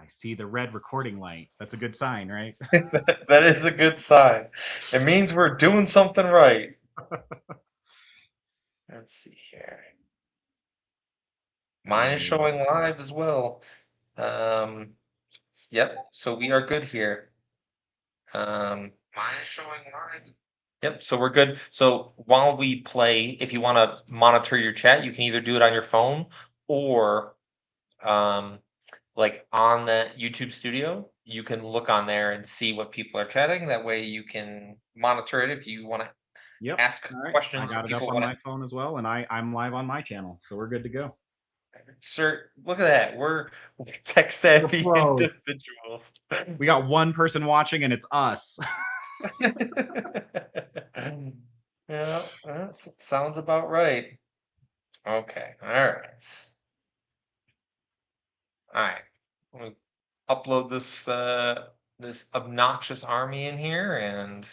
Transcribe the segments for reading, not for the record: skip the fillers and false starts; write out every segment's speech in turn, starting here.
I see the red recording light. That's a good sign, right? That is a good sign. It means we're doing something right. Let's see here. Mine is And showing live as well. Um, yep, so we are good here. Mine is showing live. Yep, so we're good. So while we play, if you want to monitor your chat, you can either do it on your phone or um, like on the YouTube Studio, you can look on there and see what people are chatting. That way you can monitor it if you want to yep. ask All right. I questions or got it up people on want my phone as well, and I'm live on my channel, so we're good to go. to. Sir, look at that. We're tech We're savvy pros. individuals. We got one person watching, and it's us. Yeah, that sounds about right. Okay, all right. All right. Let me upload this obnoxious army in here and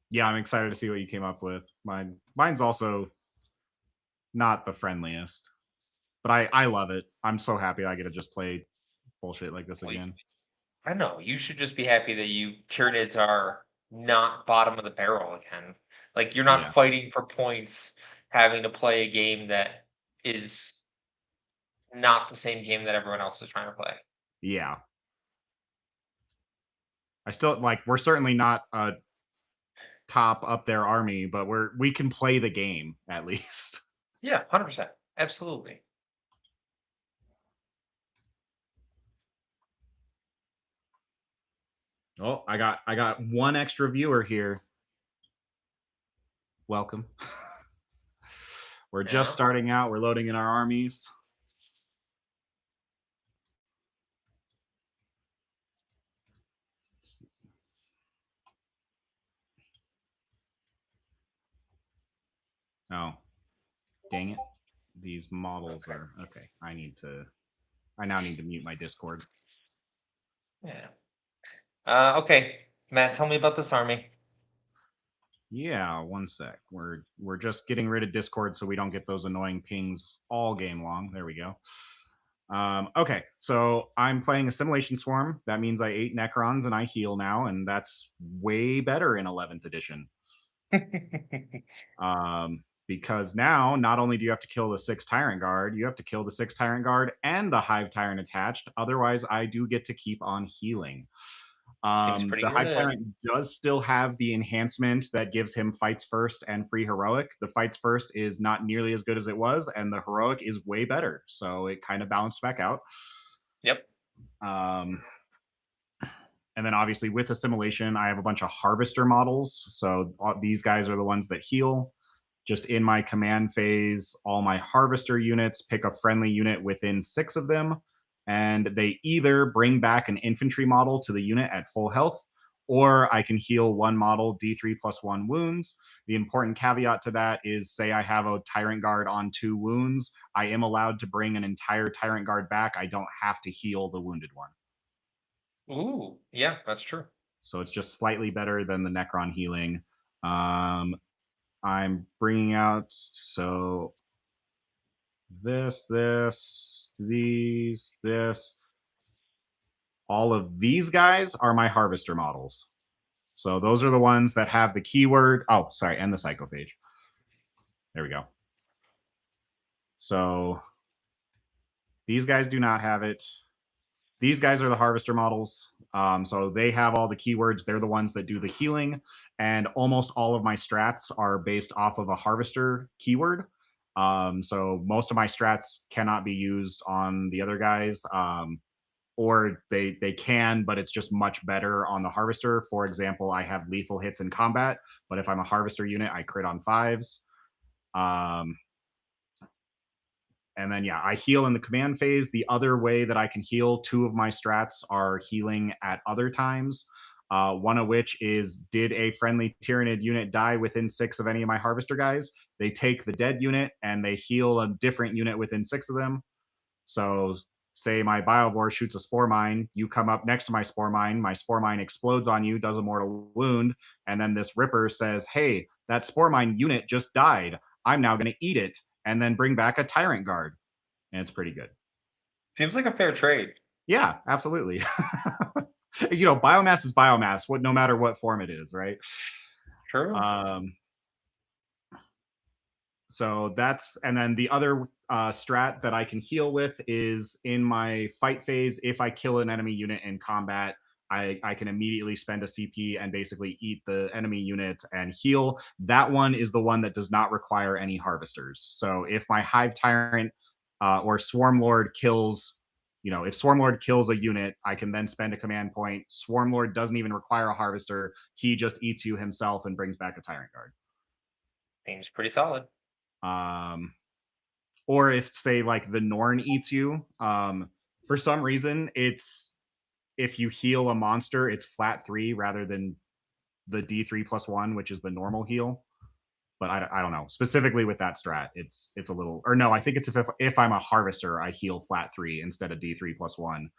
Yeah, I'm excited to see what you came up with. Mine's also not the friendliest, but I love it. I'm so happy I get to just play bullshit like this wait. again. I know, you should just be happy that you Tyranids are not bottom of the barrel again. Like you're not Yeah. fighting for points having to play a game that is not the same game that everyone else is trying to play. Yeah. I still like we're certainly not a top up their army, but we can play the game at least. Yeah, 100%. Absolutely. Oh, I got one extra viewer here. Welcome. We're just Yeah. starting out. We're loading in our armies. Oh, dang it. These models Okay. are okay. I now need to mute my Discord. Yeah. Okay, Matt, tell me about this army. Yeah, one sec. We're just getting rid of Discord so we don't get those annoying pings all game long. There we go. Okay, so I'm playing Assimilation Swarm. That means I ate Necrons and I heal now, and that's way better in 11th edition. Because now not only do you have to kill the 6 Tyrant Guard, you have to kill the 6 Tyrant Guard and the Hive Tyrant attached. Otherwise, I do get to keep on healing. Seems pretty The Hive good. Tyrant does still have the enhancement that gives him Fights First and Free Heroic. The Fights First is not nearly as good as it was, and the Heroic is way better. So it kind of balanced back out. Yep. Um, and then obviously with Assimilation, I have a bunch of Harvester models. So these guys are the ones that heal. Just in my command phase, all my Harvester units pick a friendly unit within 6 of them, and they either bring back an infantry model to the unit at full health, or I can heal one model D3 plus 1 wounds. The important caveat to that is, say I have a Tyrant Guard on 2 wounds, I am allowed to bring an entire Tyrant Guard back. I don't have to heal the wounded one. Ooh, yeah, that's true. So it's just slightly better than the Necron healing. I'm bringing out, so this. All of these guys are my Harvester models. So those are the ones that have the keyword. Oh, sorry, and the Psychophage. There we go. So these guys do not have it. These guys are the Harvester models. So they have all the keywords. They're the ones that do the healing. And almost all of my strats are based off of a Harvester keyword. So most of my strats cannot be used on the other guys. Or they can, but it's just much better on the Harvester. For example, I have lethal hits in combat, but if I'm a Harvester unit, I crit on 5s. And then, yeah, I heal in the command phase. The other way that I can heal, 2 of my strats are healing at other times. One of which is, did a friendly Tyranid unit die within 6 of any of my Harvester guys? They take the dead unit and they heal a different unit within 6 of them. So say my Biovore shoots a Spore Mine, you come up next to my Spore Mine explodes on you, does a mortal wound, and then this Ripper says, hey, that Spore Mine unit just died. I'm now going to eat it and then bring back a Tyrant Guard. And it's pretty good. Seems like a fair trade. Yeah, absolutely. Biomass is biomass, no matter what form it is, right? True. Um, so that's and then the other strat that I can heal with is in my fight phase. If I kill an enemy unit in combat, I can immediately spend a CP and basically eat the enemy unit and heal. That one is the one that does not require any harvesters. So if my Hive Tyrant or Swarm Lord kills, if Swarm Lord kills a unit, I can then spend a command point. Swarm Lord doesn't even require a harvester. He just eats you himself and brings back a Tyrant Guard. Seems pretty solid. Um, or if say like the Norn eats you, for some reason it's if you heal a monster, it's flat 3 rather than the D3 plus 1, which is the normal heal. But I don't know specifically with that strat. It's a little, or no, I think it's if I'm a harvester, I heal flat 3 instead of D3 plus 1,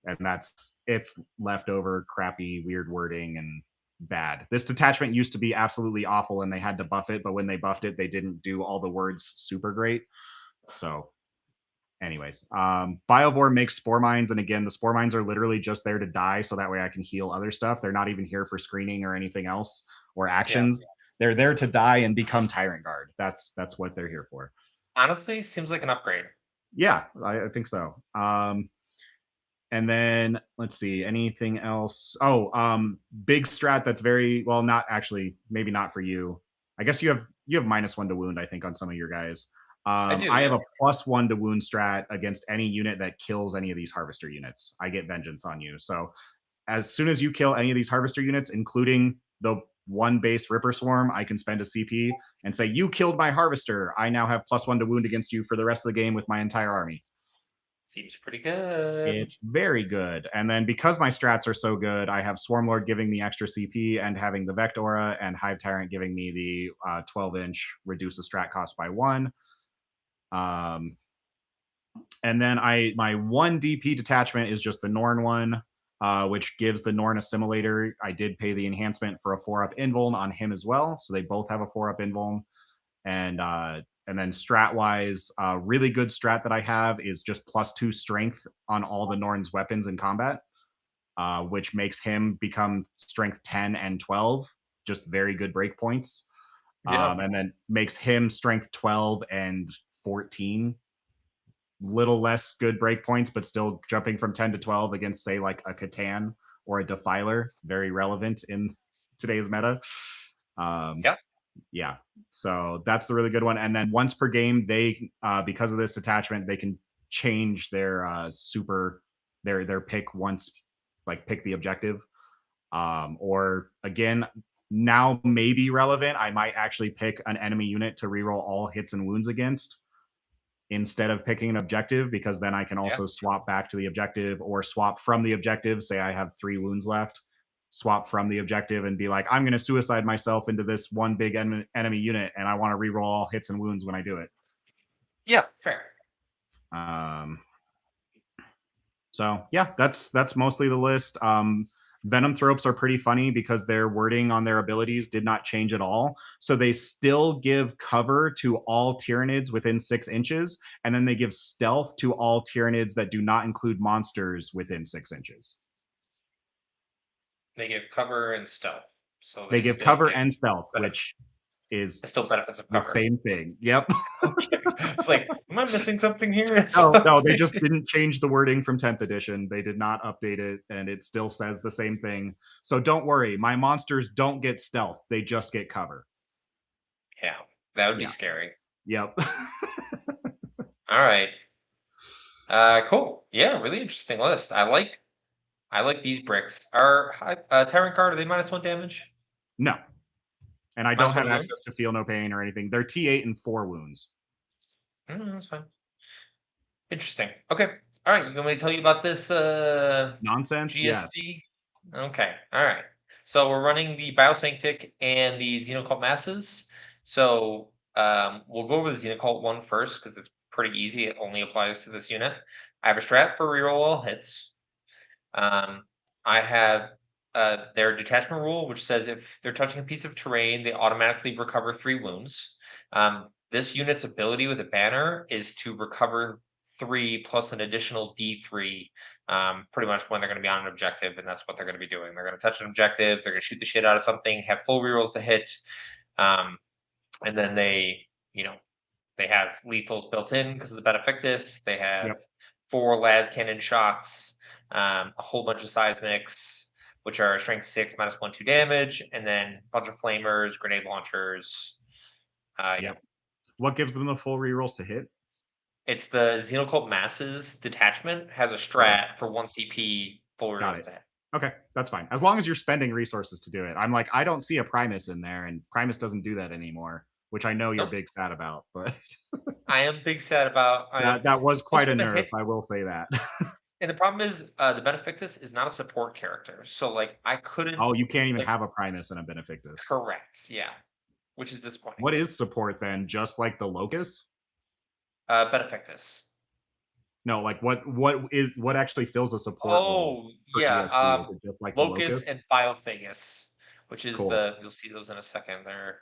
and it's leftover crappy weird wording and bad. This detachment used to be absolutely awful and they had to buff it, but when they buffed it, they didn't do all the words super great. So anyways, Biovore makes spore mines, and again, the spore mines are literally just there to die, so that way I can heal other stuff. They're not even here for screening or anything else or Yeah. actions. They're there to die and become Tyrant Guard. That's what they're here for. Honestly, seems like an upgrade. Yeah, I think so. And then let's see, anything else? Oh, big strat that's very well, not actually, maybe not for you. I guess you have -1 to wound, I think, on some of your guys. I do, I have yeah. a +1 to wound strat against any unit that kills any of these harvester units. I get vengeance on you. So as soon as you kill any of these harvester units, including the one base Ripper Swarm, I can spend a CP and say, you killed my harvester. I now have +1 to wound against you for the rest of the game with my entire army. Seems pretty good. It's very good. And then because my strats are so good, I have Swarmlord giving me extra CP and having the Vect Aura, and Hive Tyrant giving me the 12-inch reduce the strat cost by 1. Um, and then my 1 DP detachment is just the Norn one, which gives the Norn Assimilator. I did pay the enhancement for a 4-up invuln on him as well, so they both have a 4-up invuln. And then strat wise, really good strat that I have is just +2 strength on all the Norn's weapons in combat, which makes him become strength 10 and 12, just very good breakpoints. Yeah. And then makes him strength 12 and 14, little less good breakpoints, but still jumping from 10 to 12 against, say, like a Catan or a Defiler, very relevant in today's meta. Um, Yeah. yeah, so that's the really good one. And then once per game, they because of this detachment, they can change their super their pick once, like pick the objective. Or again, now may be relevant. I might actually pick an enemy unit to reroll all hits and wounds against instead of picking an objective, because then I can Yeah. also swap back to the objective or swap from the objective. Say I have 3 wounds left, swap from the objective and be like, I'm going to suicide myself into this one big enemy unit, and I want to reroll all hits and wounds when I do it. Yeah. Fair. Um, so yeah, that's mostly the list. Venom Thropes are pretty funny because their wording on their abilities did not change at all. So they still give cover to all Tyranids within 6 inches, and then they give stealth to all Tyranids that do not include monsters within 6 inches. They give cover and stealth, so They they give still cover get and stealth, benefit. which is Still benefits of the cover. same thing. Yep. Okay. It's like, am I missing something here? It's No, they okay. just didn't change the wording from 10th edition. They did not update it, and it still says the same thing. So don't worry, my monsters don't get stealth; they just get cover. Yeah, that would be Yeah. scary. Yep. All right. Cool. Yeah, really interesting list. I like these bricks. Tyrant Guard, are they -1 damage? No, and I don't -1 have to wound? access to feel no pain or anything. They're T8 and 4 wounds. That's fine. Interesting. Okay. All right. You want me to tell you about this Nonsense. Yes. GSD? Okay. All right. So we're running the Biosanctic and the Xenocult masses. So we'll go over the Xenocult one first because it's pretty easy. It only applies to this unit. I have a strat for reroll all hits. Um, I have their detachment rule, which says if they're touching a piece of terrain, they automatically recover 3 wounds. This unit's ability with a banner is to recover 3 plus an additional D3, pretty much when they're going to be on an objective, and that's what they're going to be doing. They're going to touch an objective, they're going to shoot the shit out of something, have full rerolls to hit, um, and then you know, they have lethals built in because of the Benefactus. They have Yep. 4 las cannon shots, a whole bunch of seismics, which are strength 6 -1/2 damage, and then a bunch of flamers, grenade launchers. Yeah, Yep. What gives them the full rerolls to hit? it's the Xenocult Masses detachment has a Okay. strat for 1 CP full Got rerolls it. to hit. Okay, that's fine. As long as you're spending resources to do it. I'm like, I don't see a Primus in there, and Primus doesn't do that anymore, which I know you're Nope. big sad about, but I am big sad about. I am that was plus quite a with a nerf, hit. I will say that. And the problem is, the Benefactus is not a support character, so like I couldn't Oh, you can't even like have a Primus and a Benefictus. correct, yeah, which is disappointing. What is support then? Just like the Locust? Benefactus. No, like what actually fills a support role Oh for yeah, ESB? Is it just like the Locust Locust? and Biophagus, which is Cool. you'll see those in a second. They're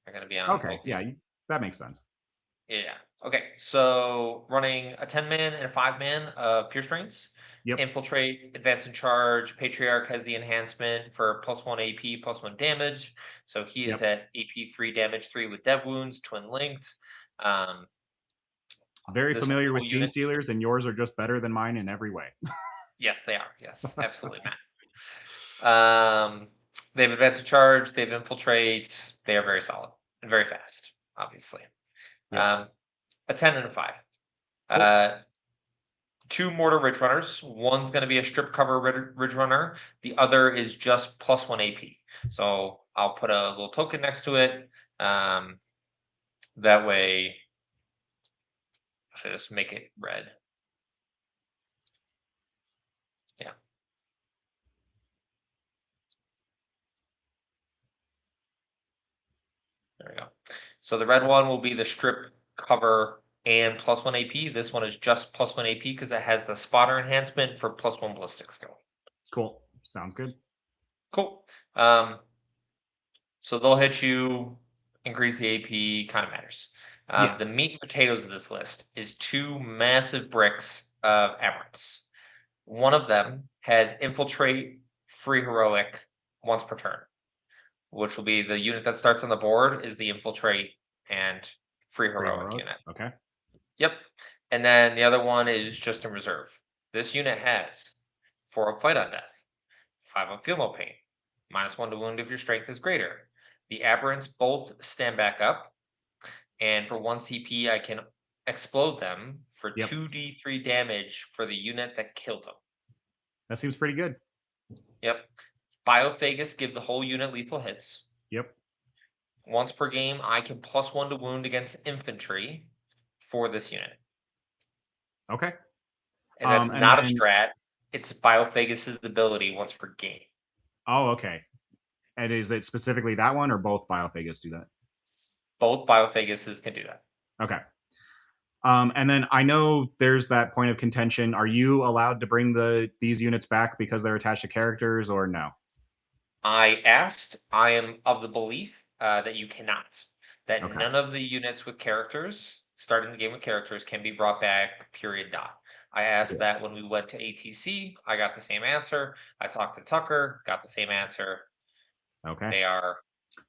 going to be on Okay, both yeah, these. that makes sense. Yeah. Okay. So running a 10-man and a 5-man pure strengths. Yep, Infiltrate, advance and charge. Patriarch has the enhancement for +1 AP, +1 damage. So he is yep. at AP 3, damage 3 with dev wounds, twin linked. Um, Very this familiar whole with Gene unit, Stealers, and yours are just better than mine in every way. yes, they are. Yes, absolutely, Matt. They have advance and charge. They have infiltrate. They are very solid and very fast, obviously. Yep, A 10 and a 5. cool. Uh, 2 mortar ridge runners. One's going to be a strip cover ridge runner. The other is just +1 AP. So I'll put a little token next to it. That way, I should just make it red. Yeah. There we go. So the red one will be the strip cover and +1 AP. This one is just +1 AP because it has the spotter enhancement for +1 ballistic skill. Cool. Sounds good. Cool. So they'll hit you, increase the AP, kind of matters. Yeah. The meat and potatoes of this list is 2 massive bricks of aberrants. One of them has infiltrate, free heroic once per turn, which will be the unit that starts on the board is the infiltrate and free Free heroic heroic. unit. Okay. Yep. And then the other one is just in reserve. This unit has 4 up fight on death, 5 up feel no pain, -1 to wound if your strength is greater. The aberrants both stand back up, and for 1 CP, I can explode them for Yep. 2d3 damage for the unit that killed them. That seems pretty good. Yep. Biophagus give the whole unit lethal hits. Yep. Once per game, I can +1 to wound against infantry for this unit. Okay. And that's And not a then strat. It's Biophagus's ability once per game. oh, okay. And is it specifically that one or both Biophagus do that? Both Biophaguses can do that. Okay. And then I know there's that point of contention. Are you allowed to bring these units back because they're attached to characters or no? I asked. I am of the belief that you cannot. That Okay. none of the units with characters, starting the game with characters, can be brought back, period, dot. I asked Cool. that when we went to ATC. I got the same answer. I talked to Tucker, got the same answer. Okay. They are,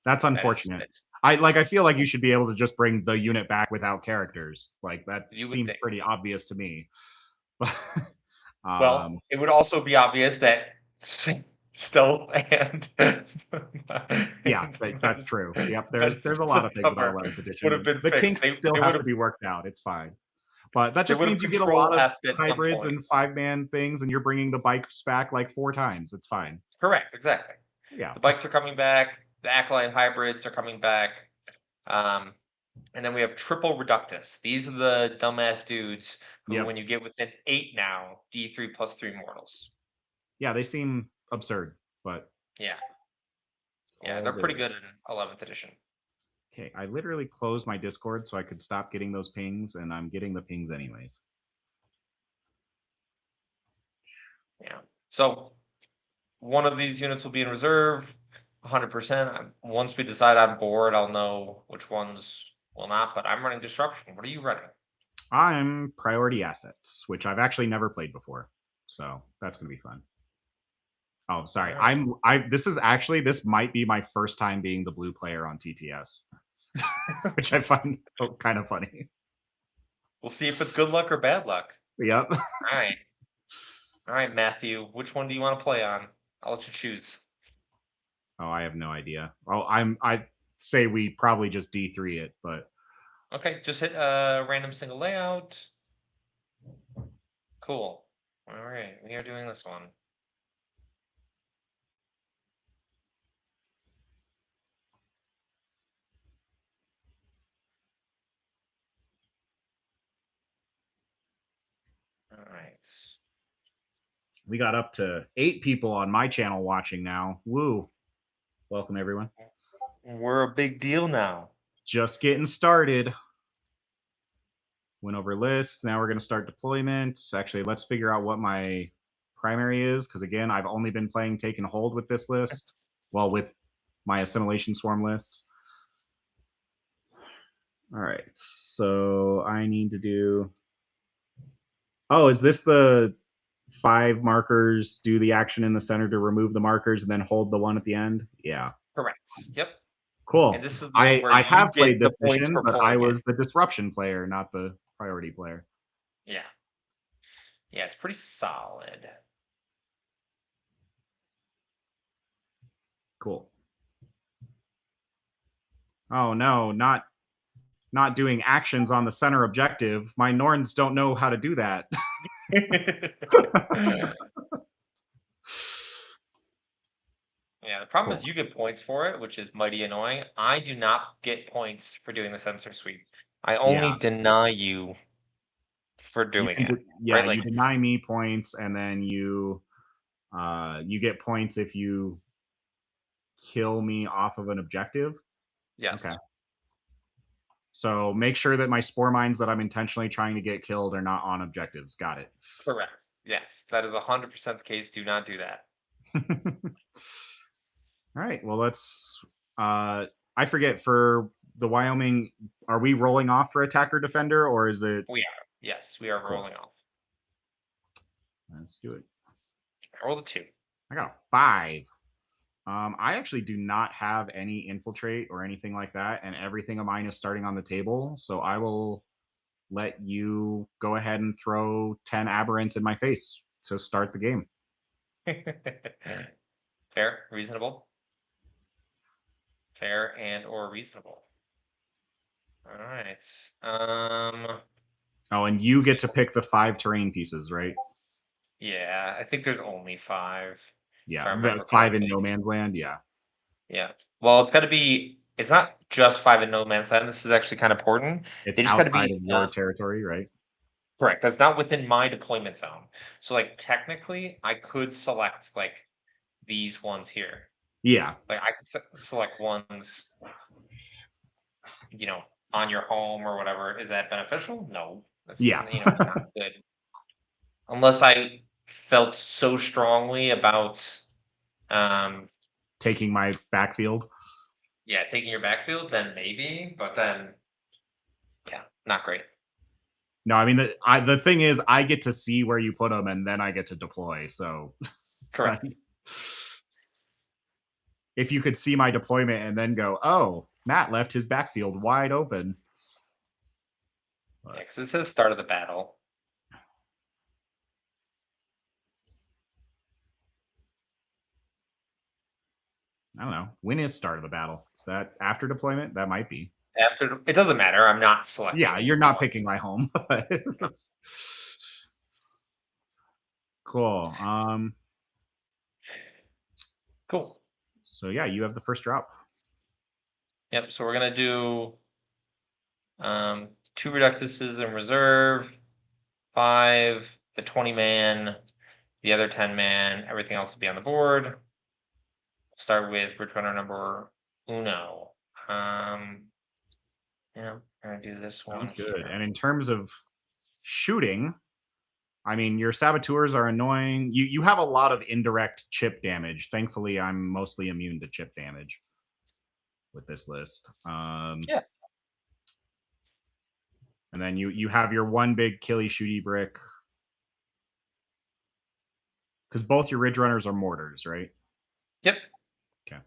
That's that is unfortunate. it. I feel like you should be able to just bring the unit back without characters. Like that You would seems think. pretty obvious to me. Well, um, it would also be obvious that Stealth and yeah, that's true. Yep, there's a Benefits lot of of things about Cover 11th would have edition. been The fixed. kinks still They would have to have be worked out. It's fine. But that they just would have means you get a lot control of F at some hybrids point. and 5-man things, and you're bringing the bikes back like 4 times. It's fine. Correct, exactly. Yeah. The bikes are coming back. The Acolyte hybrids are coming back. And then we have triple Reductus. These are the dumbass dudes who, Yep. when you get within 8 now, D3 +3 mortals. Yeah, they seem absurd, but Yeah, it's yeah, all they're pretty good. good in 11th edition. Okay, I literally closed my Discord so I could stop getting those pings, and I'm getting the pings anyways. Yeah. So one of these units will be in reserve, 100%. Once we decide on board, I'll know which ones will not. But I'm running disruption. What are you running? I'm priority assets, which I've actually never played before, so that's gonna be fun. Oh, sorry. All right. This might be my first time being the blue player on TTS, which I find kind of funny. We'll see if it's good luck or bad luck. Yep. All right. All right, Matthew. Which one do you want to play on? I'll let you choose. Oh, I have no idea. Oh, I say we probably just D3 it, but Okay, just hit random single layout. Cool. All right, we are doing this one. All right. we got up to 8 people on my channel watching now. Woo. Welcome everyone. We're a big deal now. Just getting started. Went over lists. Now we're going to start deployment. Actually, let's figure out what my primary is, because again, I've only been playing take and hold with this list. Well, with my assimilation swarm lists. All right, so I need to do. Oh, is this the 5 markers? Do the action in the center to remove the markers, and then hold the one at the end. Yeah, Correct. Yep. And cool. this is the one I where you have get played this the points mission, for but I pulling it. was the disruption player, not the priority player. Yeah. Yeah, it's pretty solid. Cool. Oh no, not doing actions on the center objective. My Norns don't know how to do that. Yeah, the problem Cool. is you get points for it, which is mighty annoying. I do not get points for doing the sensor sweep. I only Yeah, deny you for you doing can. it, Yeah, right? you Like, deny me points, and then you get points if you kill me off of an objective. Okay. yes, So make sure that my spore mines that I'm intentionally trying to get killed are not on objectives. Got it. correct. Yes, that is 100% the case. Do not do that. All right. Well, let's. I forget for the Wyoming. Are we rolling off for attacker defender, or is it We are. Yes, we are cool? rolling off. Let's do it. Roll the 2. I got a 5. I actually do not have any infiltrate or anything like that, and everything of mine is starting on the table. So I will let you go ahead and throw 10 aberrants in my face to start the game. Fair, reasonable. Fair and or reasonable. All right. Oh, and you get to pick the 5 terrain pieces, right? Yeah, I think there's only 5, if I Yeah, the remember 5 in correctly. no man's land. Yeah, Yeah. Well, it's got to be. It's not just 5 in no man's land. This is actually kind of important. it's They just got to outside of be your territory, right? correct. That's not within my deployment zone. So, like, technically, I could select like these ones here. Yeah, Like, I could select ones, on your home or whatever. Is that beneficial? No, that's yeah. not good. Unless I felt so strongly about, Taking my backfield. yeah, taking your backfield, then maybe. But then, yeah, not great. No, I mean the thing is, I get to see where you put them, and then I get to deploy. So, like, Correct. if you could see my deployment and then go, "Oh, Matt left his backfield wide open." Yeah, because it says start of the battle. I don't know. When is start of the battle? Is that after deployment? That might be. After it doesn't matter. I'm not selecting. Yeah, you're not picking my home. Cool. Cool. So yeah, you have the first drop. Yep. So we're gonna do 2 Reductuses in reserve, 5, the 20-man, the other 10-man. Everything else will be on the board. Start with bridge runner number uno. Yeah, I'm gonna do this one. Sounds good. Here. And in terms of shooting, I mean, your saboteurs are annoying. You have a lot of indirect chip damage. Thankfully, I'm mostly immune to chip damage with this list. Yeah. And then you have your one big killy shooty brick. Because both your Ridge Runners are mortars, right? Yep. Okay.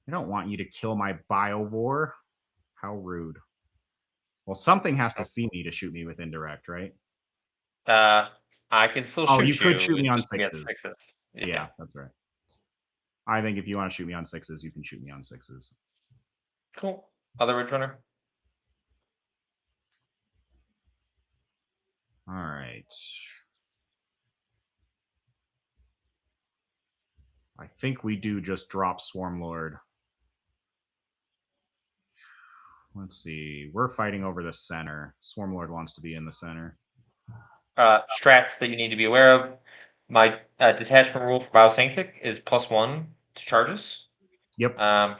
I don't want you to kill my Biovore. How rude. Well, something has to see me to shoot me with indirect, right? I can still Oh, you shoot could you. shoot me It's on just gonna be at sixes. sixes. Yeah. Yeah, that's right. I think if you want to shoot me on sixes, you can shoot me on sixes. Cool. Other Ridge Runner. All right. I think we do just drop Swarmlord. Let's see. We're fighting over the center. Swarmlord wants to be in the center. Strats that you need to be aware of. My detachment rule for Biosanctic is +1 to charges. Yep.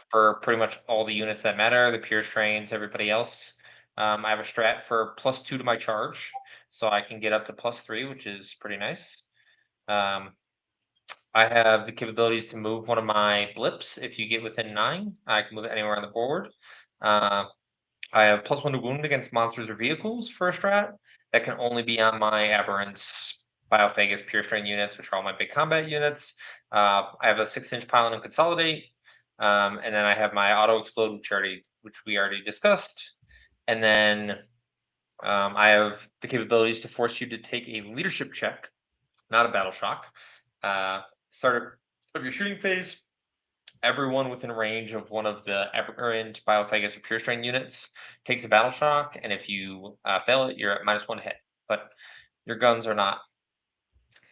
For pretty much all the units that matter, the pure strains, everybody else. I have a strat for +2 to my charge, so I can get up to +3, which is pretty nice. I have the capabilities to move one of my blips. If you get within 9, I can move it anywhere on the board. I have +1 to wound against monsters or vehicles for a strat. That can only be on my Aberrants, Biophagus, Pure Strain units, which are all my big combat units. I have a 6-inch pylon and consolidate. And then I have my auto explode, which we already discussed. And then I have the capabilities to force you to take a leadership check, not a battle shock. Start of your shooting phase. Everyone within range of one of the Aberrant, Biophagus, or Pure Strain units takes a battle shock, and if you fail it, you're at -1 hit. But your guns are not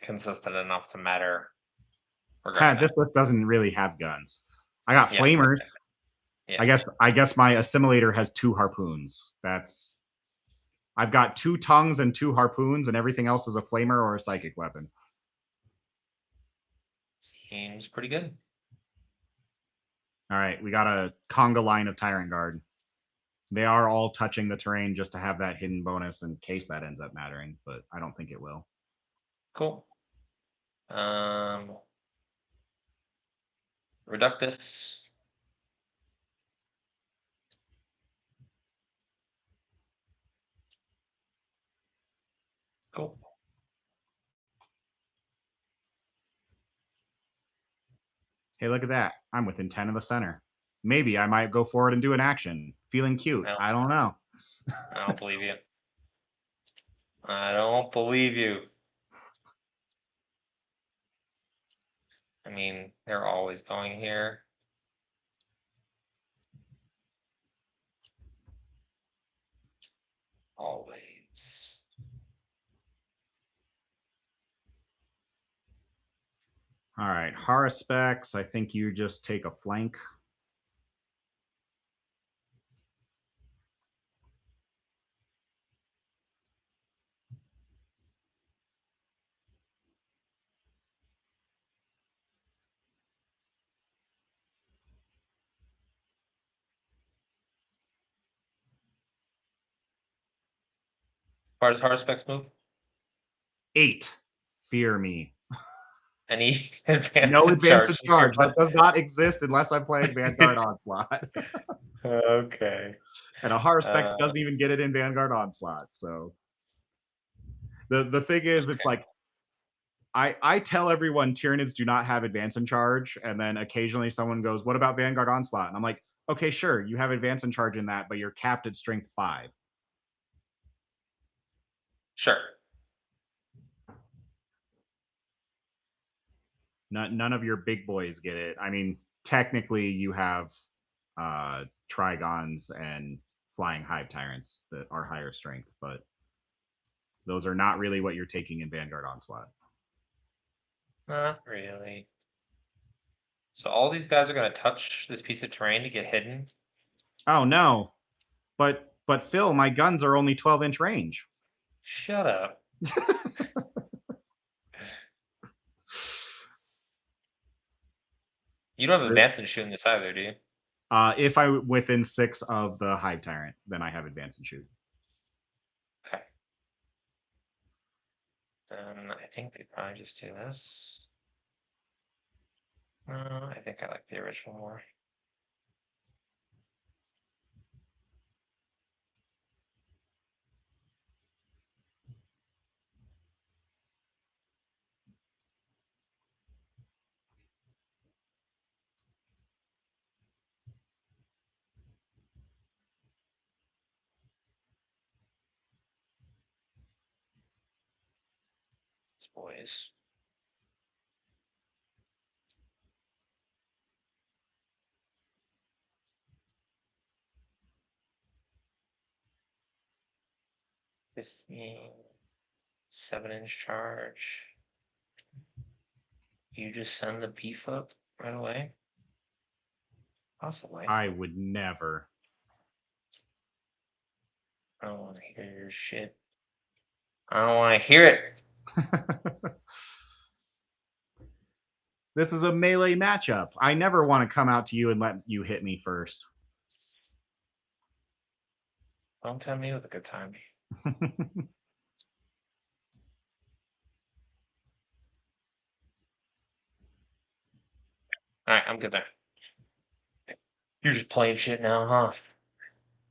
consistent enough to matter regarding This that. list doesn't really have guns. I got Yeah, flamers. yeah. I guess my assimilator has 2 harpoons. I've got 2 tongues and 2 harpoons, and everything else is a flamer or a psychic weapon. Seems pretty good. All right, we got a conga line of Tyrant Guard. They are all touching the terrain just to have that hidden bonus in case that ends up mattering, but I don't think it will. Cool. Reductus. Cool. Hey, look at that. I'm within 10 of the center. Maybe I might go forward and do an action. Feeling cute. No, I don't know. I don't believe you. I don't believe you. I mean, they're always going here. Always. All right, Haruspex. I think you just take a flank. Far does Haruspex move? 8. Fear me. Any advance No in advance in charge charge. nearby? That does not exist unless I'm playing Vanguard Onslaught. Okay. And a Haruspex Uh, doesn't even get it in Vanguard Onslaught. So the thing is, it's okay. like I tell everyone Tyranids do not have advance in charge, and then occasionally someone goes, "What about Vanguard Onslaught?" And I'm like, "Okay, sure, you have advance in charge in that, but you're capped at Strength 5." Sure. None of your big boys get it. I mean, technically, you have Trigons and Flying Hive Tyrants that are higher strength, but those are not really what you're taking in Vanguard Onslaught. Not really. So all these guys are going to touch this piece of terrain to get hidden. Oh no, but Phil, my guns are only 12-inch range. Shut up. You don't have advance in shooting this either, do you? If I'm within 6 of the Hive Tyrant, then I have advance and shoot. Okay. Then I think they probably just do this. I think I like the original more. boys. Seven-inch charge. You just send the beef up right away? Possibly. I would never. I don't want to hear your shit. I don't want to hear it. This is a melee matchup. I never want to come out to you and let you hit me first. Don't tell me with a good time. All right, I'm good there. You're just playing shit now, huh?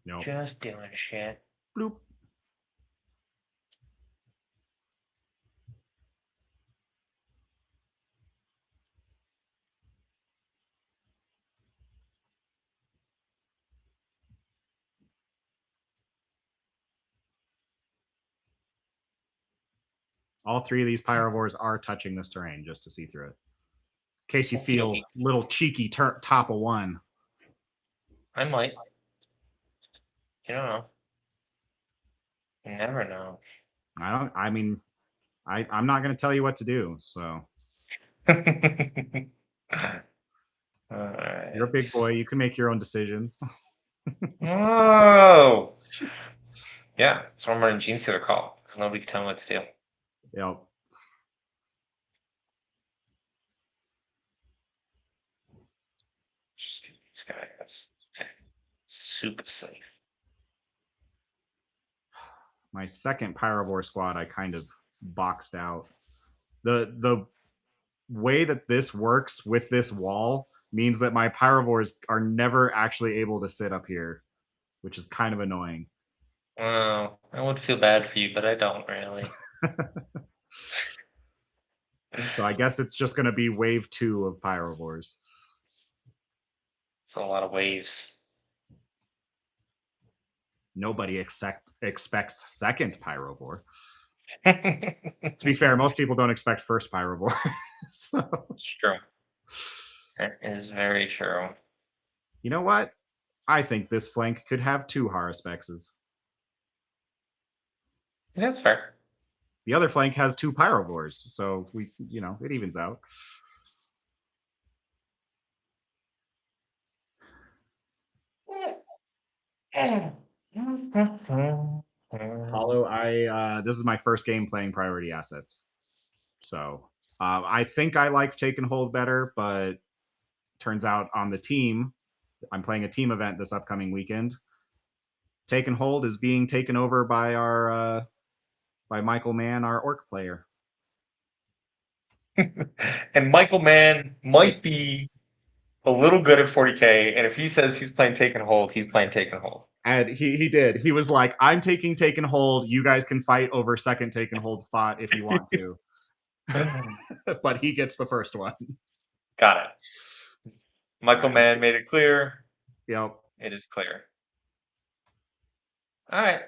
Nope. Just doing shit. Bloop. All three of these pyrovores are touching this terrain just to see through it. In case you feel Okey-dokey. little cheeky top of one. I might. You don't know. You never know. I'm not going to tell you what to do. So Alright. you're a big boy. You can make your own decisions. Oh! Yeah, that's why I'm running Xenocult, because nobody can tell me what to do. Yep. Just get these guys super safe. My second pyrovore squad, I kind of boxed out. The way that this works with this wall means that my pyrovores are never actually able to sit up here, which is kind of annoying. Oh, I would feel bad for you, but I don't really. So I guess it's just going to be wave 2 of pyrovores. It's a lot of waves. Nobody expects second pyrovore. To be fair, most people don't expect first pyrovore. So. True. That is very true. You know what? I think this flank could have 2 HaruspeXs. That's fair. The other flank has 2 pyrovores, so it evens out. Hollow, this is my first game playing priority assets. So I think I like Take and Hold better, but turns out on the team, I'm playing a team event this upcoming weekend. Take and Hold is being taken over by by Michael Mann, our orc player. And Michael Mann might be a little good at 40K, and if he says he's playing Take and Hold, he's playing Take and Hold. And he did. He was like, I'm taking Take and Hold. You guys can fight over second Take and Hold spot if you want to. But he gets the first one. Got it. Michael Mann made it clear. Yep. It is clear. All right.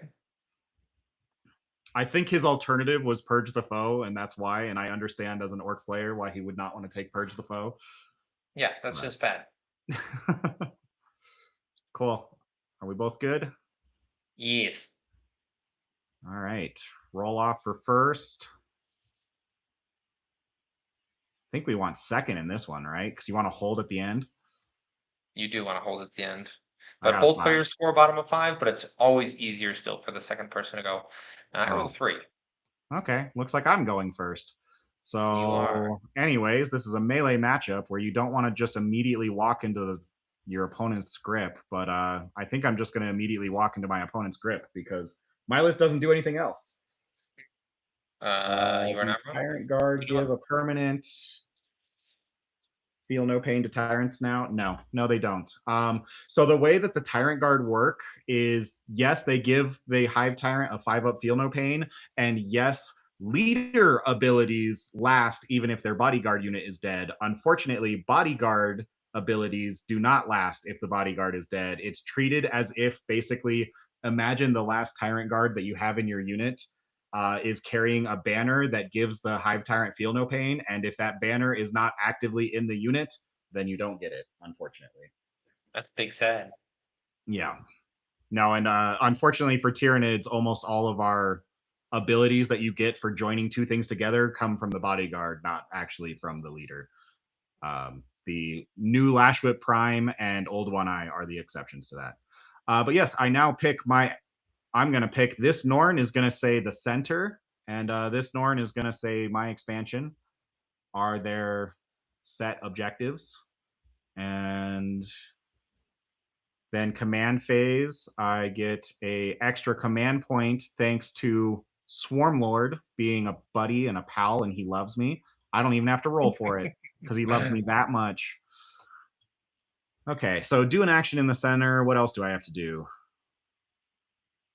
I think his alternative was Purge the Foe, and that's why. And I understand as an orc player why he would not want to take Purge the Foe. Yeah, that's just bad. Cool. Are we both good? Yes. All right. Roll off for first. I think we want second in this one, right? Because you want to hold at the end. You do want to hold at the end. I But got both 5. players score bottom of 5, but it's always easier still for the second person to go. I rolled 3. Okay. Looks like I'm going first. You are. So, anyways, this is a melee matchup where you don't want to just immediately walk into your opponent's grip, but I think I'm just going to immediately walk into my opponent's grip because my list doesn't do anything else. You are not wrong. Tyrant Guard give a permanent. Feel no pain to tyrants now? No, they don't. So the way that the Tyrant Guard work is, yes, they Hive Tyrant a 5-up feel no pain, and yes, leader abilities last even if their bodyguard unit is dead. Unfortunately, bodyguard abilities do not last if the bodyguard is dead. It's treated as if basically imagine the last Tyrant Guard that you have in your unit is carrying a banner that gives the Hive Tyrant Feel No Pain, and if that banner is not actively in the unit, then you don't get it, unfortunately. That's big sad. Yeah. No, and unfortunately for Tyranids, almost all of our abilities that you get for joining two things together come from the bodyguard, not actually from the leader. The new Lash Whip Prime and Old One Eye are the exceptions to that. But yes, I now pick my. I'm going to pick this Norn is going to say the center, and this Norn is going to say my expansion are their set objectives. And then command phase, I get a extra command point thanks to Swarmlord being a buddy and a pal, and he loves me. I don't even have to roll for it because he loves me that much. Okay, so do an action in the center. What else do I have to do?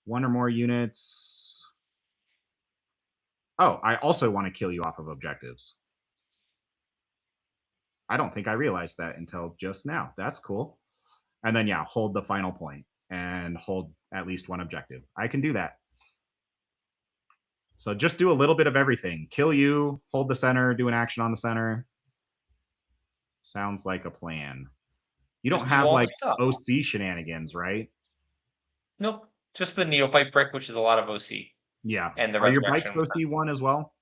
One or more units. Oh, I also want to kill you off of objectives. I don't think I realized that until just now. That's cool. And then, yeah, hold the final point and hold at least one objective. I can do that. So just do a little bit of everything. Kill you, hold the center, do an action on the center. Sounds like a plan. You don't Just do have all the like stuff. OC shenanigans, right? Nope. Just the neophyte brick, which is a lot of OC. Yeah. And the Are your bikes resurrection. OC one as well?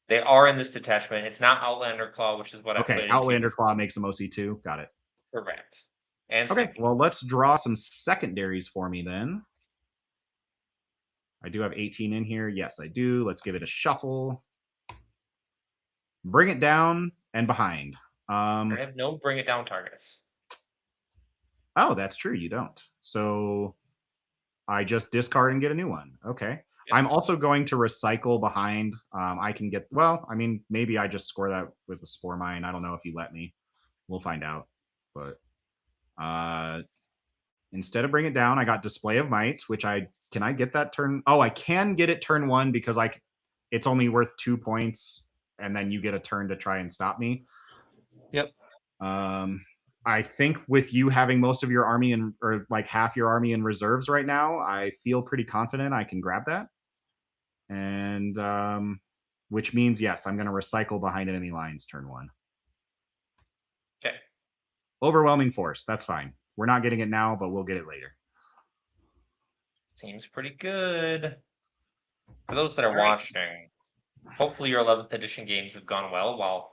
They are in this detachment. It's not Outlander Claw, which is what I Okay. played Outlander into. Claw makes them OC two. Got it. Correct. And Okay. Stimpy. Well, let's draw some secondaries for me then. I do have 18 in here. Yes, I do. Let's give it a shuffle. Bring it down and behind. I have no bring it down targets. Oh, that's true. You don't. So I just discard and get a new one. Okay. Yep. I'm also going to recycle behind. I can get, well, I mean, maybe I just score that with the Spore Mine. I don't know if you let me. We'll find out. But instead of bring it down, I got Display of Might, which can I get that turn? Oh, I can get it turn one because it's only worth 2 points, and then you get a turn to try and stop me. Yep. I think with you having most of your army or like half your army in reserves right now, I feel pretty confident I can grab that. And which means, yes, I'm going to recycle behind enemy lines turn one. Okay. Overwhelming force. That's fine. We're not getting it now, but we'll get it later. Seems pretty good. For those that are watching, hopefully your 11th edition games have gone well while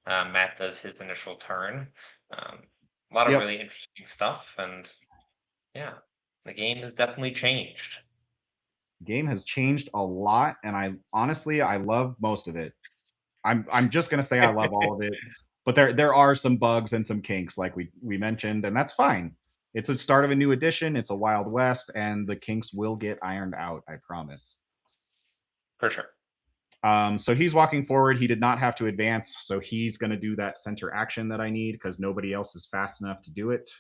Matt does his initial turn. A lot of really interesting stuff, and yeah, the game has definitely changed. Game has changed a lot, and I love most of it. I'm just gonna say I love all of it, but there are some bugs and some kinks like we mentioned, and that's fine. It's a start of a new edition. It's a Wild West, and the kinks will get ironed out. I promise. For sure. So he's walking forward. He did not have to advance, so he's going to do that center action that I need because nobody else is fast enough to do it.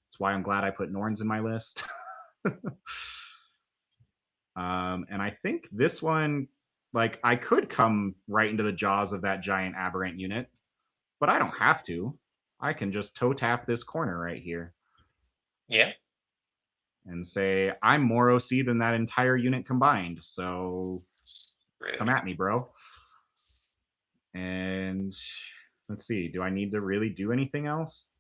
That's why I'm glad I put Norns in my list. And I think this one, like, I could come right into the jaws of that giant aberrant unit, but I don't have to. I can just toe tap this corner right here. Yeah. And say, I'm more OC than that entire unit combined. So come at me, bro. And let's see, do I need to really do anything else?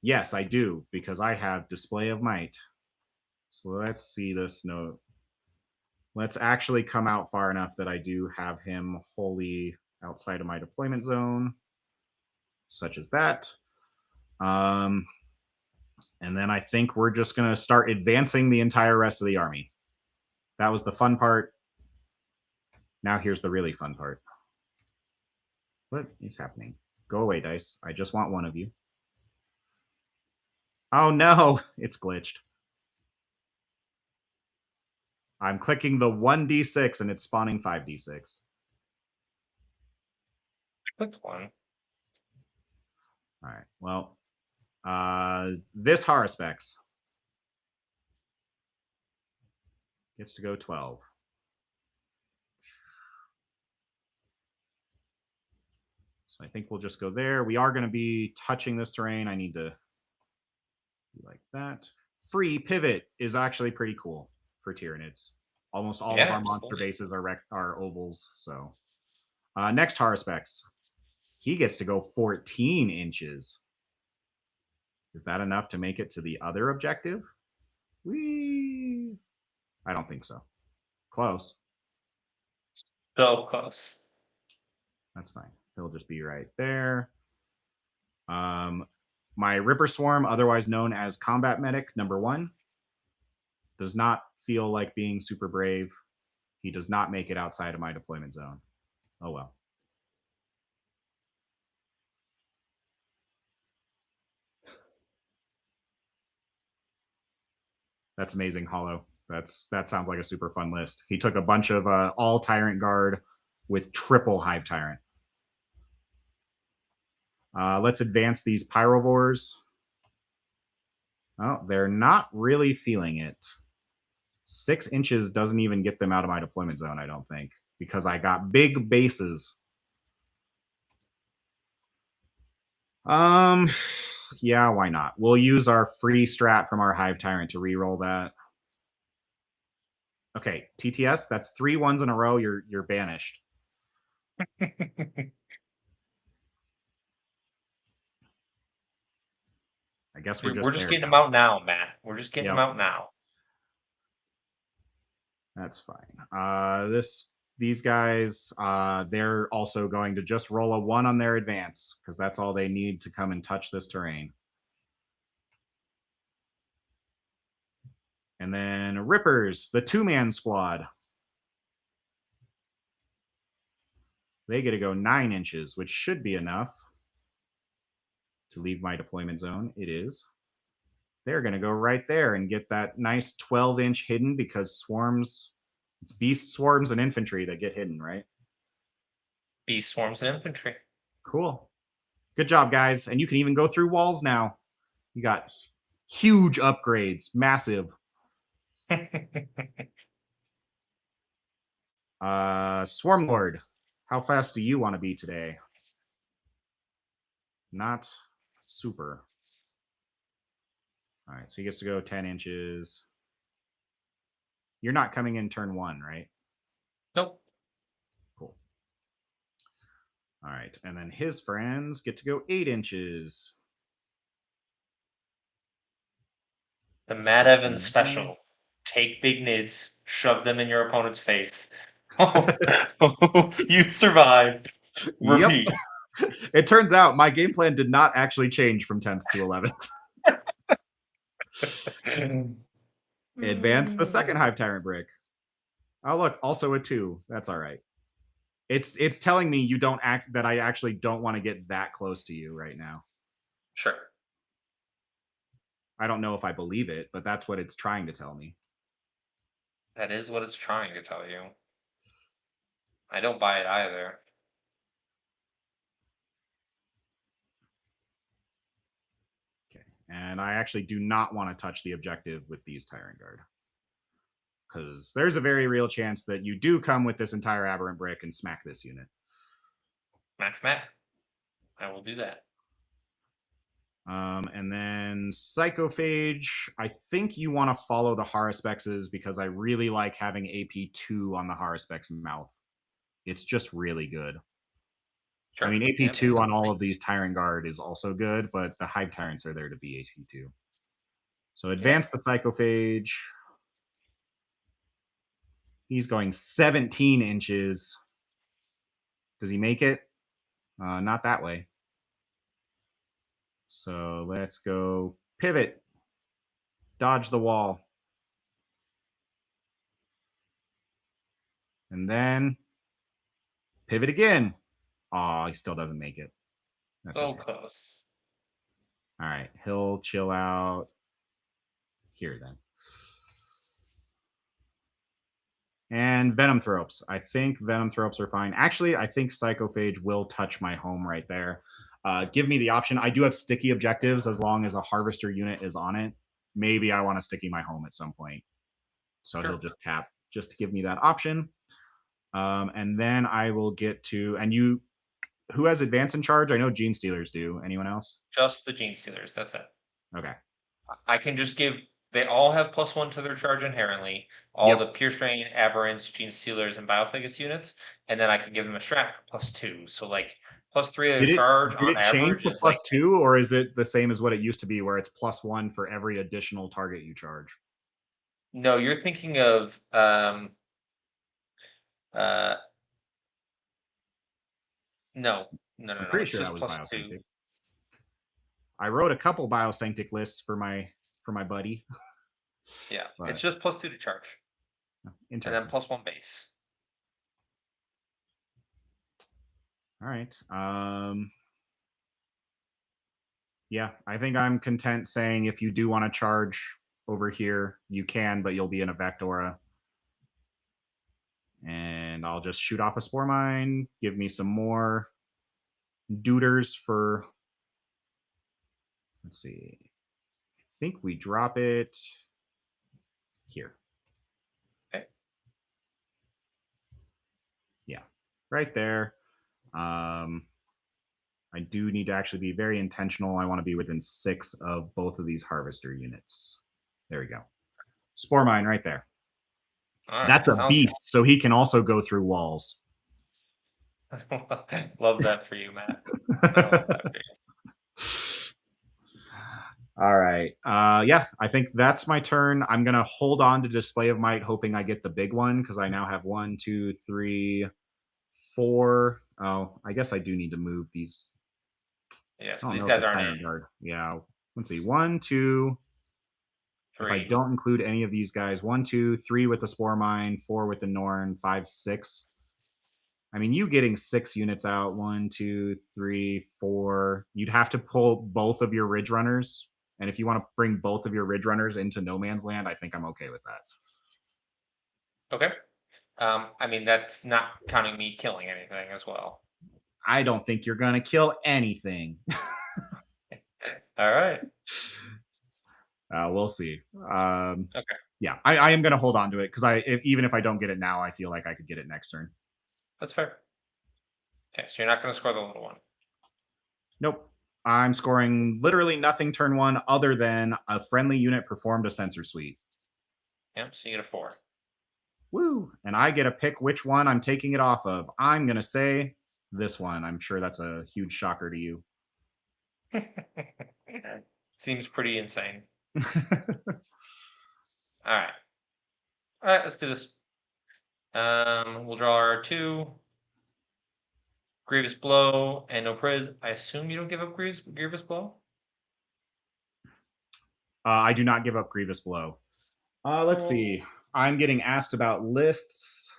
Yes, I do, because I have Display of Might. So let's see this note. Let's actually come out far enough that I do have him wholly outside of my deployment zone, such as that. And then I think we're just going to start advancing the entire rest of the army. That was the fun part. Now here's the really fun part. What is happening? Go away, dice. I just want one of you. Oh no, it's glitched. I'm clicking the 1d6 and it's spawning 5d6. Clicked one. All right. Well, this Haruspex gets to go 12. So I think we'll just go there. We are going to be touching this terrain. I need to do like that. Free pivot is actually pretty cool for Tyranids. Almost all of Yeah, our monster absolutely. bases are ovals. So next Haruspex, he gets to go 14 inches. Is that enough to make it to the other objective? Whee! I don't think so. Close. So close. That's fine. He'll just be right there. My Ripper Swarm, otherwise known as Combat Medic #1, does not feel like being super brave. He does not make it outside of my deployment zone. Oh well. That's amazing, Hollow. That sounds like a super fun list. He took a bunch of all Tyrant Guard with triple Hive Tyrant. Let's advance these Pyrovores. Oh, they're not really feeling it. 6 inches doesn't even get them out of my deployment zone, I don't think, because I got big bases. Yeah, why not? We'll use our free strat from our Hive Tyrant to re-roll that. Okay, TTS, that's 3 ones in a row. You're banished. I guess we're We're just just there getting them now. out now, Matt. We're just getting them Yep, out now. that's fine. These guys, they're also going to just roll a 1 on their advance because that's all they need to come and touch this terrain. And then Rippers, the 2-man squad. They get to go 9 inches, which should be enough to leave my deployment zone. It is. They're going to go right there and get that nice 12-inch hidden because swarms, it's beast swarms and infantry that get hidden, right? Beast swarms and infantry. Cool. Good job, guys. And you can even go through walls now. You got huge upgrades, massive. Swarmlord, how fast do you want to be today? Not super. All right, so he gets to go 10 inches. You're not coming in turn 1, right? Nope. Cool. All right, and then his friends get to go 8 inches. The Matt Evans special. Take big nids, shove them in your opponent's face. Oh, you survived. Yep. Repeat. It turns out my game plan did not actually change from 10th to 11th. Advance the second Hive Tyrant brick. Oh, look, also a 2. That's all right. It's telling me you don't act that I actually don't want to get that close to you right now. Sure. I don't know if I believe it, but that's what it's trying to tell me. That is what it's trying to tell you. I don't buy it either. Okay. And I actually do not want to touch the objective with these Tyrant Guard. Because there's a very real chance that you do come with this entire Aberrant Brick and smack this unit. Max Matt. I will do that. And then Psychophage, I think you want to follow the Haruspexes because I really like having AP2 on the Haruspex mouth. It's just really good. Sure. I mean, Yeah, AP2 on all of these Tyrant Guard is also good, but the Hive Tyrants are there to be AP2. So advance the Psychophage. He's going 17 inches. Does he make it? Not that way. So let's go pivot. Dodge the wall. And then pivot again. Oh, he still doesn't make it. That's so okay. close. All right. He'll chill out here then. And Venomthropes. I think Venomthropes are fine. Actually, I think Psychophage will touch my home right there. Give me the option. I do have sticky objectives as long as a Harvester unit is on it. Maybe I want to sticky my home at some point. So he'll just tap just to give me that option. And then I will get to, and you, who has advance in charge? I know Gene Stealers do. Anyone else? Just the Gene Stealers. That's it. Okay. I can just give They all have +1 to their charge inherently. All the Yep. Pure Strain, Aberrants, Gene Stealers, and Biophagous units, and then I can give them a strat for +2. So like +3 of their Did it charge did on it change average to is like +2, or is it the same as what it used to be, where it's +1 for every additional target you charge? no, you're thinking of uh no, no, I'm no, no. pretty It's sure that just was +2. Biosanctic. I wrote a couple Biosanctic lists for my buddy, Yeah, it's but just +2 to charge, and then interesting. +1 base. All right. Yeah, I think I'm content saying if you do want to charge over here, you can, but you'll be in a Vectora. And I'll just shoot off a Spore Mine, give me some more Duders for, let's see, I think we drop it here. Okay. Yeah, right there. I do need to actually be very intentional. I want to be within 6 of both of these Harvester units. There we go. Spore Mine right there. All right, That's a sounds beast, so he can also go through walls. good. Love that for you, Matt. I love that for you. All right. Yeah, I think that's my turn. I'm gonna hold on to Display of Might, hoping I get the big one because I now have 1, 2, 3, 4. Oh, I guess I do need to move these. Yeah, I so don't these know if guys the aren't in. Tyrant Guard. Yeah. Let's see. 1, 2. If I 3. don't include any of these guys, 1, 2, 3 with the Spore Mine, 4 with the Norn, 5, 6. I mean, you getting 6 units out, 1, 2, 3, 4. You'd have to pull both of your Ridge Runners. And if you want to bring both of your Ridge Runners into No Man's Land, I think I'm okay with that. Okay. I mean, that's not counting me killing anything as well. I don't think you're going to kill anything. All right. We'll see. Okay, Yeah, I am going to hold on to it because even if I don't get it now, I feel like I could get it next turn. that's fair. Okay, so you're not going to score the little one. Nope. I'm scoring literally nothing turn 1 other than a friendly unit performed a sensor suite. Yep, so you get a 4. Woo! And I get to pick which one I'm taking it off of. I'm going to say this one. I'm sure that's a huge shocker to you. Seems pretty insane. All right. All right, let's do this. We'll draw our 2. Grievous Blow and no Priz. I assume you don't give up Grievous Blow? I do not give up Grievous Blow. Let's see. I'm getting asked about lists.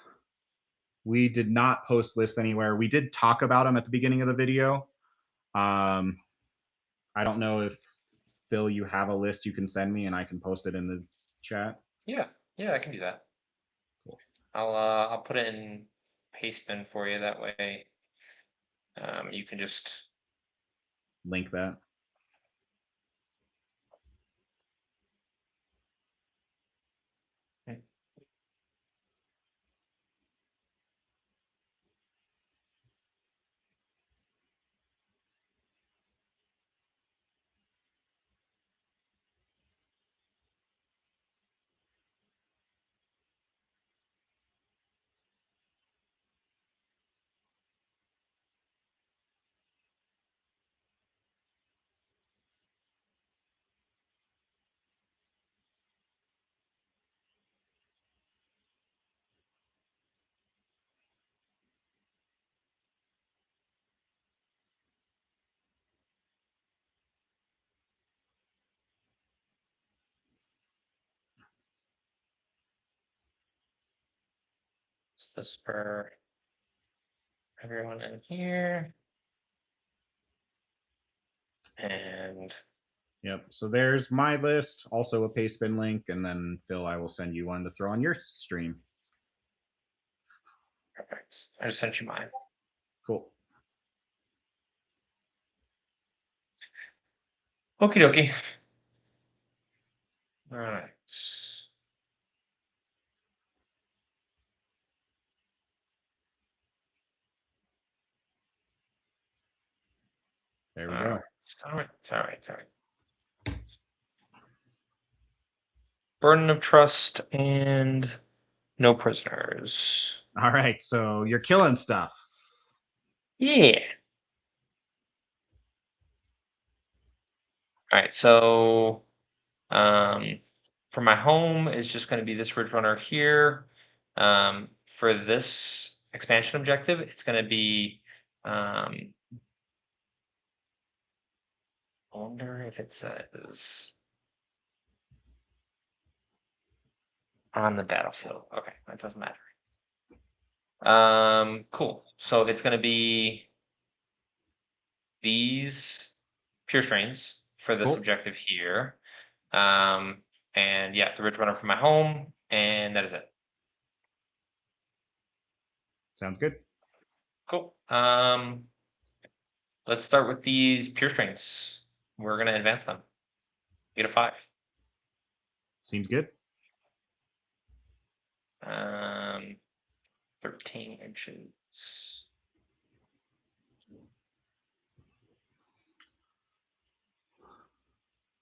We did not post lists anywhere. We did talk about them at the beginning of the video. I don't know if, Phil, you have a list you can send me and I can post it in the chat. Yeah, I can do that. Cool. I'll put it in Pastebin for you. That way, you can just Link that. this for everyone in here. And Yep. So there's my list, also a Pastebin link, and then Phil, I will send you one to throw on your stream. perfect. I just sent you mine. Cool. Okie dokie. All right. There we All go. right. All right. All right. All right. Burden of trust and no prisoners. All right, so you're killing stuff. Yeah. All right, so for my home is just going to be this Ridge Runner here. For this expansion objective, it's going to be. I wonder if it says on the battlefield. Okay, that doesn't matter. Cool. So it's going to be these pure strains for this Cool. objective here. And yeah, the Ridge Runner for my home, and that is it. Sounds good. Cool. Let's start with these pure strains. We're gonna advance them. Get a 5. Seems good. 13 inches.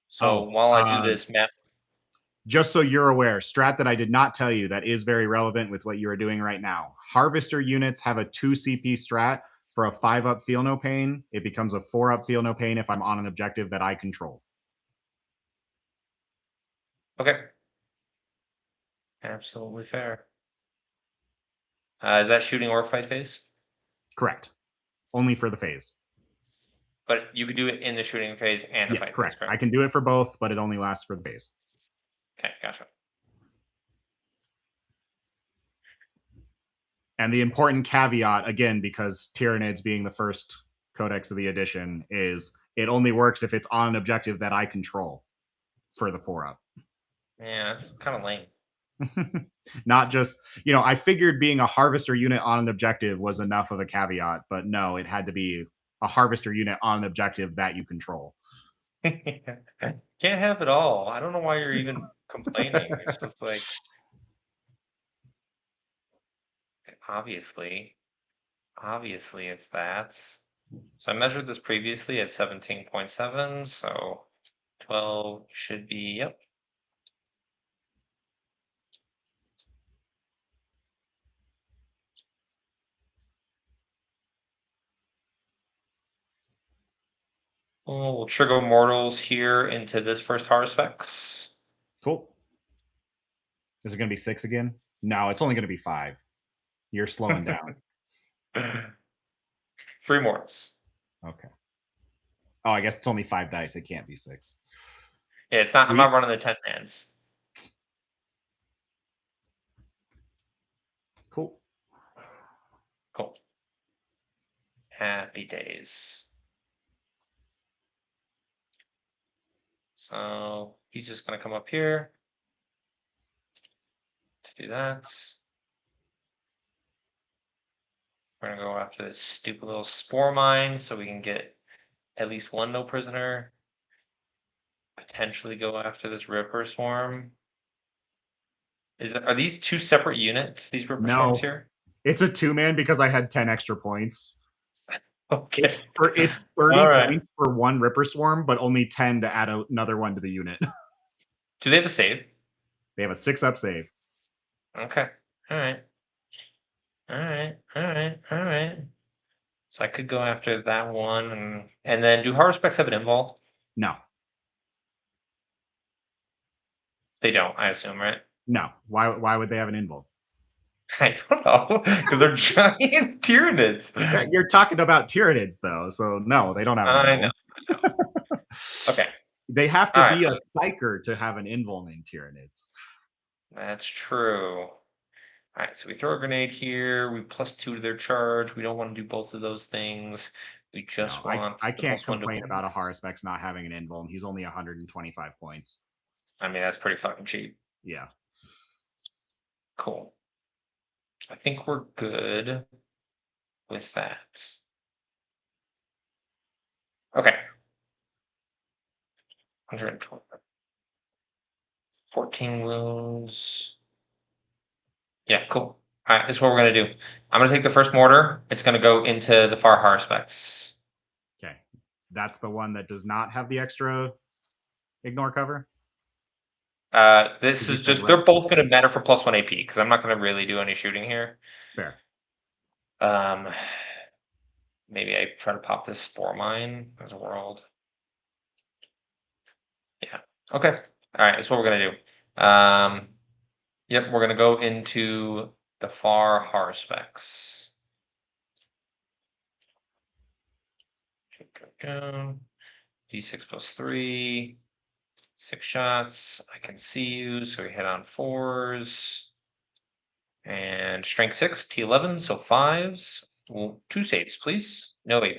So while I do this math, just so you're aware, strat that I did not tell you that is very relevant with what you are doing right now. Harvester units have a 2 CP strat for a 5-up feel no pain. It becomes a 4-up feel no pain if I'm on an objective that I control. okay. Absolutely fair. Is that shooting or fight phase? Correct. Only for the phase. But you could do it in the shooting phase and the fight correct. phase, correct? I can do it for both, but it only lasts for the phase. Okay, gotcha. And the important caveat, again, because Tyranids being the first codex of the edition, is it only works if it's on an objective that I control for the 4-up. Yeah, that's kind of lame. Not just, I figured being a harvester unit on an objective was enough of a caveat, but no, it had to be a harvester unit on an objective that you control. Can't have it all. I don't know why you're even complaining. It's just like, obviously it's that. So I measured this previously at 17.7, so 12 should be, yep. We'll trigger mortals here into this first Haruspex. Cool. Is it going to be 6 again? No, it's only going to be 5. You're slowing down. 3 mortals. Okay. Oh, I guess it's only 5 dice. It can't be 6. Yeah, it's not. I'm not running the 10 mans. Cool. Cool. Happy days. So he's just going to come up here to do that. We're going to go after this stupid little spore mine so we can get at least 1 no prisoner. Potentially go after this Ripper Swarm. Are these 2 separate units, these Ripper Swarms here? It's a 2-man because I had 10 extra points. Okay. It's 30 points for 1 Ripper Swarm, but only 10 to add another one to the unit. Do they have a save? They have a 6-up save. Okay. All right. So I could go after that one, and then do Haruspecs have an invul? No. They don't, I assume, right? No. Why would they have an invul? I don't know, because they're giant Tyranids. Yeah, you're talking about Tyranids, though, so no, they don't have an invul. I know. Okay. They have to be a psyker to have an invul named Tyranids. That's true. All right, so we throw a grenade here. We +2 to their charge. We don't want to do both of those things. We just want. I can't complain about a Haruspex not having an invul, and he's only 125 points. I mean, that's pretty fucking cheap. Yeah. Cool. I think we're good with that. Okay. 120. 14 wounds. Yeah, cool. All right, this is what we're going to do. I'm going to take the first mortar. It's going to go into the far Haruspex. Okay. That's the one that does not have the extra ignore cover? This You is said just right. they're both going to matter for +1 AP because I'm not going to really do any shooting here. Fair. Um, maybe I try to pop this Spore Mine as a world. Yeah. Okay. All right. That's what we're gonna do. Yep. We're gonna go into the far horror specs. D6 plus 3. 6 shots. I can see you, so we hit on 4s. And strength 6, T11, so 5s. Well, 2 saves, please. No AP.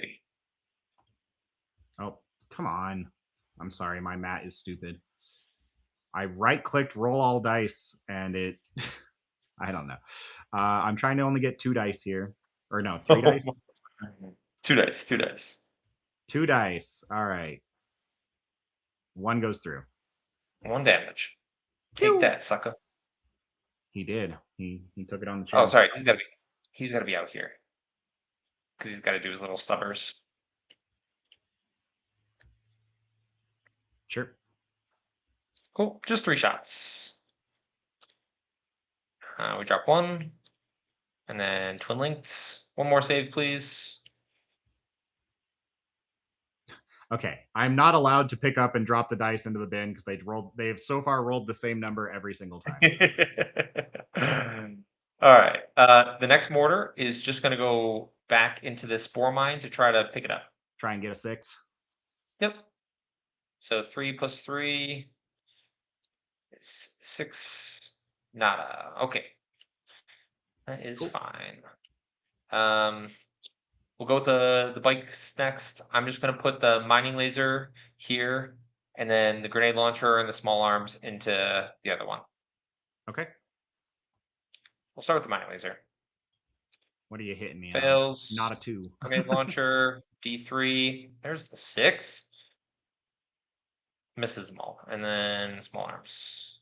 Oh, come on. I'm sorry, my mat is stupid. I right clicked roll all dice and it I don't know. I'm trying to only get 2 dice here. Or no, 3 dice? 2 dice, 2 dice. 2 dice. All right. 1 goes through. 1 damage. Take Pew! that, sucker. He did. He took it on the Oh, chin. sorry. He's gotta be out here. Because he's gotta do his little stubbers. Sure. Cool. Just 3 shots. We drop 1. And then twin linked. 1 more save, please. Okay. I'm not allowed to pick up and drop the dice into the bin because they've so far rolled the same number every single time. All right. The next mortar is just going to go back into this Spore Mine to try to pick it up. Try and get a 6. Yep. So 3 plus 3 is 6. Nada. Okay. That is Cool. fine. We'll go with the bikes next. I'm just going to put the mining laser here, and then the grenade launcher and the small arms into the other one. Okay. We'll start with the mining laser. What are you hitting me on? Fails. Not a 2. Grenade launcher, D3. There's the 6. Misses them all. And then small arms.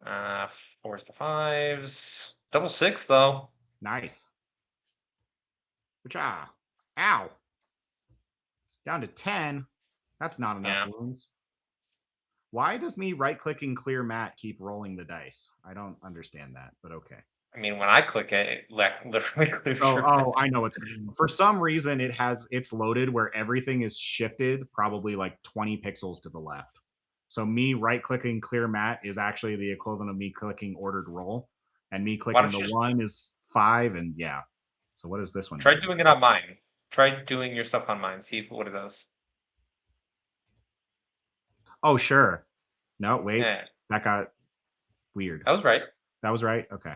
4s to 5s. Double 6, though. Nice. Ow. Down to 10. That's not enough wounds. Why does me right-clicking clear mat keep rolling the dice? I don't understand that, but okay. I mean, when I click it, it literally clears Oh, I know it's for some reason it's loaded where everything is shifted probably like 20 pixels to the left. So me right-clicking clear mat is actually the equivalent of me clicking ordered roll, and me clicking the 1 is 5, and yeah. So what is this one? Try doing it on mine. Try doing your stuff on mine. See what it does. Oh, sure. No, wait. Yeah. That got weird. That was right. That was right? Okay.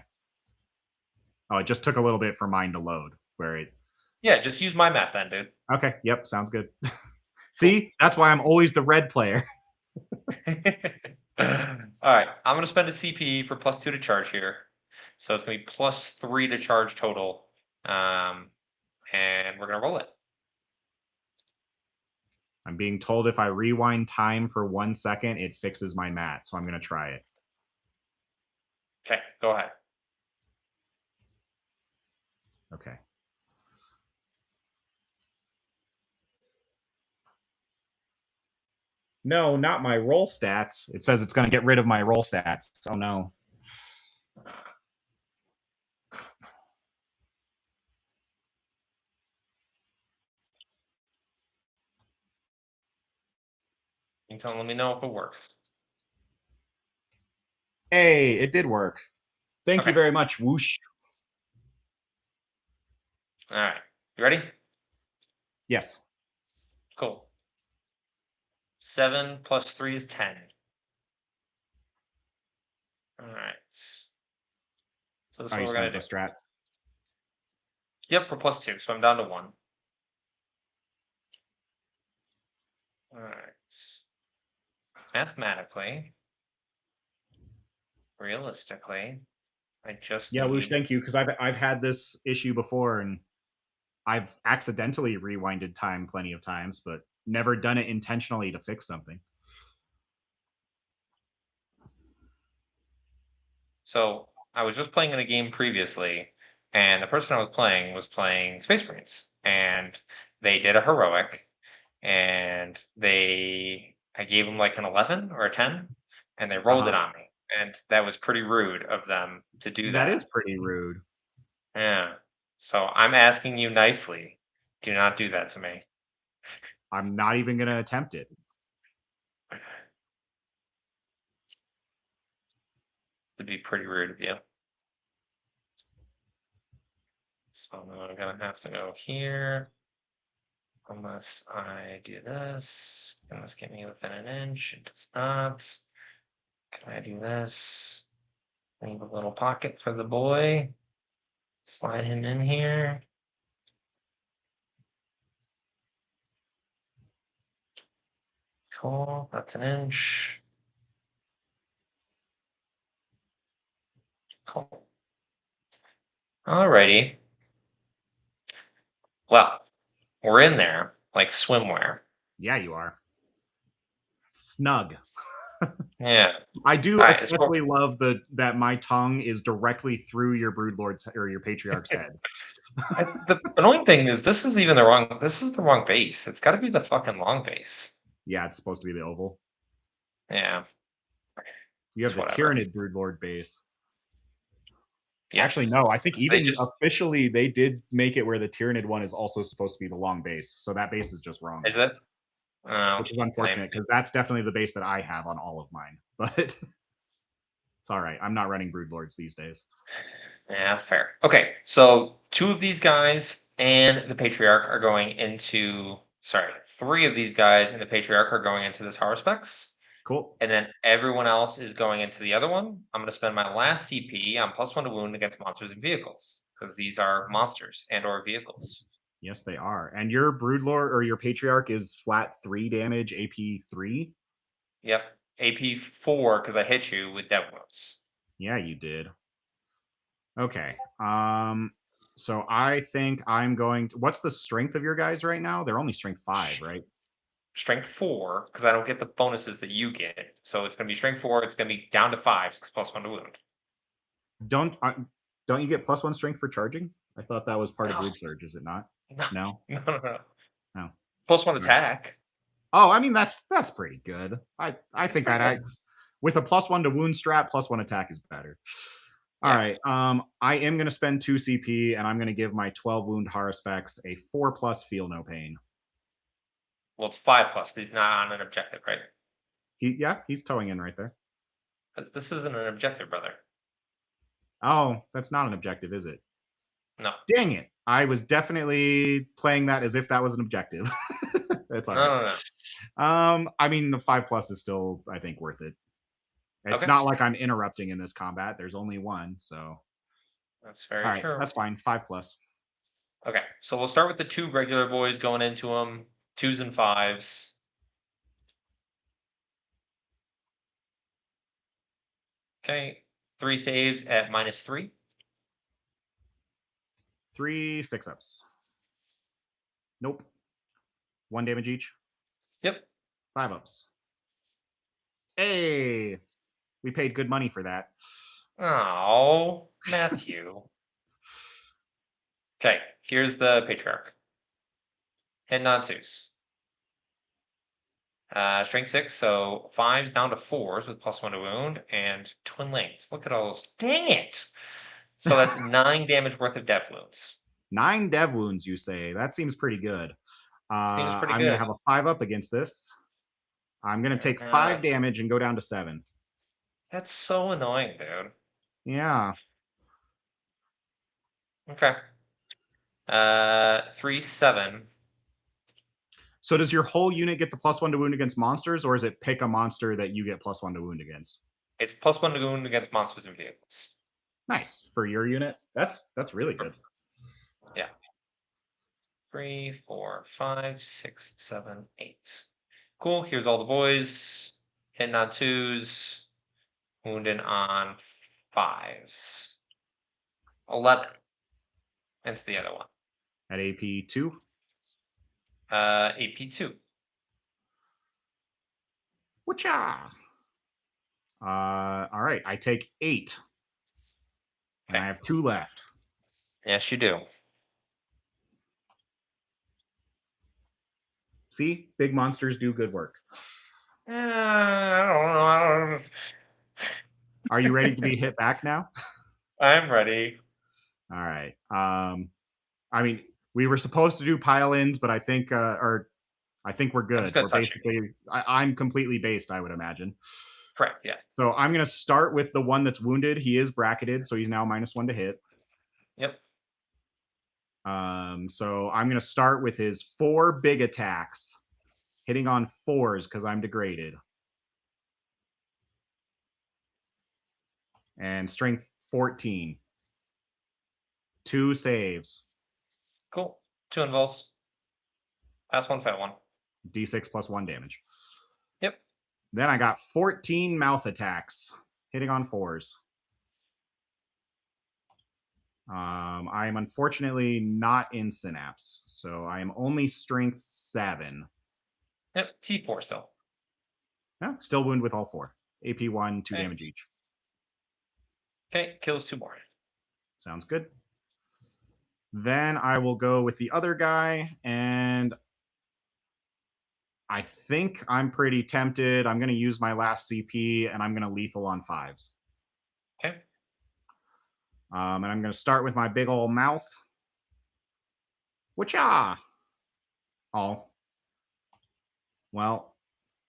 Oh, it just took a little bit for mine to load where it. Yeah, just use my map then, dude. Okay. Yep. Sounds good. See, that's why I'm always the red player. All right. I'm going to spend a CP for +2 to charge here. So it's going to be +3 to charge total. And we're going to roll it. I'm being told if I rewind time for 1 second, it fixes my mat. So I'm going to try it. Okay, go ahead. Okay. No, not my roll stats. It says it's going to get rid of my roll stats. Oh, no. You can let me know if it works. Hey, it did work. Thank you very much. Whoosh. All right. You ready? Yes. Cool. 7 plus 3 is 10. All right. So this is what we're going to do. Strat. Yep, for +2. So I'm down to 1. All right. Mathematically, realistically, I just Yeah, Whoosh, need... thank you, because I've had this issue before, and I've accidentally rewinded time plenty of times, but never done it intentionally to fix something. So I was just playing in a game previously, and the person I was playing Space Marines, and they did a heroic, and they I gave them like an 11 or a 10, and they rolled it on me, and that was pretty rude of them to do That is that. pretty rude. Yeah. So I'm asking you nicely, do not do that to me. I'm not even going to attempt it. It'd be pretty rude of you. So now I'm gonna have to go here. Unless I do this. Can this get me within an inch? It does not. Can I do this? Leave a little pocket for the boy. Slide him in here. Cool, that's an inch. Cool. Alrighty. Well, we're in there, like swimwear. Yeah, you are. Snug. Yeah. I do All right, especially love that my tongue is directly through your broodlord's or your patriarch's head. the annoying thing is this is even the wrong. This is the wrong base. It's got to be the fucking long base. Yeah, it's supposed to be the oval. Yeah. You have It's the whatever. Tyrannid broodlord base. Actually, Yes. no. I think They even just officially they did make it where the Tyrannid one is also supposed to be the long base. So that base is just wrong, is it? Oh, which is lame. unfortunate because that's definitely the base that I have on all of mine. But it's all right. I'm not running broodlords these days. Yeah, fair. Okay, so two of these guys and the patriarch are going into. Sorry, three of these guys and the patriarch are going into this Haruspex, Cool. and then everyone else is going into the other one. I'm going to spend my last CP on +1 to wound against monsters and vehicles because these are monsters and/or vehicles. Yes, they are. And your broodlord or your patriarch is flat 3 damage, AP 3. Yep, AP 4 because I hit you with death wounds. Yeah, you did. Okay. So I think I'm going to. What's the strength of your guys right now? They're only strength 5, right? Strength 4 because I don't get the bonuses that you get. So it's going to be strength 4. It's going to be down to 5 because +1 to wound. Don't don't you get +1 strength for charging? I thought that was part of No, Broodsurge. Is it not? no, No. no. No. +1 Sorry. attack. Oh, I mean that's pretty good. I It's think pretty I good. with a +1 to wound strat, +1 attack is better. All Yeah. right. I am going to spend 2 CP and I'm going to give my 12 wound Haruspex a 4+ feel no pain. Well, it's 5+, but he's not on an objective, right? He's towing in right there. But this isn't an objective, brother. Oh, that's not an objective, is it? No. Dang it. I was definitely playing that as if that was an objective. That's all No, right. no, no. I mean, the 5+ is still, I think, worth it. It's Okay. not like I'm interrupting in this combat. There's only one, so That's all very right, true. that's fine. 5+. Okay. So we'll start with the two regular boys going into them. 2s and 5s. Okay. 3 saves at -3. 3 6-ups. Nope. 1 damage each. Yep. 5-ups. Hey, we paid good money for that. Oh, Matthew. Okay. Here's the patriarch. Heading on 2s. Strength 6, so 5s down to 4s with +1 to wound and twin lanes. Look at all those. Dang it! So that's 9 damage worth of death wounds. 9 dev wounds, you say? That seems pretty good. Seems pretty I'm going to good. have a 5-up against this. I'm going to take 5 damage and go down to 7. That's so annoying, dude. Yeah. Okay. 3 7. So does your whole unit get the +1 to wound against monsters, or is it pick a monster that you get +1 to wound against? It's +1 to wound against monsters and vehicles. Nice for your unit. That's really good. Yeah. 3, 4, 5, 6, 7, 8. Cool. Here's all the boys. Hitting on 2s. Wounding on 5s. 11. That's the other one. At AP 2. AP 2. Whatcha? All right. I take 8, and Okay. I have 2 left. Yes, you do. See, big monsters do good work. I don't know. Are you ready to be hit back now? I'm ready. All right. I mean, we were supposed to do pile-ins, but I think, I think we're I'm just good. gonna We're touch you. basically, I'm completely based, I would imagine. Correct. Yes. So I'm going to start with the one that's wounded. He is bracketed, so he's now -1 to hit. Yep. So I'm going to start with his 4 big attacks, hitting on 4s because I'm degraded. And strength 14. 2 saves. Cool. 2 involves. Pass one, fat one. D6 plus 1 damage. Yep. Then I got 14 mouth attacks, hitting on 4s. I am unfortunately not in Synapse, so I am only strength 7. Yep. T4 still. Yeah, still wound with all 4. AP 1, 2 Okay. damage each. Okay. Kills 2 more. Sounds good. Then I will go with the other guy, and I think I'm pretty tempted. I'm going to use my last CP, and I'm going to lethal on 5s. Okay. And I'm going to start with my big old mouth. Whatcha? Oh. Well,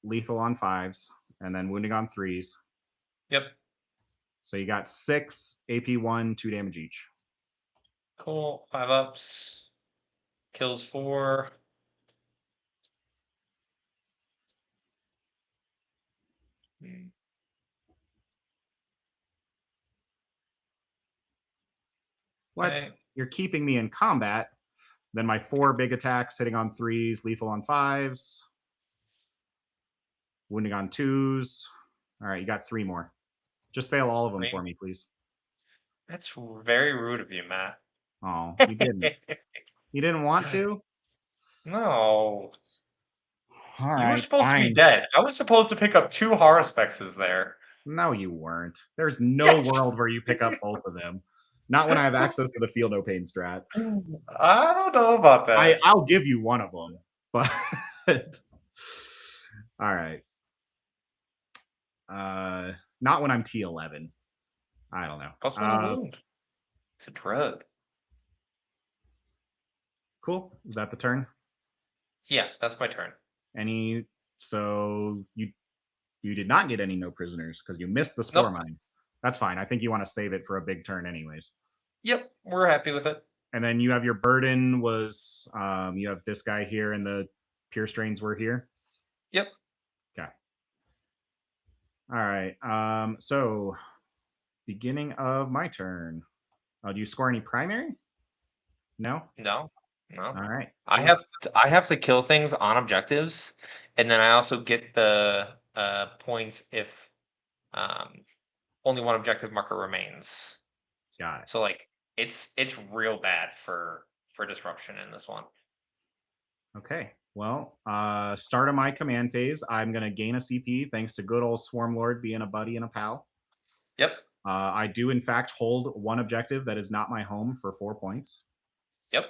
lethal on 5s, and then wounding on 3s. Yep. So you got 6 AP 1, 2 damage each. Cool. 5 ups. Kills 4. What? Okay. You're keeping me in combat. Then my 4 big attacks hitting on 3s, lethal on 5s, wounding on 2s. All right, you got 3 more. Just fail all of them for me, please. That's very rude of you, Matt. Oh, you didn't. You didn't want to? No. All You were right, supposed to be fine. dead. I was supposed to pick up 2 Harspexes there. No, you weren't. There's no Yes. world where you pick up both of them. Not when I have access to the feel no pain strat. I don't know about that. I'll give you one of them, but all right. Not when I'm T11. I don't know. Plus 1 wound. It's a drug. Cool. Is that the turn? Yeah, that's my turn. Any? So you did not get any no prisoners because you missed the spore Nope. mine. That's fine. I think you want to save it for a big turn, anyways. Yep, we're happy with it. And then you have your burden was you have this guy here, and the pure strains were here. Yep. Okay. All right. So beginning of my turn. Do you score any primary? No. No. No. All right. I Cool. have to kill things on objectives, and then I also get the points if only one objective marker remains. Got it. So like it's real bad for disruption in this one. Okay. Well, start of my command phase. I'm going to gain a CP thanks to good old Swarmlord being a buddy and a pal. Yep. I do, in fact, hold one objective that is not my home for 4 points. Yep.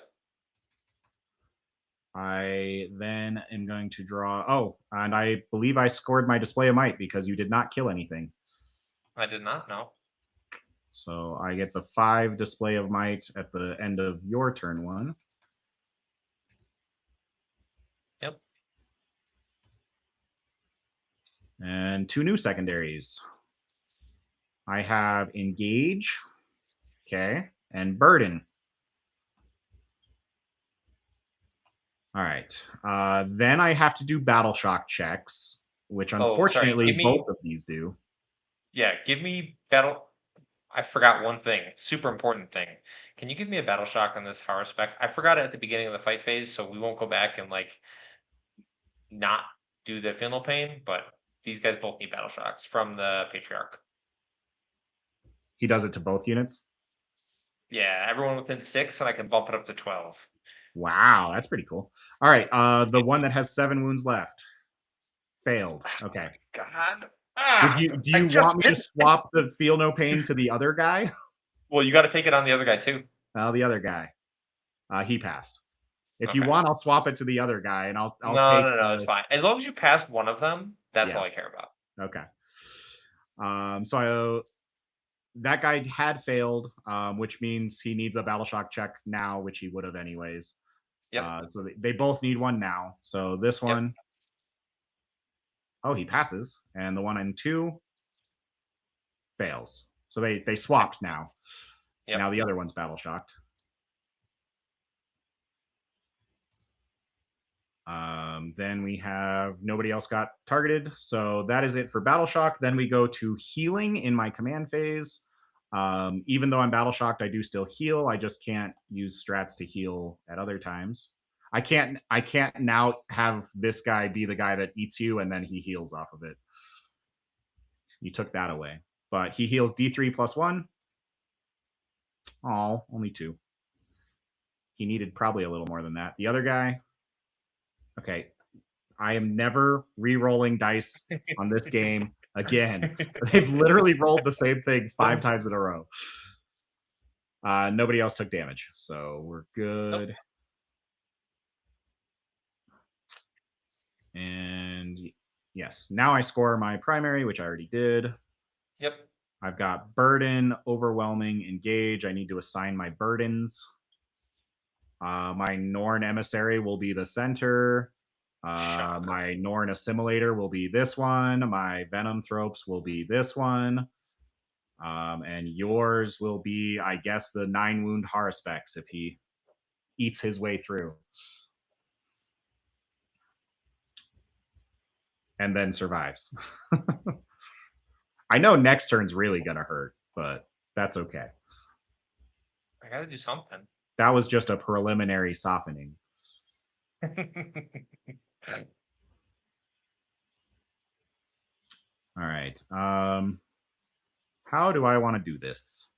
I then am going to draw. Oh, and I believe I scored my display of might because you did not kill anything. I did not know. So I get the 5 display of might at the end of your turn 1. Yep. And 2 new secondaries. I have engage, okay, and burden. All right. Then I have to do battle shock checks, which Oh, sorry. unfortunately Give me both of these do. give me battle. I forgot one thing, super important thing. Can you give me a battle shock on this Horror Specs? I forgot it at the beginning of the fight phase, so we won't go back and like not do the Final Pain, but these guys both need battle shocks from the Patriarch. He does it to both units. Yeah, everyone within 6, and I can bump it up to 12. Wow, that's pretty cool. All right, the one that has 7 wounds left failed. Okay. God. Do I you just want me to did. swap the feel no pain to the other guy? Well, you got to take it on the other guy too. The other guy. He passed. If you Okay. want, I'll swap it to the other guy, and I'll No, take no, no, it's the fine. As long as you passed one of them, that's all yeah. I care about. Okay. So that guy had failed, which means he needs a battle shock check now, which he would have anyways. Yep. So they both need one now. So this Yep. one, oh, he passes, and the one in 2 fails. So they Okay. swapped now. Yep. Now the other one's battle shocked. Then we have nobody else got targeted. So that is it for Battle Shock. Then we go to healing in my command phase. Even though I'm Battle Shocked, I do still heal. I just can't use strats to heal at other times. I can't now have this guy be the guy that eats you and then he heals off of it. You took that away. But he heals D3 plus 1. Oh, only 2. He needed probably a little more than that. The other guy, okay, I am never re-rolling dice on this game again. They've literally rolled the same thing 5 times in a row. Nobody else took damage, so we're Nope. good. And yes, now I score my primary, which I already did. Yep. I've got burden, overwhelming, engage. I need to assign my burdens. My Norn emissary will be the center. Shocker. My Norn assimilator will be this one. My venom thropes will be this one. And yours will be, I guess, the 9 wound Haruspex if he eats his way through. And then survives. I know next turn's really going to hurt, but that's okay. I gotta do something. That was just a preliminary softening. All right. How do I want to do this?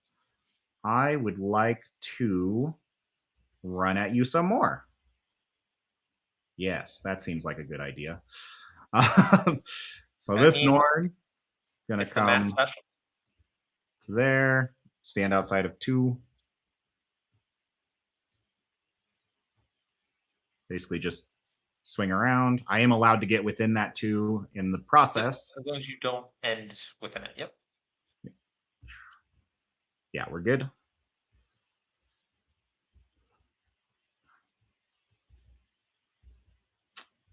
I would like to run at you some more. Yes, that seems like a good idea. So I this mean, Norn is going to it's the mat come special. to there, stand outside of 2. Basically just swing around. I am allowed to get within that 2 in the Yep. process. As long as you don't end within it. Yep. Yeah, we're good.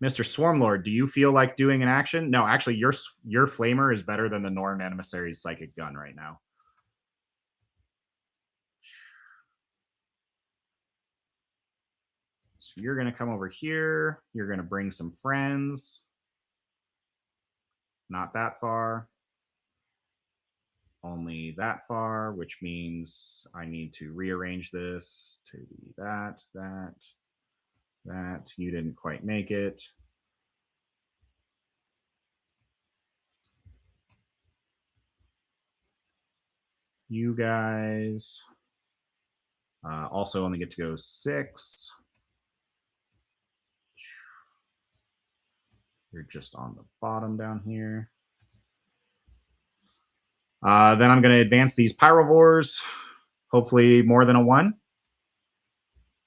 Mr. Swarmlord, do you feel like doing an action? No, actually, your flamer is better than the Norn Emissary's psychic gun right now. So you're going to come over here. You're going to bring some friends. Not that far. Only that far, which means I need to rearrange this to be that. You didn't quite make it. You guys also only get to go 6. You're just on the bottom down here. Then I'm going to advance these pyrovores. Hopefully more than a 1.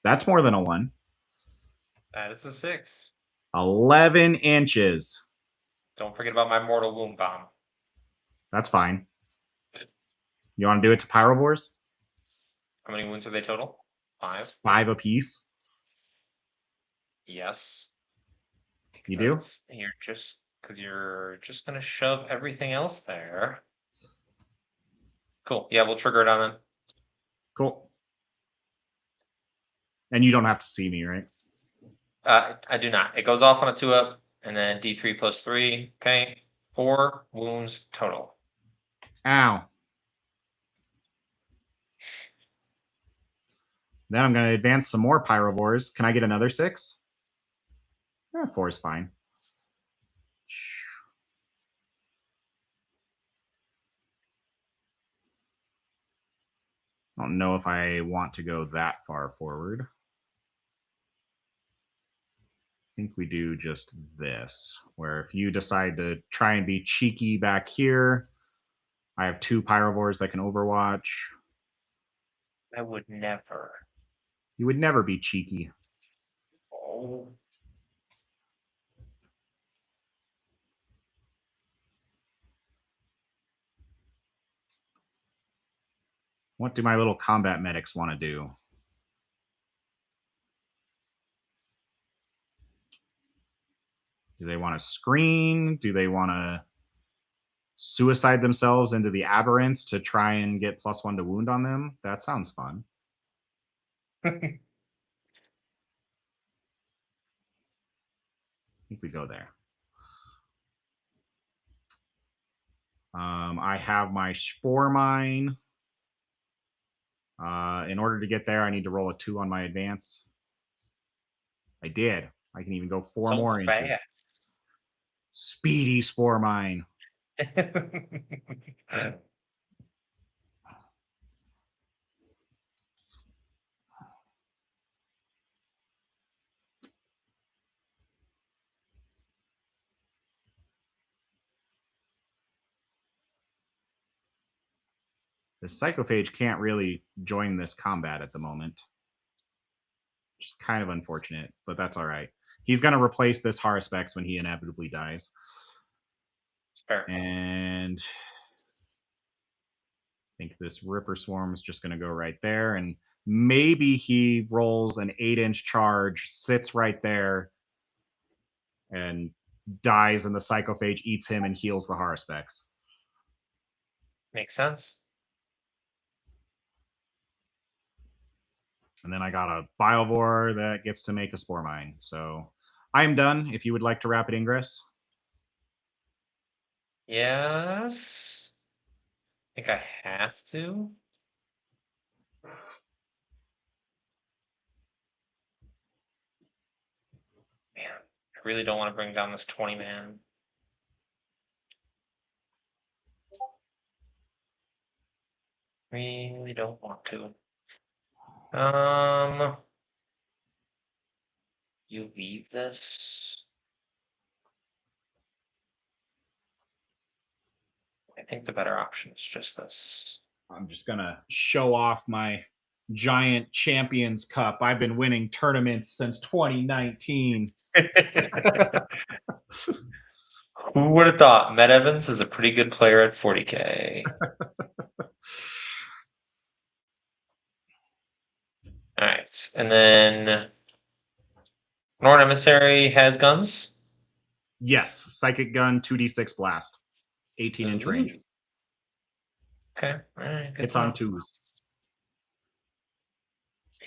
That's more than a 1. That is a 6. 11 inches. Don't forget about my mortal wound bomb. That's fine. You want to do it to pyrovores? How many wounds are they total? 5. 5 apiece. Yes. You do? You're just gonna shove everything else there. Cool. Yeah, we'll trigger it on them. Cool. And you don't have to see me, right? I do not. It goes off on a 2-up, and then D3 plus 3. Okay. 4 wounds total. Ow. Then I'm going to advance some more pyrovores. Can I get another 6? 4 is fine. I don't know if I want to go that far forward. I think we do just this, where if you decide to try and be cheeky back here, I have 2 pyrovores that can overwatch. I would never. You would never be cheeky. Oh. What do my little combat medics want to do? Do they want to screen? Do they want to suicide themselves into the aberrants to try and get +1 to wound on them? That sounds fun. I think we go there. I have my Spore Mine. In order to get there, I need to roll a 2 on my advance. I did. I can even go 4 So more inches. fast. Speedy Spore Mine. The Psychophage can't really join this combat at the moment, which is kind of unfortunate, but that's all right. He's going to replace this Haruspex when he inevitably dies. Fair. And I think this Ripper Swarm is just going to go right there. And maybe he rolls an 8-inch charge, sits right there, and dies, and the Psychophage eats him and heals the Haruspex. Makes sense. And then I got a Biovore that gets to make a Spore Mine. So I'm done. If you would like to rapid ingress. Yes. I think I have to. Man, I really don't want to bring down this 20-man. Really don't want to. You leave this. I think the better option is just this. I'm just going to show off my giant Champions Cup. I've been winning tournaments since 2019. Who would have thought Matt Evans is a pretty good player at 40K? All right, and then Norn Emissary has guns. Yes, Psychic Gun, 2d6 blast, 18-inch range. Okay, all right, good It's on to know. 2s.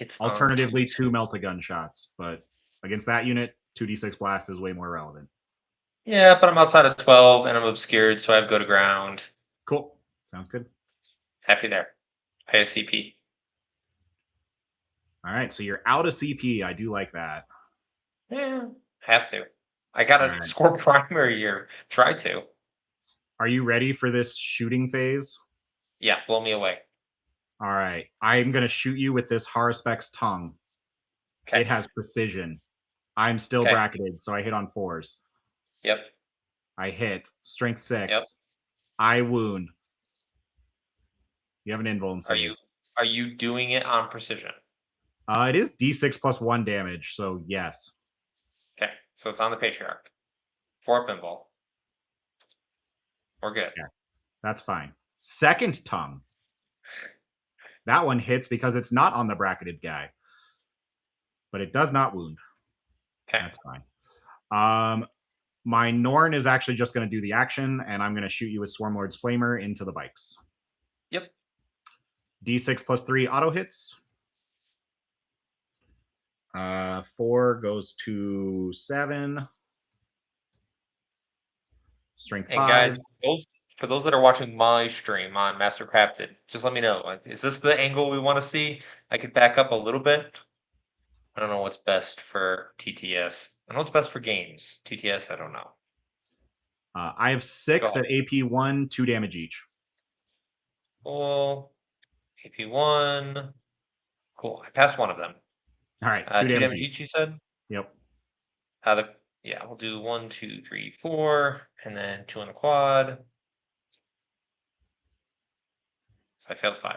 It's Alternatively, 2 Melt-A-Gun shots, but against that unit, 2d6 blast is way more relevant. Yeah, but I'm outside of 12 and I'm obscured, so I have go to ground. Cool. Sounds good. Happy there. Pay a CP. All right, so you're out of CP. I do like that. Yeah, have to. I got to All right. score primary here. Try to. Are you ready for this shooting phase? Yeah, blow me away. All right. I'm going to shoot you with this Haruspex tongue. Okay. It has precision. I'm still Okay. bracketed, so I hit on 4s. Yep. I hit. Strength 6. Yep. I wound. You have an invuln save. Are you doing it on precision? It is d6 plus 1 damage, so yes. Okay, so it's on the Patriarch. 4 pinball. We're good. Yeah, that's fine. Second tongue. That one hits because it's not on the bracketed guy. But it does not wound. Okay. That's fine. My Norn is actually just going to do the action, and I'm going to shoot you with Swarmlord's Flamer into the bikes. Yep. D6 plus 3 auto hits. 4 goes to 7. Strength And 5. guys, for those that are watching my stream on Mastercrafted, just let me know. Like, is this the angle we want to see? I could back up a little bit. I don't know what's best for TTS. I know what's best for games. TTS, I don't know. I have 6 at AP1, 2 damage each. Cool. AP1. Cool. I passed one of them. All right. 2 damage each, you said? Yep. Yeah, we'll do 1, 2, 3, 4, and then 2 on the quad. So I failed 5.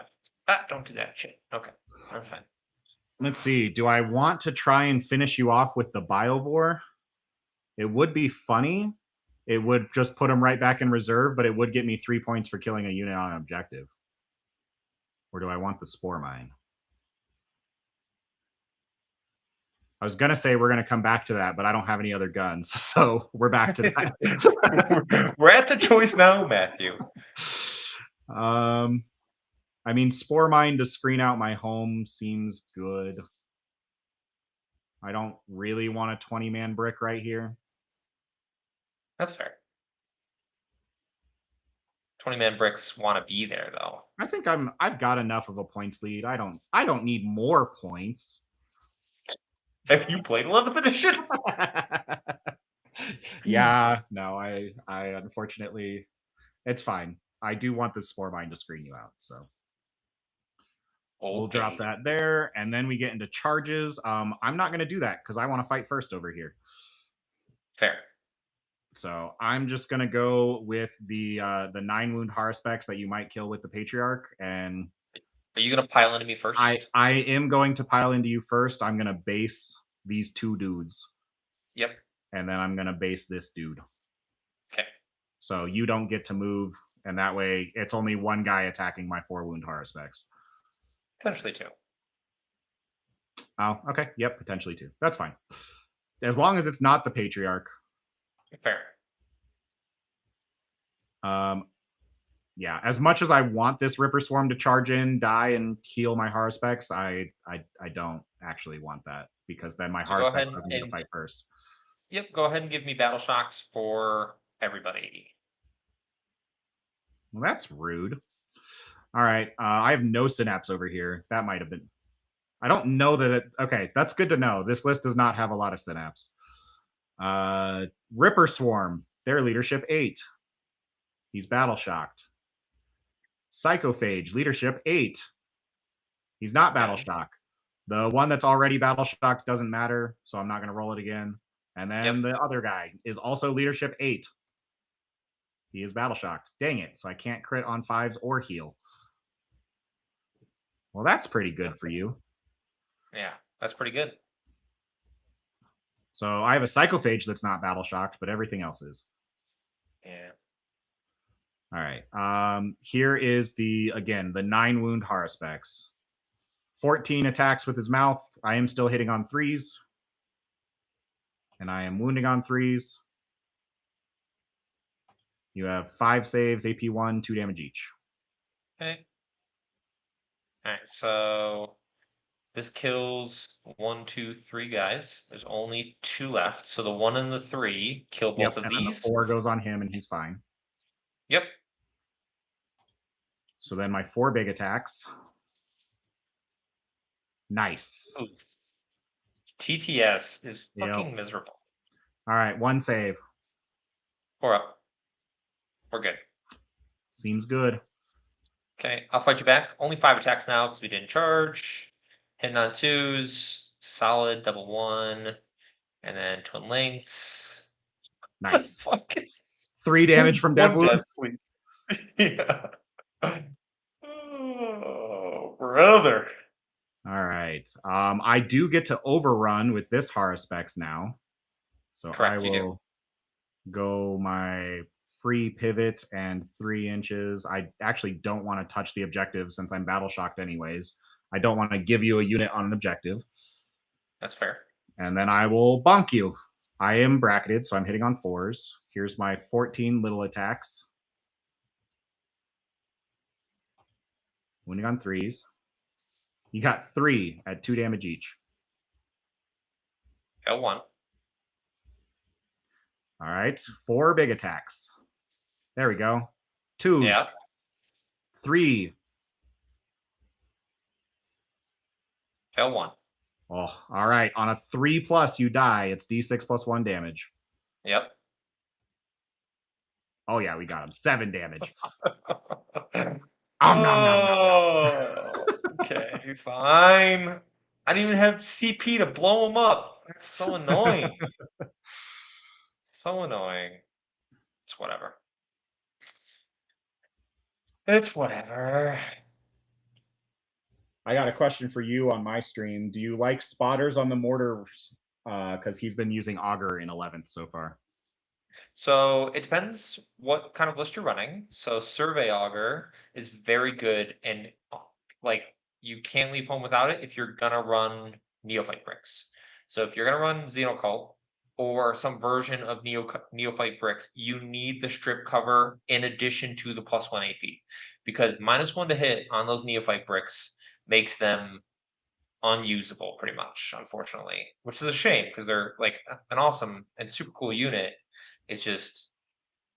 Don't do that shit. Okay, that's fine. Let's see. Do I want to try and finish you off with the Biovore? It would be funny. It would just put him right back in reserve, but it would get me 3 points for killing a unit on an objective. Or do I want the Spore Mine? I was going to say we're going to come back to that, but I don't have any other guns. So we're back to that. We're at the choice now, Matthew. I mean, Spore Mine to screen out my home seems good. I don't really want a 20-man brick right here. That's fair. 20-man bricks want to be there, though. I think I've got enough of a points lead. I don't need more points. Have you played 11th edition? Yeah, no, I unfortunately, it's fine. I do want this Spore Mine to screen you out, so okay. We'll drop that there, and then we get into charges. I'm not going to do that because I want to fight first over here. Fair. So I'm just going to go with the 9 wound Haruspex that you might kill with the Patriarch. And are you going to pile into me first? I am going to pile into you first. I'm going to base these 2 dudes. Yep. And then I'm going to base this dude. Okay. So you don't get to move, and that way it's only 1 guy attacking my 4 wound Haruspex. Potentially 2. Oh, okay. Yep, potentially 2. That's fine. As long as it's not the Patriarch. Fair. Yeah, as much as I want this Ripper Swarm to charge in, die, and heal my Haruspex, I don't actually want that, because then my Haruspex doesn't get to fight first. Yep, go ahead and give me battle shocks for everybody. Well, that's rude. All right, I have no Synapse over here. That might have been... I don't know that it... Okay, that's good to know. This list does not have a lot of Synapse. Ripper Swarm, their leadership 8. He's battle shocked. Psychophage, leadership 8. He's not battle shock. The one that's already battle shocked doesn't matter, so I'm not going to roll it again. And then the other guy is also leadership 8. He is battle shocked. Dang it, so I can't crit on 5s or heal. Well, that's pretty good for you. Yeah, that's pretty good. So I have a Psychophage that's not battle shocked, but everything else is. Yeah. All right. Here is the 9 wound Haruspex. 14 attacks with his mouth. I am still hitting on 3s. And I am wounding on 3s. You have 5 saves, AP 1, 2 damage each. Okay. All right, so this kills 1, 2, 3 guys. There's only 2 left. So the 1 and the 3 kill both of and these. Then the 4 goes on him, and he's fine. Yep. So then my 4 big attacks. Nice. Ooh. TTS is fucking miserable. All right, 1 save. 4 up. We're good. Seems good. Okay, I'll fight you back. Only 5 attacks now because we didn't charge. Hitting on 2s. Solid, double 1. And then twin links. Nice. What the fuck is 3 damage from death wounds? Please. Yeah. Oh, brother. All right. I do get to overrun with this Haruspex now. So Correct, I will go my free pivot and 3 inches. I actually don't want to touch the objective since I'm battle shocked anyways. I don't want to give you a unit on an objective. That's fair. And then I will bonk you. I am bracketed, so I'm hitting on 4s. Here's my 14 little attacks. Wounding on 3s. You got 3 at 2 damage each. L1. All right. 4 big attacks. There we go. 2s. Yeah. 3. L1. Oh, all right. On a 3+, you die. It's D6 plus 1 damage. Yep. Oh, yeah, we got him. 7 damage. Okay, fine. I didn't even have CP to blow him up. That's so annoying. So annoying. It's whatever. It's whatever. I got a question for you on my stream. Do you like spotters on the mortars? Because he's been using auger in 11th so far. So it depends what kind of list you're running. So Survey Augur is very good, and like you can't leave home without it if you're gonna run Neophyte bricks. So if you're gonna run Xenocult or some version of Neophyte bricks, you need the strip cover in addition to the +1 AP, because -1 to hit on those Neophyte bricks makes them unusable pretty much, unfortunately, which is a shame because they're like an awesome and super cool unit. It's just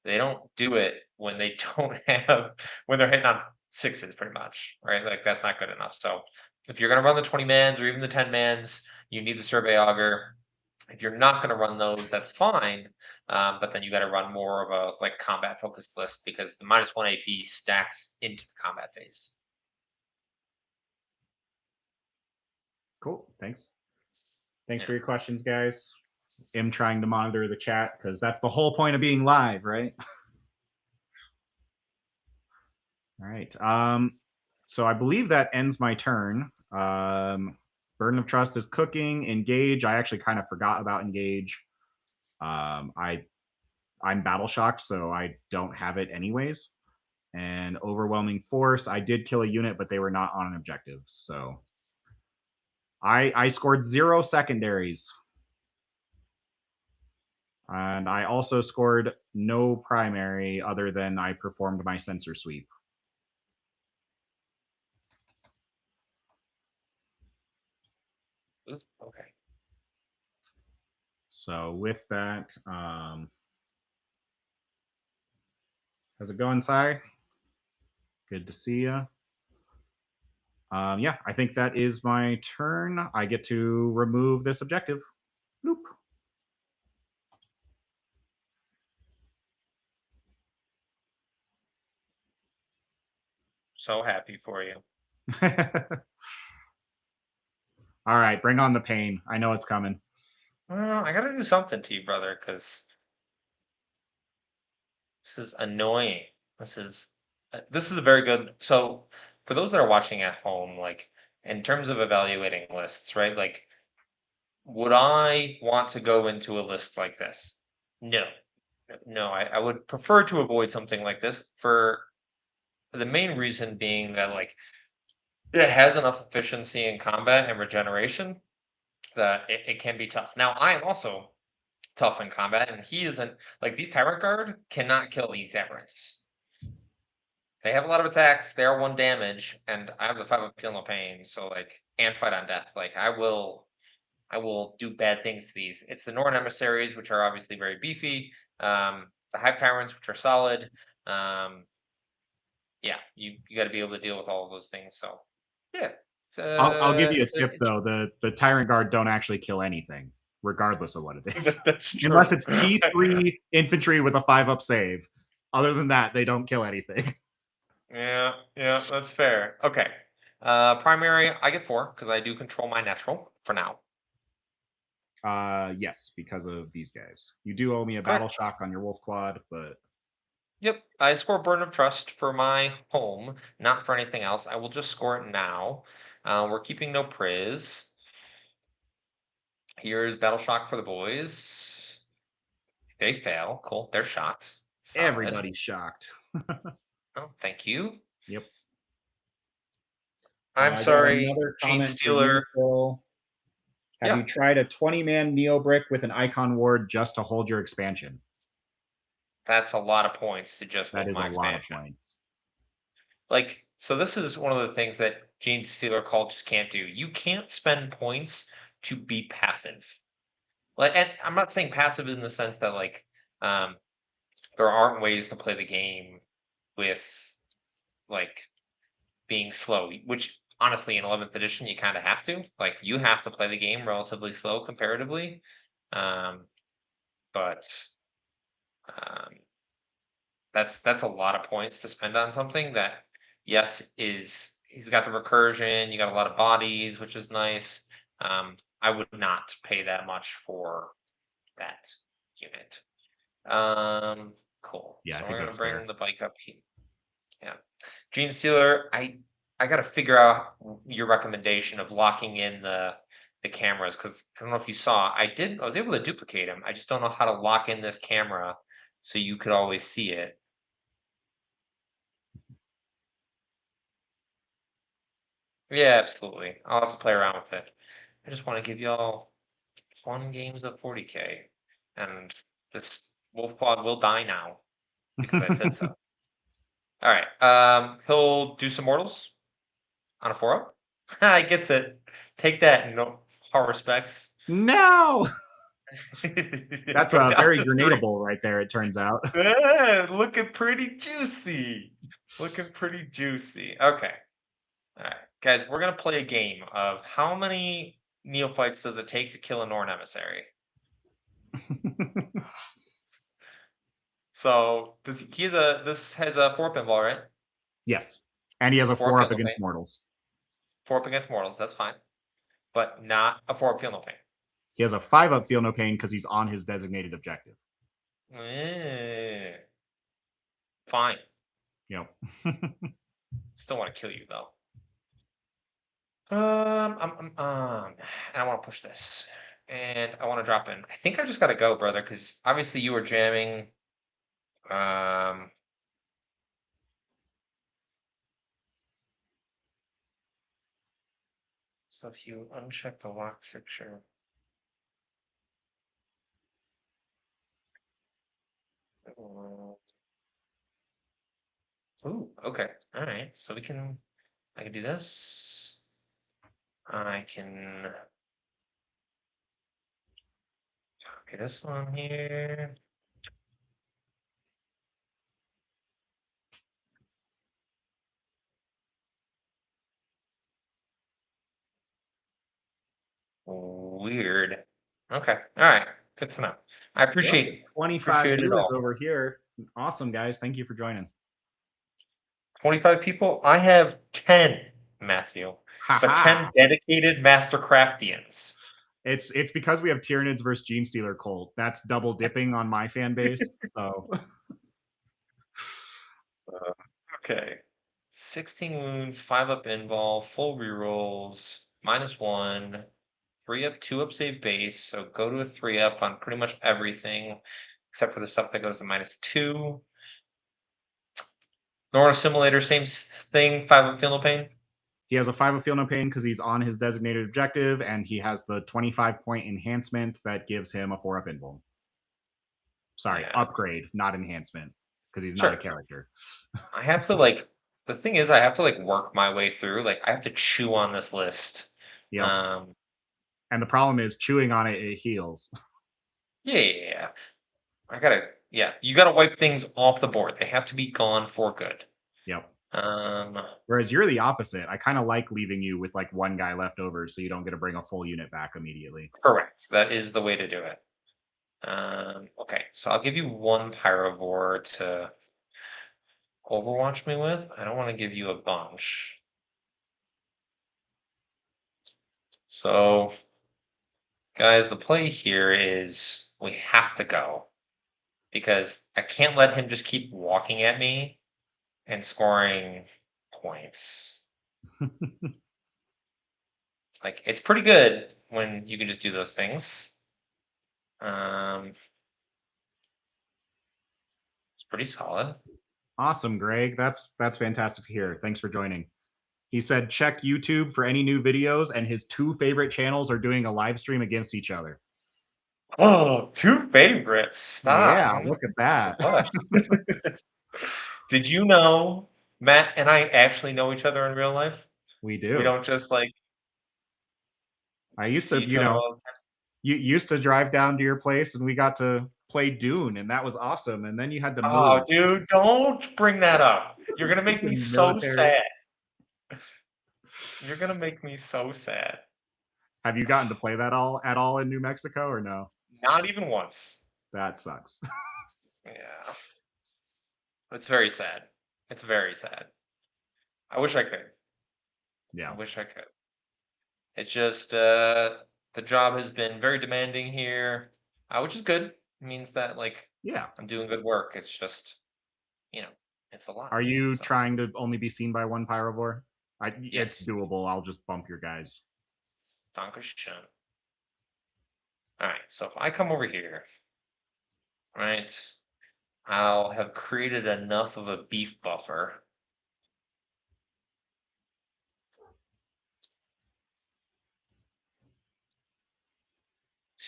they don't do it when they don't have when they're hitting on sixes pretty much, right? Like that's not good enough. So if you're gonna run the 20 mans or even the 10 mans, you need the survey auger. If you're not gonna run those, that's fine. But then you got to run more of a like combat focused list because the -1 AP stacks into the combat phase. Cool. Thanks. Thanks Yeah. for your questions, guys. I'm trying to monitor the chat because that's the whole point of being live, right? All right. So I believe that ends my turn. Burden of Trust is cooking. Engage. I actually kind of forgot about Engage. I'm battle shocked, so I don't have it anyways. And Overwhelming Force. I did kill a unit, but they were not on an objective. So I scored 0 secondaries. And I also scored no primary other than I performed my sensor sweep. Okay. So with that, how's it going, Sai? Good to see you. Yeah, I think that is my turn. I get to remove this objective. Bloop. So happy for you. All right, bring on the pain. I know it's coming. Well, I gotta do something to you, brother, because this is annoying. This is a very good. So for those that are watching at home, like in terms of evaluating lists, right? Like, would I want to go into a list like this? No, no. I would prefer to avoid something like this for the main reason being that like it has enough efficiency in combat and regeneration that it can be tough. Now I am also tough in combat, and he isn't like these Tyrant Guard cannot kill these Aberrants. They have a lot of attacks. They are 1 damage, and I have the 5 of Feel No Pain, so like and Fight on Death. Like I will do bad things to these. It's the Norn emissaries, which are obviously very beefy. The Hive Tyrants, which are solid. Um, yeah, you got to be able to deal with all of those things. So yeah, I'll give you a it's a tip though. The Tyrant Guard don't actually kill anything, regardless of what it is. that's Unless true. it's T3 infantry with a 5-up save. Other than that, they don't kill anything. Yeah, yeah, that's fair. Okay. Primary, I get 4 because I do control my natural for now. Yes, because of these guys. You do owe me a battle Correct. shock on your wolf quad, but Yep, I score Burden of Trust for my home, not for anything else. I will just score it now. We're keeping no priz. Here's Battle Shock for the boys. They fail. Cool. They're shocked. Solid. everybody's shocked. Oh, thank you. Yep. I'm I got sorry, another Gene comment for you, Stealer. Phil. Have Yeah, you tried a 20-man Neo Brick with an Icon Ward just to hold your expansion? that's a lot of points to just That hold is a my lot of expansion. points. Like, so this is one of the things that Gene Stealer Cult just can't do. You can't spend points to be passive. Like, and I'm not saying passive in the sense that like um there aren't ways to play the game with like being slow, which honestly in 11th edition you kind of have to. Like you have to play the game relatively slow comparatively. Um, but um, that's a lot of points to spend on something that yes is he's got the recursion, you got a lot of bodies, which is nice. I would not pay that much for that unit. Cool. Yeah, I So think we're gonna that's bring fair. the bike up here. Yeah. Gene Stealer, I I gotta figure out your recommendation of locking in the cameras because I don't know if you saw. I was able to duplicate them. I just don't know how to lock in this camera so you could always see it. Yeah, absolutely. I'll have to play around with it. I just want to give y'all fun games of 40K, and this wolf quad will die now because I said so. All right. He'll do some mortals on a 4-up. He gets it. Take that. No, all respects. No, that's Go a down very to 3. grenadable right there. It turns out. Looking pretty juicy. Looking pretty juicy. Okay. All right. Guys, we're going to play a game of how many neophytes does it take to kill a Norn emissary? So this has a 4 pinball, right? Yes, and he has a 4 4 feel up no against pain. mortals. 4 up against mortals, that's fine. But not a 4 up feel no pain. He has a 5 up feel no pain because he's on his designated objective. Eh, fine. Yep. Still want to kill you though. And I want to push this, and I want to drop in. I think I just got to go, brother, because obviously you were jamming. Um, so if you uncheck the lock fixture, ooh, okay, all right. So I can do this. I can okay this one here. Weird. Okay. All right. Good to know. I Yep. appreciate 25 appreciate it viewers all. over here. Awesome, guys. Thank you for joining. 25 people. I have 10, Matthew, but Haha. 10 dedicated master craftians. It's because we have Tyranids versus Gene Stealer Colt. That's double dipping on my fan base. So Okay. 16 wounds, 5 up invul, full rerolls, -1, 3 up, 2 up save base. So go to a 3 up on pretty much everything except for the stuff that goes to -2. Norn Assimilator, same thing, 5 up feel no pain. he has a 5 of feel no pain because he's on his designated objective, and he has the 25-point enhancement that gives him a 4 up invul. Sorry, Yeah, upgrade, not enhancement, because he's not a sure. character. I have to the thing is I have to work my way through. I have to chew on this list. Yep. Um, And the problem is chewing on it, it heals. yeah. Yeah, you gotta wipe things off the board. They have to be gone for good. Yep. Um, Whereas you're the opposite. I kind of like leaving you with like one guy left over so you don't get to bring a full unit back immediately. correct. That is the way to do it. Okay, so I'll give you one Pyrovore to Overwatch me with. I don't want to give you a bunch. So, guys, the play here is we have to go because I can't let him just keep walking at me and scoring points. It's pretty good when you can just do those things. It's pretty solid. Awesome, Greg. That's fantastic to hear. Thanks for joining. He said check YouTube for any new videos, and his two favorite channels are doing a live stream against each other. Oh, two favorites. Stop. Yeah, look at that. Hush. Did you know Matt and I actually know each other in real life? We We do. don't just I used see to, each other all the time. you used to drive down to your place and we got to play Dune, and that was awesome. And then you had to Oh, move. dude, don't bring that up. You're gonna make me Freaking so military. sad. You're gonna make me so sad. Have you gotten to play that all at all in New Mexico or no? Not even once. That sucks. Yeah. It's very sad. It's very sad. I wish I could. I Yeah. wish I could. It's just the job has been very demanding here, which is good. It means that Yeah. I'm doing good work. It's just you know it's a lot. Are you So trying to only be seen by one pyrovore? It's Yes. doable. I'll just bump your guys. Dankeschön. All right. So if I come over here, right, I'll have created enough of a beef buffer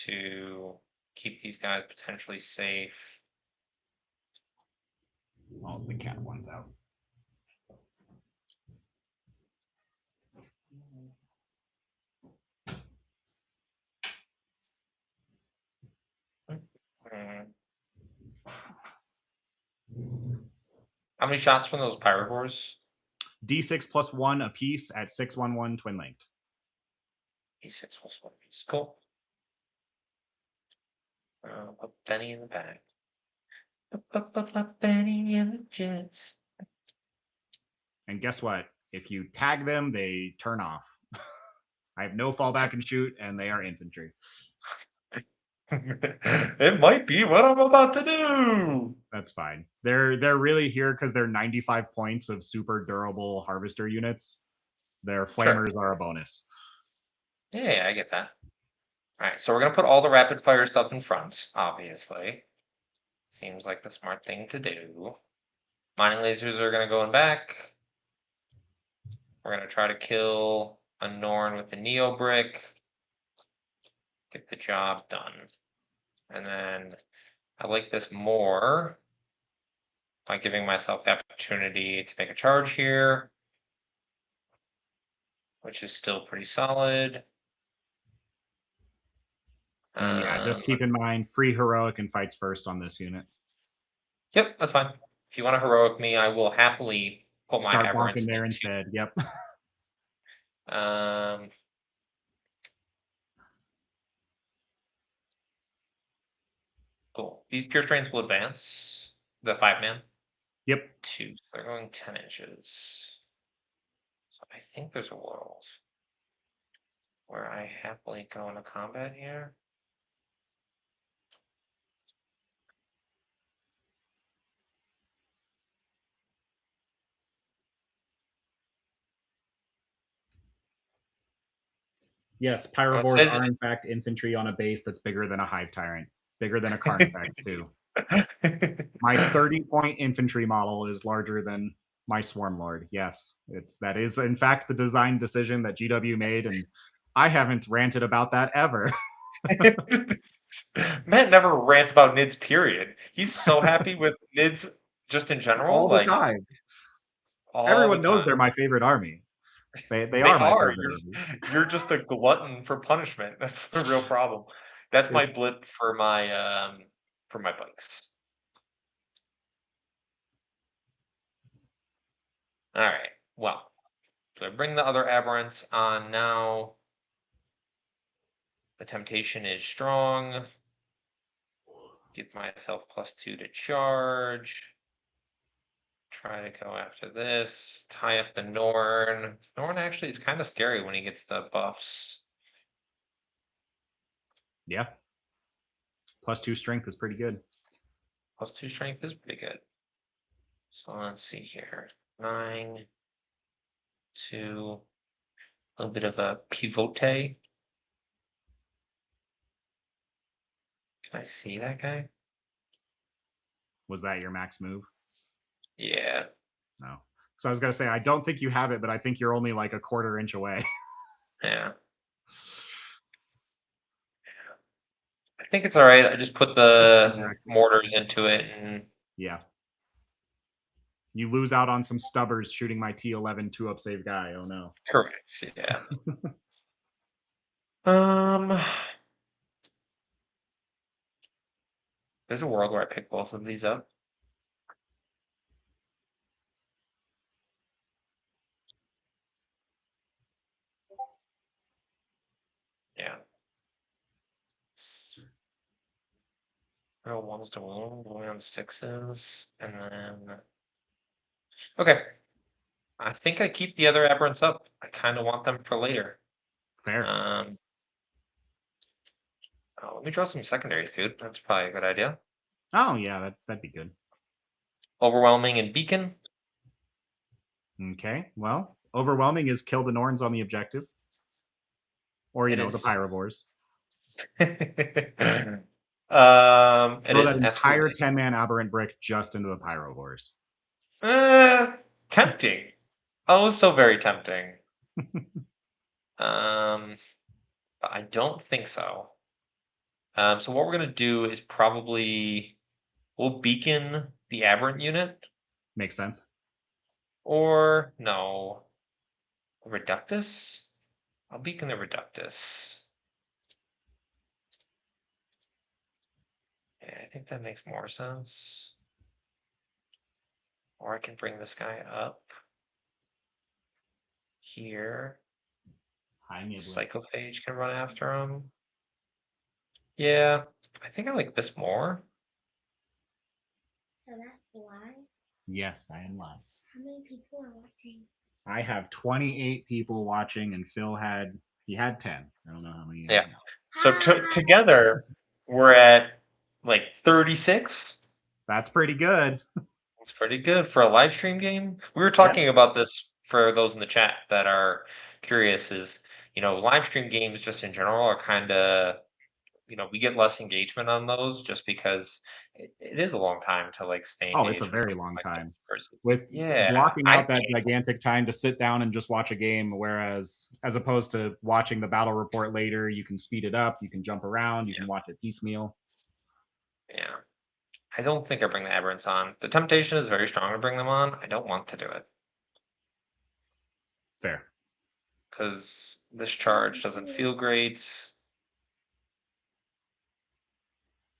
to keep these guys potentially safe. Oh, the cat one's out. Mm. How many shots from those pyrivores? D6 plus 1 apiece at 6/1/1 twin linked. D6 plus 1 piece. Cool. Put Benny in the bag. Benny in the jets. And guess what? If you tag them, they turn off. I have no fallback and shoot, and they are infantry. It might be what I'm about to do. That's fine. They're really here because they're 95 points of super durable harvester units. Their flamers are a bonus. Yeah, I get that. All right, so we're gonna put all the rapid fire stuff in front, obviously. Seems like the smart thing to do. Mining lasers are gonna go in back. We're gonna try to kill a Norn with the Neo Brick. Get the job done. And then I like this more by giving myself the opportunity to make a charge here, which is still pretty solid. And yeah, just keep in mind, free heroic and fights first on this unit. Yep, that's fine. If you want to heroic me, I will happily put my Start aberrants bonking there into. instead. Yep. Cool. These pure strains will advance the 5-man. Yep. 2. So they're going 10 inches. So I think there's a world where I happily go into combat here. Yes, pyrivores are in fact infantry on a base that's bigger than a hive tyrant, bigger than a carnifex too. My 30-point infantry model is larger than my swarm lord. Yes, that is in fact the design decision that GW made, and I haven't ranted about that ever. Matt never rants about NIDS, period. He's so happy with NIDS just in general. All the Like, time. all Everyone the knows time. they're my favorite army. They They are my are. favorite army. You're just a glutton for punishment. That's the real problem. That's my It's blip for my bikes. All right. Well, so I bring the other aberrants on now. The temptation is strong. Give myself +2 to charge. Try to go after this. Tie up the Norn. Norn actually is kind of scary when he gets the buffs. yeah. +2 strength is pretty good. +2 strength is pretty good. So let's see here. 9, 2, a little bit of a pivote. Can I see that guy? Was that your max move? Yeah. No. So I was gonna say I don't think you have it, but I think you're only like a quarter inch away. Yeah. I think it's all right. I just put the mortars into it and Yeah. You lose out on some stubbers shooting my T11 2-up save guy. Oh no. correct. Yeah. Um, there's a world where I pick both of these up. Yeah. Roll ones to wound, going on 6s, and then okay. I think I keep the other aberrants up. I kind of want them for later. Fair. Let me draw some secondaries, dude. That's probably a good idea. Oh yeah, that'd be good. Overwhelming and Beacon. Okay. Well, Overwhelming is kill the Norns on the objective. Or, It the is. Pyrovores. It Throw that is entire absolutely 10-man Aberrant Brick just into the Pyrovores. tempting. Oh, so very tempting. But I don't think so. So what we're gonna do is probably we'll beacon the Aberrant unit, Makes sense. or no, Reductus. I'll beacon the Reductus. Yeah, I think that makes more sense. Or I can bring this guy up here. Psychophage can run after him. Yeah, I think I like this more. So that's live? Yes, I am live. How many people are watching? I have 28 people watching, and Phil had 10. I don't know how many. Yeah. So together, we're at like 36. That's pretty good. It's pretty good for a live stream game. We were Yep. talking about this for those in the chat that are curious. Is live stream games just in general are kind of we get less engagement on those just because it is a long time to like stay Oh, engaged. it's a with very something long like time. this versus With yeah, blocking I out that gigantic time to sit down and just watch a game, whereas as opposed to watching the battle report later, you can speed it up, you can jump around, you can watch it piecemeal. Yeah. I don't think I bring the Aberrants on. The temptation is very strong to bring them on. I don't want to do it. Fair. Because this charge doesn't feel great.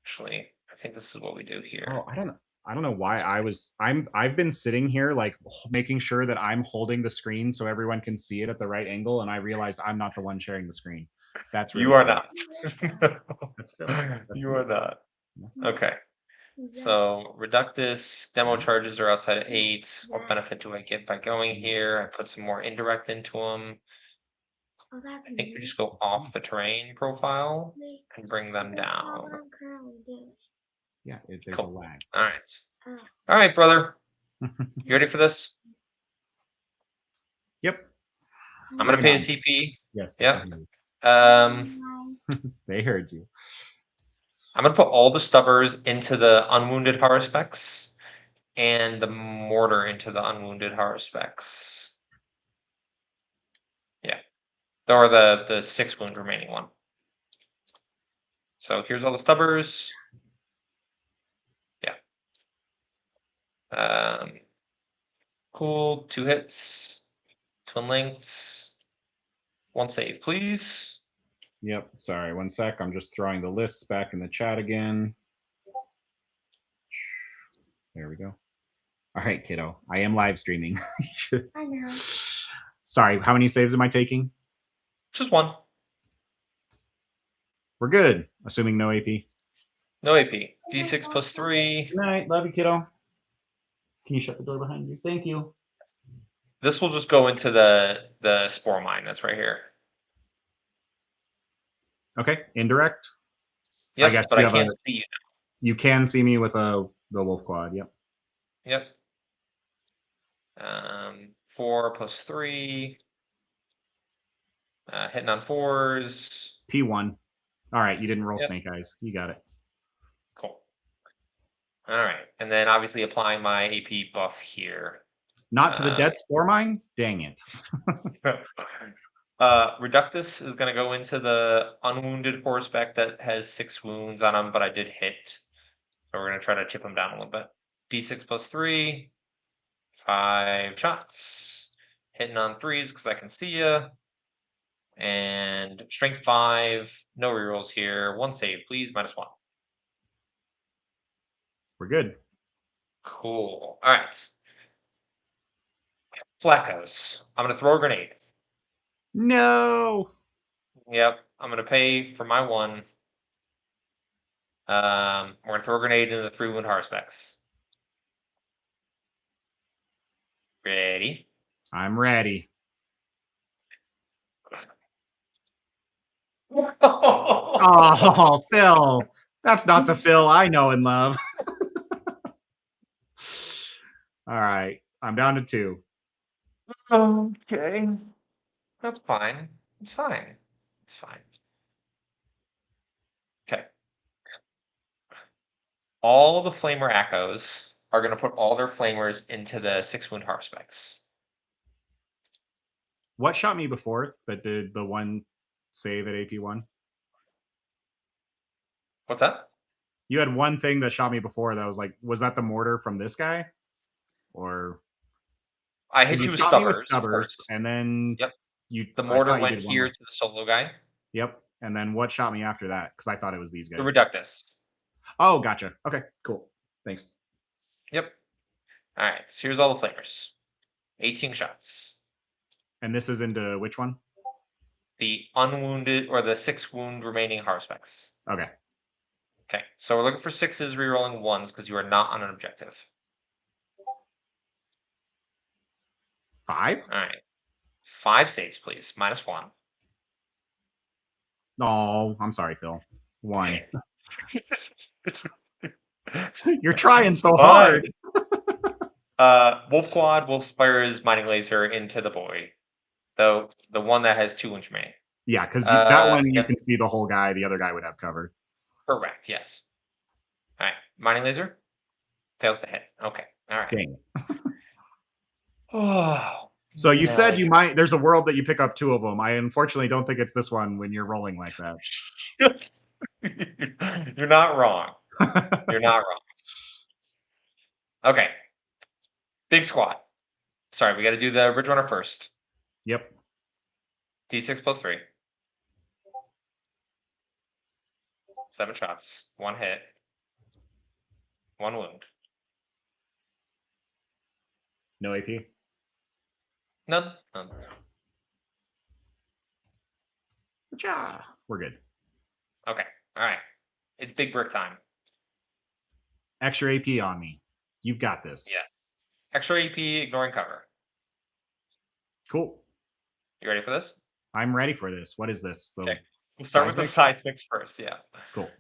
Actually, I think this is what we do here. Oh, I don't know why I've been sitting here like making sure that I'm holding the screen so everyone can see it at the right angle, and I realized I'm not the one sharing the screen. That's really you are funny. not. That's Phil. You are not. Okay. So Reductus demo charges are outside of 8. What benefit do I get by going here? I put some more indirect into them. Oh, that's I think we just go off the terrain profile and bring them down. What I'm currently doing. Yeah, there's Cool. a lag. All right. All right, brother. You ready for this? Yep. I'm gonna pay a CP. Yes. Yep. They heard you. I'm gonna put all the stubbers into the unwounded Haruspecs and the mortar into the unwounded Haruspecs. Yeah. Or the 6 wound remaining one. So here's all the stubbers. Yeah. Cool. 2 hits. Twin linked. 1 save, please. Yep. Sorry, 1 sec. I'm just throwing the lists back in the chat again. There we go. All right, kiddo. I am live streaming. I know. Sorry, how many saves am I taking? Just 1. We're good, assuming no AP. No AP. D6 plus 3. Good night. Love you, kiddo. Can you shut the door behind you? Thank you. This will just go into the spore mine that's right here. Okay, indirect. Yep, I guess but I can't see you now. You can see me with the wolf quad. Yep. Yep. 4 plus 3. Hitting on 4s. P1. All right, you didn't roll snake eyes. You got it. Cool. All right, and then obviously applying my AP buff here. Not to the dead spore mine? Dang it. Reductus is going to go into the unwounded horseback that has 6 wounds on him, but I did hit. So we're going to try to chip him down a little bit. D6 plus 3. 5 shots. Hitting on 3s because I can see you. And strength 5. No rerolls here. 1 save, please. -1. We're good. Cool. All right. Flackos. I'm going to throw a grenade. No. Yep. I'm going to pay for my 1. We're going to throw a grenade into the 3 wound Haruspecs. Ready? I'm ready. Oh, Phil. That's not the Phil I know and love. All right. I'm down to 2. Okay. That's fine. It's fine. It's fine. Okay. All the flamer echoes are going to put all their flamers into the 6-wound harvespecs. What shot me before that did the one save at AP1? What's that? You had one thing that shot me before that was like, was that the mortar from this guy? Or I hit you with shot me with stubbers stubbers, first. and then Yep. you The I mortar thought you went did one here more. to the solo guy. Yep. And then what shot me after that? Because I thought it was these The guys. Reductus. Oh, gotcha. Okay, cool. Thanks. Yep. All right. So here's all the flamers. 18 shots. And this is into which one? The unwounded or the 6-wound remaining harvespecs. Okay. Okay. So we're looking for 6s, rerolling 1s because you are not on an objective. 5? All right. 5 saves, please. -1. Oh, I'm sorry, Phil. 1. You're trying so hard. Wolf Quad, Wolf Spires, Mining Laser into the boy. Though the one that has 2 wounds remaining. Yeah, because that one you yep. can see the whole guy. The other guy would have covered. Correct, yes. All right. Mining Laser fails to hit. Okay. All right. Dang. Oh. So you said you might. There's a world that you pick up 2 of them. I unfortunately don't think it's this one when you're rolling like that. You're not wrong. You're not wrong. Okay. Big squad. Sorry, we got to do the Ridge Runner first. Yep. D6 plus 3. 7 shots. 1 hit. 1 wound. No AP. None. Ja. We're good. Okay. All right. It's big brick time. Extra AP on me. You've got this. Yes. Extra AP, ignoring cover. Cool. You ready for this? I'm ready for this. What is this? Okay. We'll start with the seismics first. Yeah. Cool.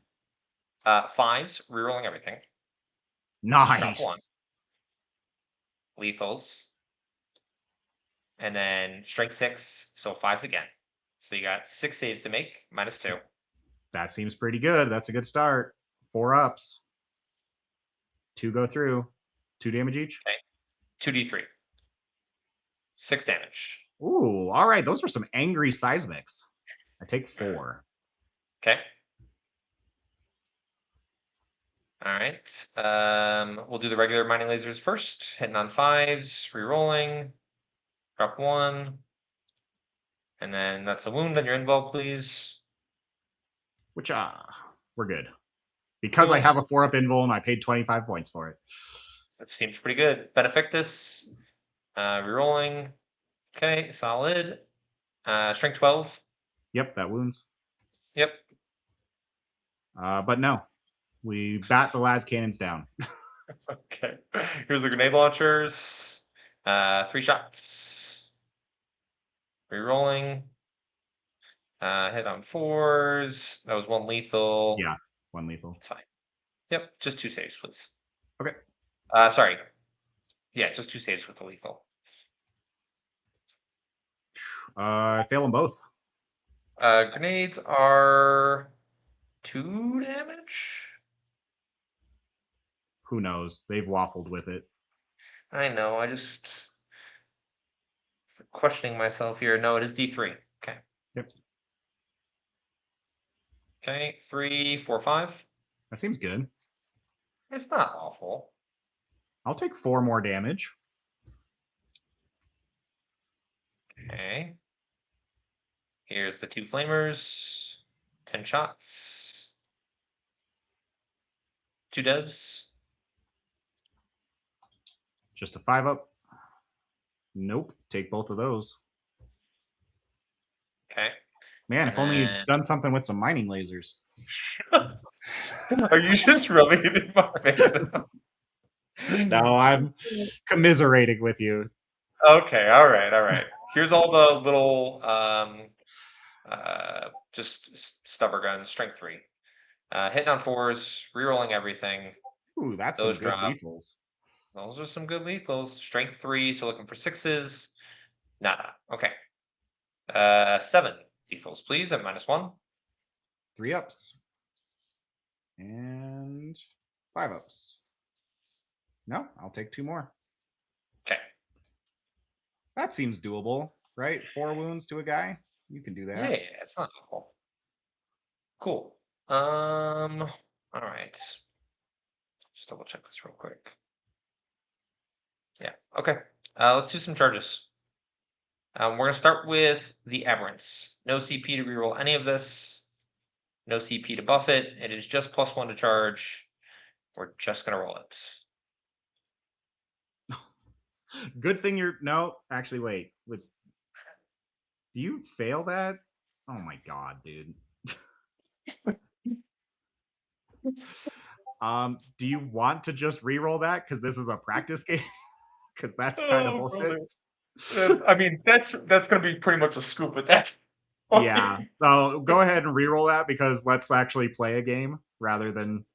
5s, rerolling everything. Nice. Drop 1. Lethals. And then strength 6, so 5s again. So you got 6 saves to make, -2. That seems pretty good. That's a good start. 4 ups. 2 go through. 2 damage each. Okay. 2d3. 6 damage. Ooh, all right. Those are some angry seismics. I take 4. Okay. All right. We'll do the regular mining lasers first. Hitting on 5s, rerolling. Drop 1. And then that's a wound on your invul, please. Which we're good. Because Cool. I have a 4-up invul and I paid 25 points for it. That seems pretty good. Benefactus. Rerolling. Okay, solid. Strength 12. Yep, that wounds. Yep. But no. We bat the las cannons down. Okay. Here's the grenade launchers. 3 shots. Rerolling. Hit on 4s. That was 1 lethal. Yeah, 1 lethal. It's fine. Yep, just 2 saves, please. Okay. Sorry. Yeah, just 2 saves with the lethal. I fail them both. Grenades are 2 damage. Who knows? They've waffled with it. I know. I just questioning myself here. No, it is D3. Okay. Yep. Okay, 3, 4, 5. That seems good. It's not awful. I'll take 4 more damage. Okay. Here's the 2 flamers. 10 shots. 2 devs. Just a 5-up. Nope. Take both of those. Okay. Man, if only you'd done something with some mining lasers. Are you just rubbing it in my face now? No, I'm commiserating with you. Okay, all right. Here's all the little just stubber guns, strength 3. Hitting on 4s, rerolling everything. Ooh, that's Those some good drop. lethals. Those are some good lethals. Strength 3, so looking for 6s. Nada. Okay. 7 lethals, please, at -1. 3 ups. And 5 ups. No, I'll take 2 more. Okay. That seems doable, right? 4 wounds to a guy. You can do that. Yeah, it's not awful. Cool. All right. Just double check this real quick. Yeah. Okay. Let's do some charges. We're gonna start with the Aberrants. No CP to reroll any of this. No CP to buff it. It is just +1 to charge. We're just gonna roll it. Good thing you're no, actually wait. Do you fail that? Oh my god, dude. Do you want to just re-roll that because this is a practice game? Because that's kind of bullshit. I mean, that's gonna be pretty much a scoop at that. Yeah. So go ahead and re-roll that because let's actually play a game rather than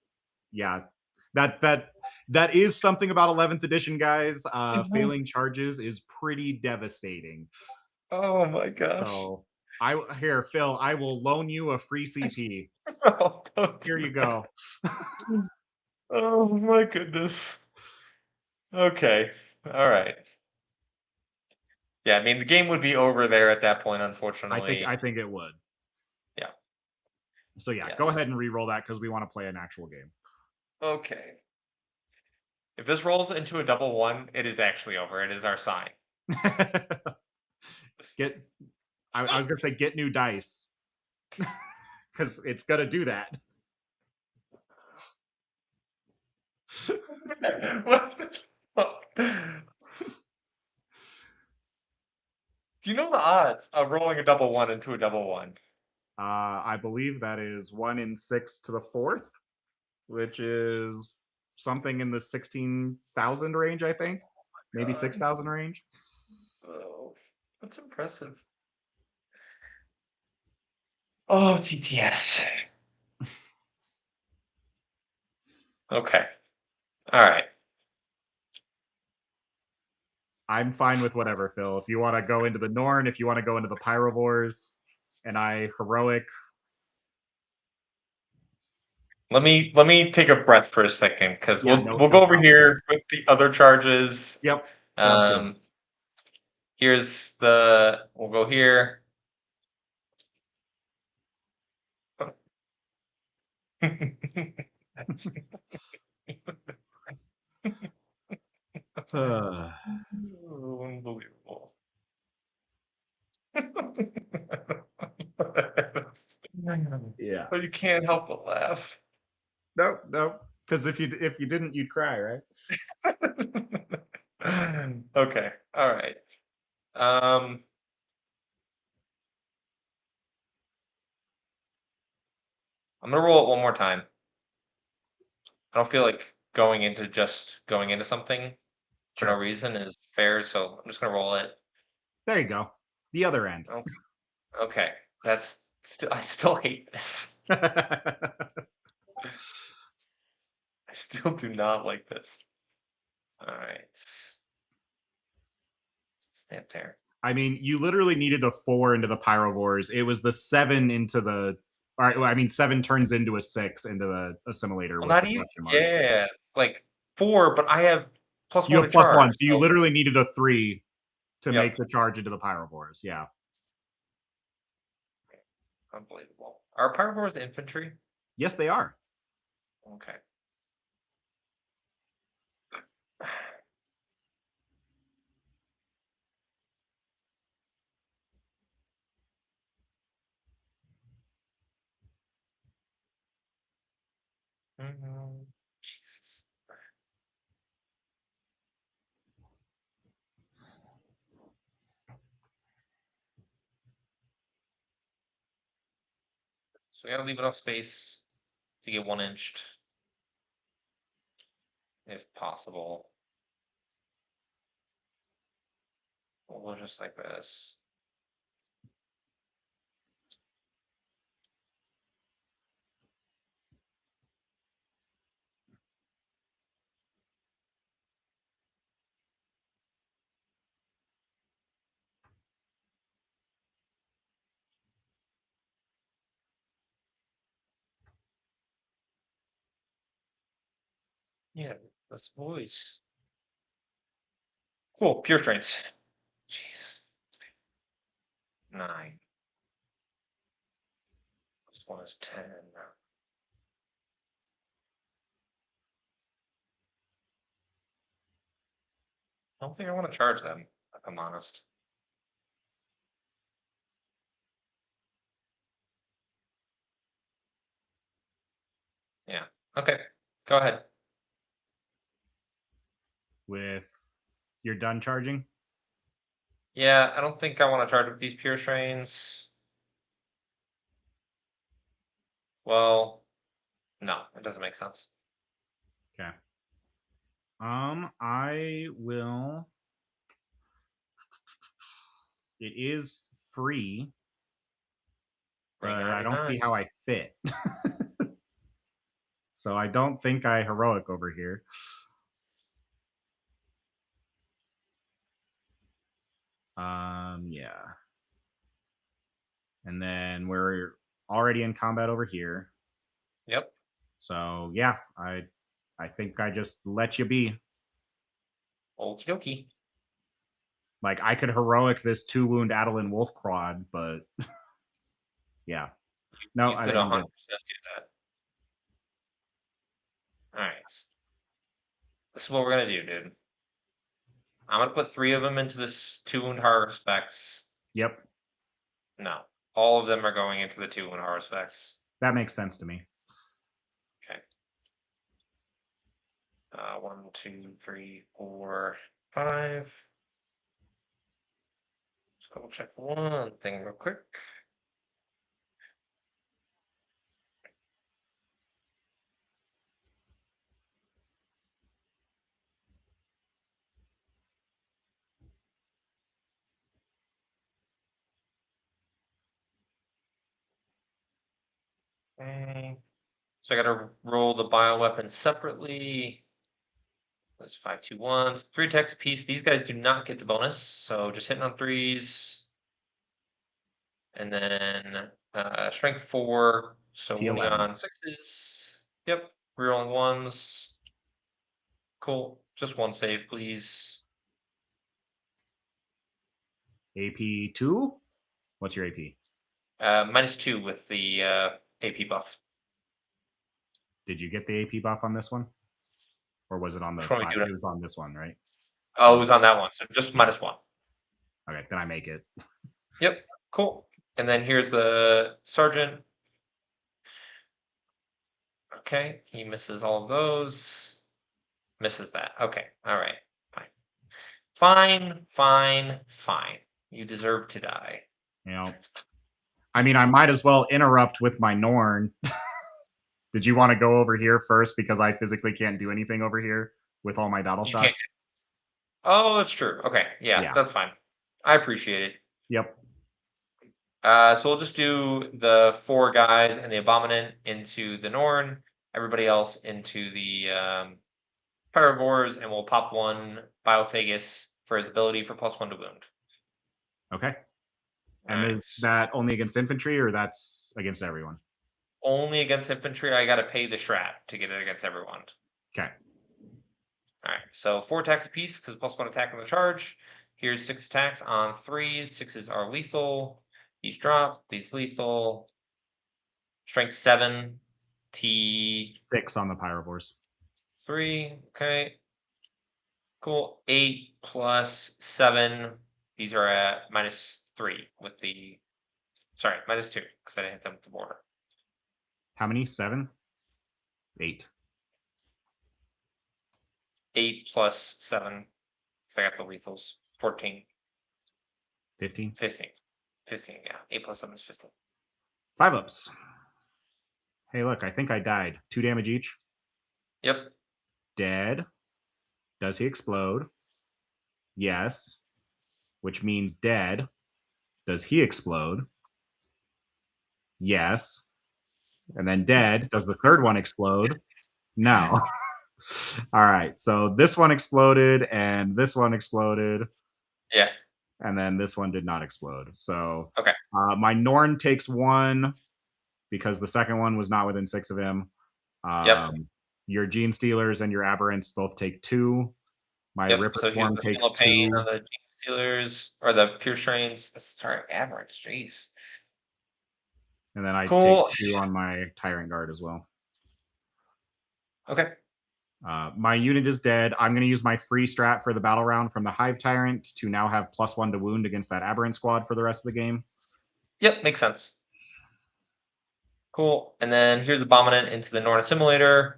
yeah. That is something about 11th edition, guys. Failing charges is pretty devastating. Oh my gosh. So here, Phil, I will loan you a free CP. Oh, don't do Here you that. go. Oh my goodness. Okay. All right. Yeah, I mean the game would be over there at that point, unfortunately. I think it would. Yeah. So yeah, go ahead and re-roll that because we want to play an actual game. Okay. If this rolls into a double 1, it is actually over. It is our sign. I was gonna say get new dice. Because it's gonna do that. Do you know the odds of rolling a double 1 into a double 1? I believe that is 1 in 6 to the 4th, which is something in the 16,000 range, I think. Maybe 6,000 range. Oh, that's impressive. Oh, TTS. Okay. All right. I'm fine with whatever, Phil. If you want to go into the Norn, if you want to go into the Pyrovores, and I heroic. Let me take a breath for a second because Yeah, we'll go over problem. here with the other charges. Yep. Sounds good. Here's the we'll go here. Oh, unbelievable. Yeah. But you can't help but laugh. No. Because if you didn't, you'd cry, right? Okay. All right. Um, I'm gonna roll it one more time. I don't feel like going into something for no Sure. reason is fair, so I'm just gonna roll it. There you go. The other end. Okay. That's still I still hate this. I still do not like this. All right. Stay up there. I mean, you literally needed a 4 into the Pyrovores. It was the 7 into the. All right, well, I mean, 7 turns into a 6 into the Assimilator. Well, Was not the even question mark? yeah, like 4, but I have plus You 1 have to plus 1, charge. so you literally needed a 3 to Yep. make the charge into the Pyrovores. Yeah. Unbelievable. Are Pyrovores infantry? Yes, they are. Okay. Jesus. So we gotta leave enough space to get 1-inched, if possible. We'll go just like this. Yeah, that's boys. Cool. Pure strengths. Jeez. 9. This one is 10. I don't think I want to charge them, if I'm honest. Yeah. Okay. Go ahead. With you're done charging? Yeah, I don't think I want to charge with these pure strains. Well, no, it doesn't make sense. Okay. I will. It is free, but I don't see how I fit. So I don't think I heroic over here. Yeah. And then we're already in combat over here. Yep. So yeah, I think I just let you be. Okie dokie. Like I could heroic this 2-wound Adeline Wolf Quad, but yeah. No, You I could think I'm 100% good. do that. All right. This is what we're gonna do, dude. I'm gonna put 3 of them into this 2-wound horror specs. Yep. No, all of them are going into the 2-wound horror specs. That makes sense to me. Okay. 1, 2, 3, 4, 5. Let's double check one thing real quick. Okay. So I gotta roll the bioweapon separately. That's 5, 2, 1. 3 attacks apiece. These guys do not get the bonus, so just hitting on 3s. And then strength 4, so wounding T11. on 6s. Yep, rerolling 1s. Cool. Just 1 save, please. AP 2? What's your AP? -2 with the AP buff. Did you get the AP buff on this one? Or was it on the Which one are we 5? doing? It was on this one, right? Oh, it was on that one, so just -1. Okay, then I make it. Yep, cool. And then here's the sergeant. Okay, he misses all of those. Misses that. Okay, all right, fine. Fine. You deserve to die. You know, I mean, I might as well interrupt with my Norn. Did you want to go over here first because I physically can't do anything over here with all my battle You shots? can't. Oh, that's true. Okay, yeah, Yeah. that's fine. I appreciate it. Yep. So we'll just do the 4 guys and the Abominant into the Norn, everybody else into the Herbivores, and we'll pop 1 Biophagus for his ability for +1 to wound. Okay. And Alright. is that only against infantry or that's against everyone? Only against infantry. I gotta pay the strat to get it against everyone. Okay. Alright, so 4 attacks apiece because +1 attack on the charge. Here's 6 attacks on 3s. 6s are lethal. These drop. These lethal. Strength 7. T 6 on the Pyrovores. 3. Okay. Cool. 8 plus 7. These are at -3 with the. Sorry, -2 because I didn't hit them with the border. How many? 7? 8. 8 plus 7. So I got the lethals. 14. 15? 15. 15, yeah. 8 plus 7 is 15. 5 ups. Hey, look, I think I died. 2 damage each. Yep. Dead. Does he explode? Yes. Which means dead. Does he explode? Yes. And then dead. Does the third one explode? No. All right. So this one exploded and this one exploded. Yeah. And then this one did not explode. So Okay. My Norn takes 1 because the second one was not within 6 of him. Yep. Your Gene Stealers and your Aberrants both take 2. My Yep. Ripper So here's Swarm the takes Feel No Pain 2. on the Gene Stealers or the Pure Strains. Sorry, Aberrants. Jeez. And then I Cool. take 2 on my Tyrant Guard as well. Okay. My unit is dead. I'm going to use my free strat for the battle round from the Hive Tyrant to now have +1 to wound against that Aberrant squad for the rest of the game. Yep, makes sense. Cool. And then here's Abominant into the Norn Assimilator.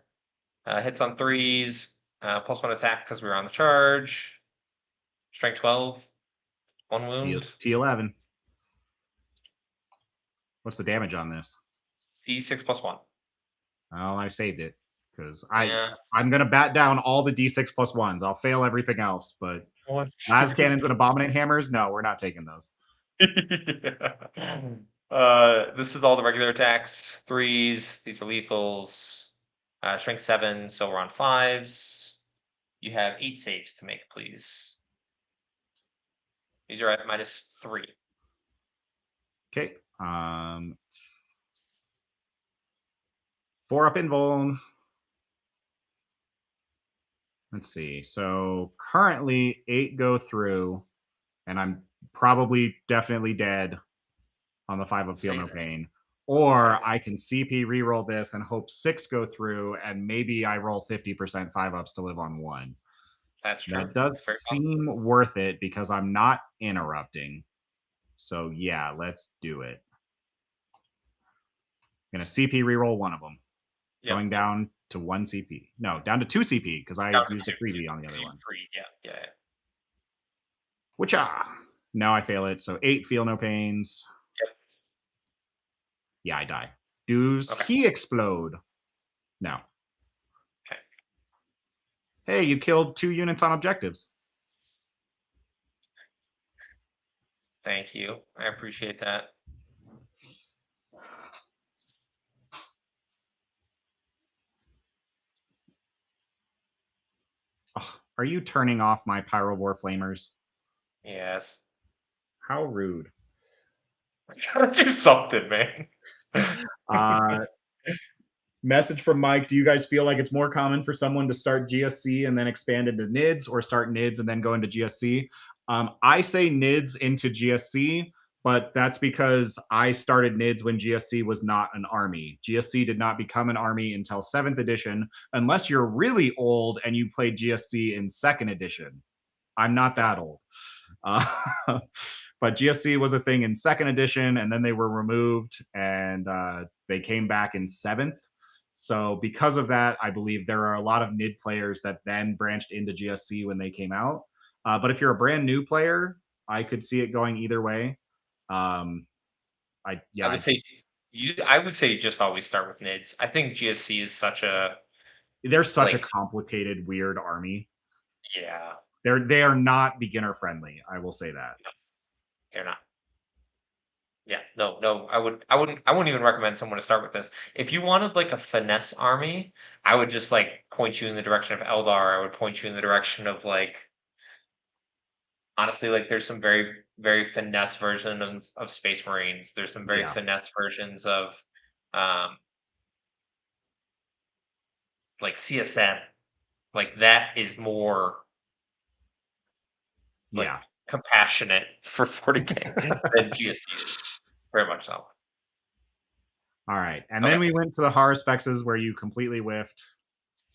Hits on 3s. +1 attack because we were on the charge. Strength 12. 1 wound. T11. What's the damage on this? D6 +1. Oh, I saved it because Yeah. I'm going to bat down all the D6 +1s. I'll fail everything else, but Las Cannons and Abominant Hammers, no, we're not taking those. This is all the regular attacks. 3s. These are lethals. Strength 7, so we're on 5s. You have 8 saves to make, please. These are at -3. Okay. 4 up invuln. Let's see. So currently 8 go through, and I'm probably definitely dead on the 5 up Feel No Pain. Or I can CP reroll this and hope 6 go through, and maybe I roll 50% 5-ups to live on 1. That's true. That does seem worth it because I'm not interrupting. So yeah, let's do it. I'm going to CP reroll one of them. Yep. Going down to 1 CP. No, down to 2 CP because I used a freebie on the other one. Yeah. Which now I fail it. So 8 Feel No Pains. Yep. Yeah, I die. Does he explode? No. Okay. Hey, you killed 2 units on objectives. Thank you. I appreciate that. Oh, are you turning off my Pyrovore Flamers? Yes. How rude. I gotta do something, man. Message from Mike. Do you guys feel like it's more common for someone to start GSC and then expand into NIDS, or start NIDS and then go into GSC? I say NIDS into GSC, but that's because I started NIDS when GSC was not an army. GSC did not become an army until 7th edition, unless you're really old and you played GSC in 2nd edition. I'm not that old. But GSC was a thing in 2nd edition, and then they were removed, and they came back in 7th. So because of that, I believe there are a lot of NID players that then branched into GSC when they came out. But if you're a brand new player, I could see it going either way. I would say you just always start with NIDS. I think GSC is such a complicated, weird army. Yeah. They are not beginner friendly. I will say that. No, they're not. Yeah, no, I wouldn't even recommend someone to start with this. If you wanted like a finesse army, I would just like point you in the direction of Eldar. I would point you in the direction of like, honestly, like there's some very, very finesse versions of Space Marines. There's some very finesse versions of like CSM. Like that is more compassionate for 40k than GSC is. Very much so. All right. And then we went to the horror spexes where you completely whiffed.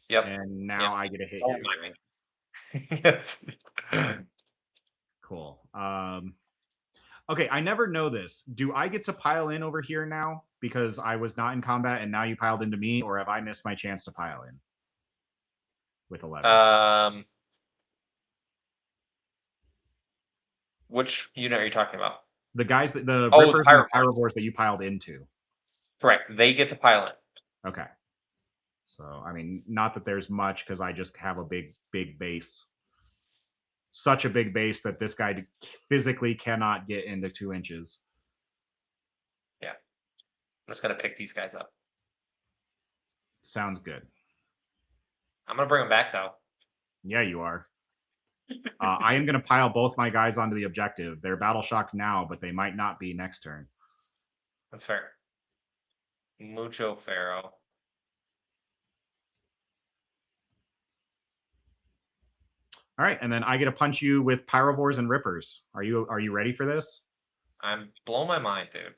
Yep. And now I get to hit you. Right? Yes. Cool. Okay, I never know this. Do I get to pile in over here now because I was not in combat and now you piled into me, or have I missed my chance to pile in with 11? Which unit are you talking about? The guys that the Rippers and the Pyrovores that you piled into. Correct. They get to pile in. Okay. So, I mean, not that there's much because I just have a big base. Such a big base that this guy physically cannot get into 2 inches. Yeah. I'm just going to pick these guys up. Sounds good. I'm going to bring them back, though. Yeah, you are. I am going to pile both my guys onto the objective. They're battle shocked now, but they might not be next turn. That's fair. Mucho Pharaoh. All right, and then I get to punch you with Pyrovores and Rippers. Are you ready for this? I'm blowing my mind, dude. Here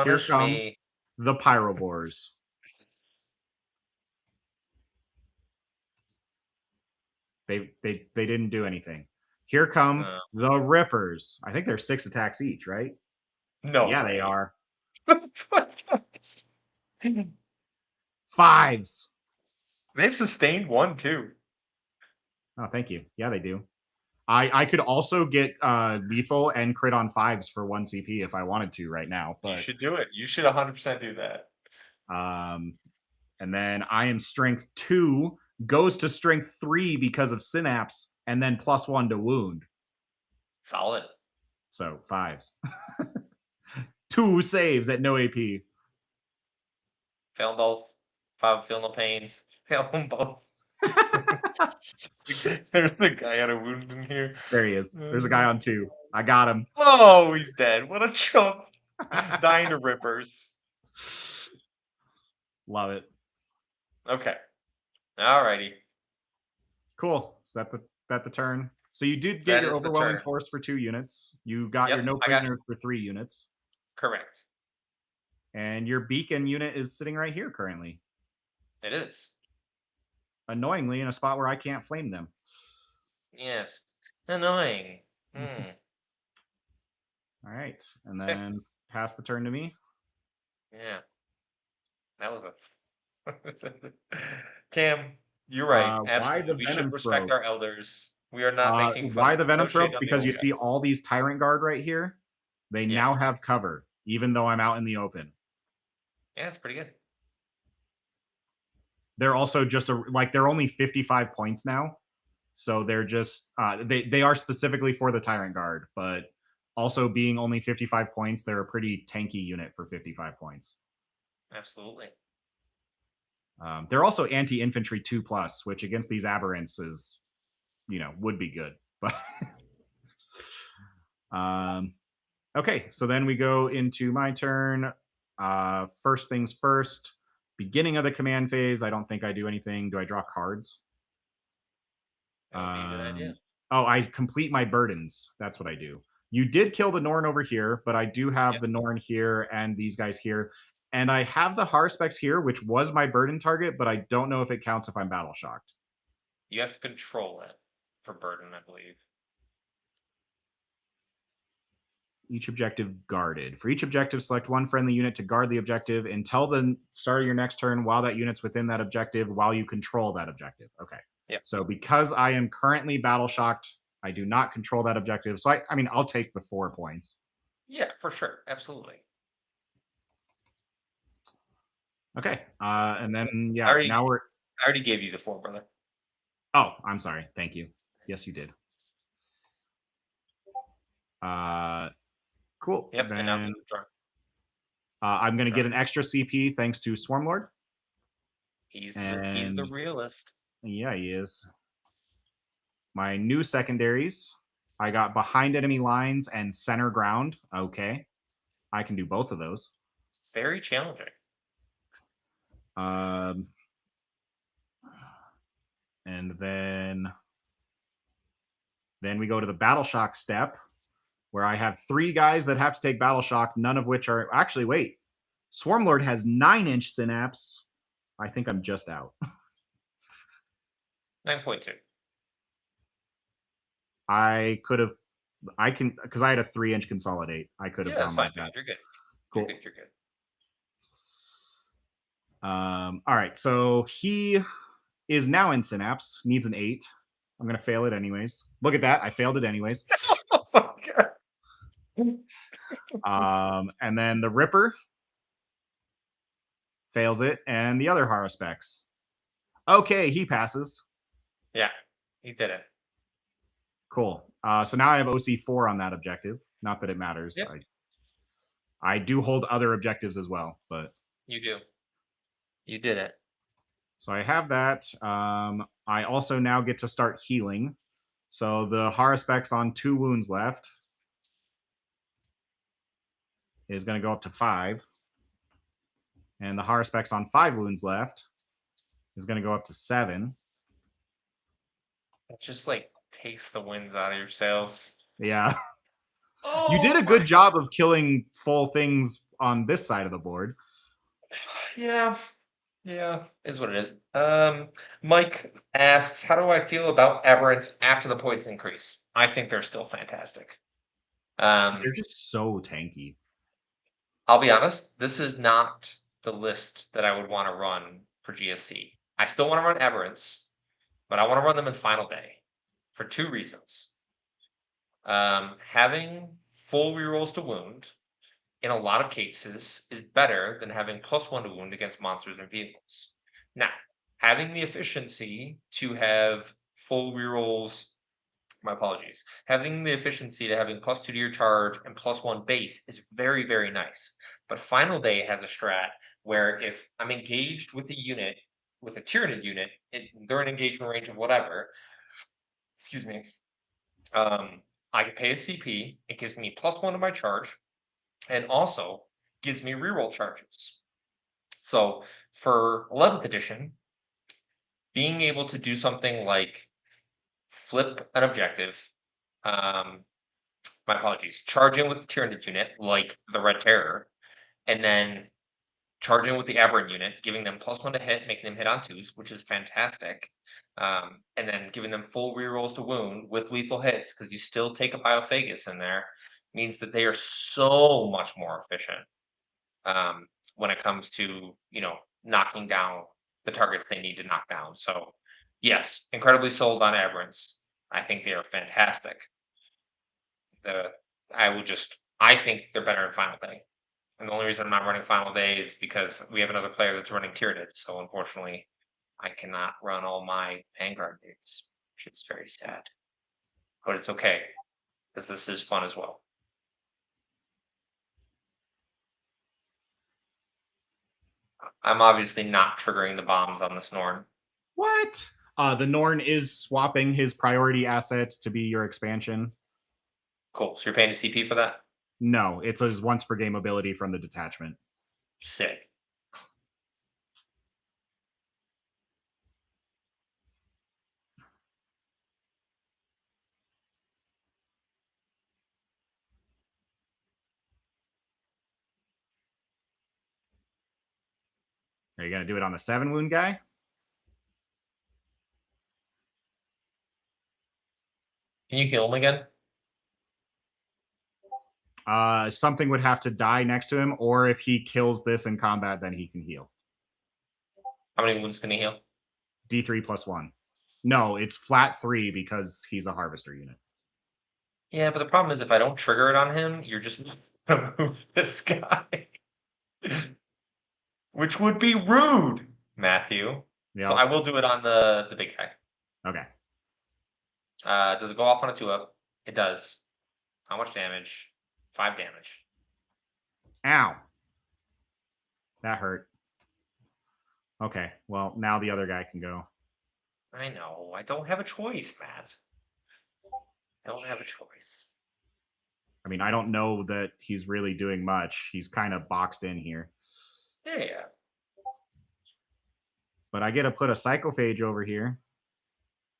Punish come me. the Pyrovores. They didn't do anything. Here come the Rippers. I think they're 6 attacks each, right? No Yeah, way. they are. 5s. They've sustained 1 too. Oh, thank you. Yeah, they do. I could also get lethal and crit on 5s for 1 CP if I wanted to right now. But You should do it. You should 100% do that. And then I am strength 2, goes to strength 3 because of synapse, and then +1 to wound. Solid. So 5s. 2 saves at no AP. Fail them both. Feel no pains. Fail them both. There's a guy on a wound in here. There he is. There's a guy on 2. I got him. Oh, he's dead. What a chump. Dying to Rippers. Love it. Okay. Alrighty. Cool. Is that the turn? So you did get That your is the overwhelming turn. force for 2 units. You got Yep, your no I got- prisoners for 3 units. Correct. And your beacon unit is sitting right here currently. It is. Annoyingly, in a spot where I can't flame them. Yes. Annoying. All right. And then pass the turn to me. Yeah. That was a Cam, you're right. Why Absolutely. the We should Venom respect our Throats? elders. We are not making fun. Why the Venom No shade Throats? on the Because old you see guys. all these Tyrant Guard right here. They now have cover, even though I'm out in the open. Yeah, it's pretty good. They're also just they're only 55 points now. So they're just they are specifically for the Tyrant Guard, but also being only 55 points, they're a pretty tanky unit for 55 points. Absolutely. They're also anti-infantry 2+, which against these aberrants is, would be good. But okay, so then we go into my turn. First things first, beginning of the command phase. I don't think I do anything. Do I draw cards? That would be a good idea. Oh, I complete my burdens. That's what I do. You did kill the Norn over here, but I do have the Norn here and these guys here. And I have the Harspecs here, which was my burden target, but I don't know if it counts if I'm battle shocked. You have to control it for burden, I believe. Each objective guarded. For each objective, select one friendly unit to guard the objective until the start of your next turn while that unit's within that objective, while you control that objective. Okay. Yeah. So because I am currently battle shocked, I do not control that objective. So I mean, I'll take the 4 points. Yeah, for sure. Absolutely. Okay. And then, yeah, I now we're. I already gave you the 4, brother. Oh, I'm sorry. Thank you. Yes, you did. Cool. Yep. Then, and now I'm drawing. I'm going to get an extra CP thanks to Swarmlord. He's the realist. Yeah, he is. My new secondaries, I got behind enemy lines and center ground. Okay. I can do both of those. Very challenging. And then we go to the battle shock step, where I have 3 guys that have to take battle shock, none of which are actually wait. Swarmlord has 9-inch synapse. I think I'm just out. 9.2. I can because I had a 3-inch consolidate. I could have Yeah, that's gone fine. like that. You're good. Cool. You're good. All right, so he is now in synapse. Needs an 8. I'm gonna fail it anyways. Look at that. I failed it anyways. Oh my God. And then the Ripper fails it, and the other Harspecs. Okay, he passes. Yeah, he did it. Cool. So now I have OC4 on that objective. Not that it matters. Yep. I do hold other objectives as well, but You do. You did it. so I have that. I also now get to start healing. So the Harspecs on 2 wounds left is going to go up to 5. And the Harspecs on 5 wounds left is going to go up to 7. Just like takes the winds out of your sails. Yeah. Oh, You did a good job of killing full things on this side of the board. Yeah, is what it is. Mike asks, how do I feel about aberrants after the points increase? I think they're still fantastic. They're just so tanky. I'll be honest, this is not the list that I would want to run for GSC. I still want to run aberrants, but I want to run them in final day for 2 reasons. Having full rerolls to wound in a lot of cases is better than having +1 to wound against monsters and vehicles. Now, having the efficiency to have full rerolls, my apologies, having the efficiency to having +2 to your charge and +1 base is very, very nice. But Final Day has a strat where if I'm engaged with a unit, with a Tyranid unit, they're in engagement range of whatever, excuse me, I can pay a CP, it gives me +1 to my charge, and also gives me reroll charges. So for 11th edition, being able to do something like flip an objective, my apologies, charge in with the Tyranid unit, like the Red Terror, and then charge in with the Aberrant unit, giving them +1 to hit, making them hit on 2s, which is fantastic. And then giving them full rerolls to wound with lethal hits, because you still take a Biophagus in there, means that they are so much more efficient. When it comes to knocking down the targets they need to knock down. So yes, incredibly sold on aberrants. I think they are fantastic. I think they're better in Final Day. And the only reason I'm not running Final Day is because we have another player that's running Tyranid. So unfortunately, I cannot run all my Vanguard dates, which is very sad. But it's okay, because this is fun as well. I'm obviously not triggering the bombs on this Norn. What? The Norn is swapping his priority asset to be your expansion. Cool. So you're paying a CP for that? No, it's his once per game ability from the detachment. Sick. Are you going to do it on the 7 wound guy? Can you heal him again? Something would have to die next to him, or if he kills this in combat, then he can heal. How many wounds can he heal? D3 plus 1. No, it's flat 3 because he's a harvester unit. Yeah, but the problem is if I don't trigger it on him, you're just gonna move this guy. Which would be rude, Matthew. Yep. So I will do it on the big guy. Okay. Does it go off on a 2-up? It does. How much damage? 5 damage. Ow. That hurt. Okay, well, now the other guy can go. I know. I don't have a choice, Matt. I don't have a choice. I mean, I don't know that he's really doing much. He's kind of boxed in here. Yeah. But I get to put a Psychophage over here.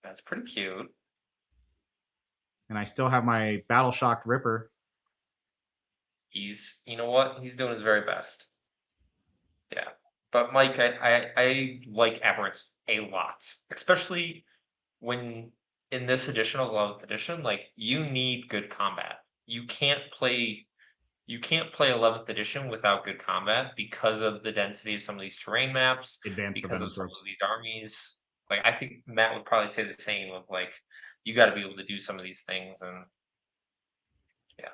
That's pretty cute. And I still have my Battle Shocked Ripper. You know what? He's doing his very best. Yeah. But Mike, I like aberrants a lot, especially when in this edition of 11th edition, like you need good combat. You can't play 11th edition without good combat because of the density of some of these terrain maps, Advanced because of some of Venom these armies. Like I think Matt would probably say the same of like you got to be able to do some of these things and yeah.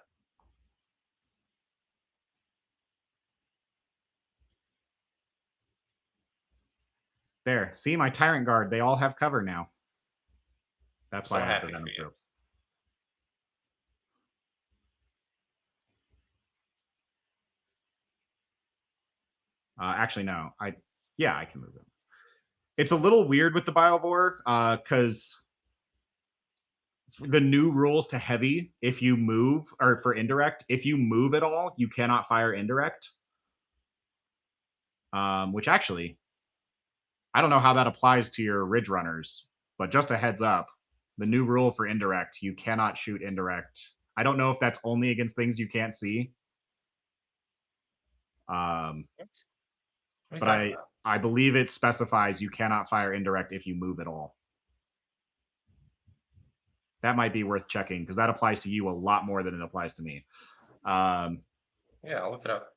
There. See, my Tyrant Guard, they all have cover now. That's why So I have the happy for Venom you. Tropes. Actually, no. I can move him. It's a little weird with the Biovore, because the new rules to heavy, if you move, or for indirect, if you move at all, you cannot fire indirect. Which actually, I don't know how that applies to your Ridge Runners, but just a heads up, The new rule for indirect: you cannot shoot indirect. I don't know if that's only against things you can't see. But I believe it specifies you cannot fire indirect if you move at all. That might be worth checking because that applies to you a lot more than it applies to me. Yeah, I'll look it up.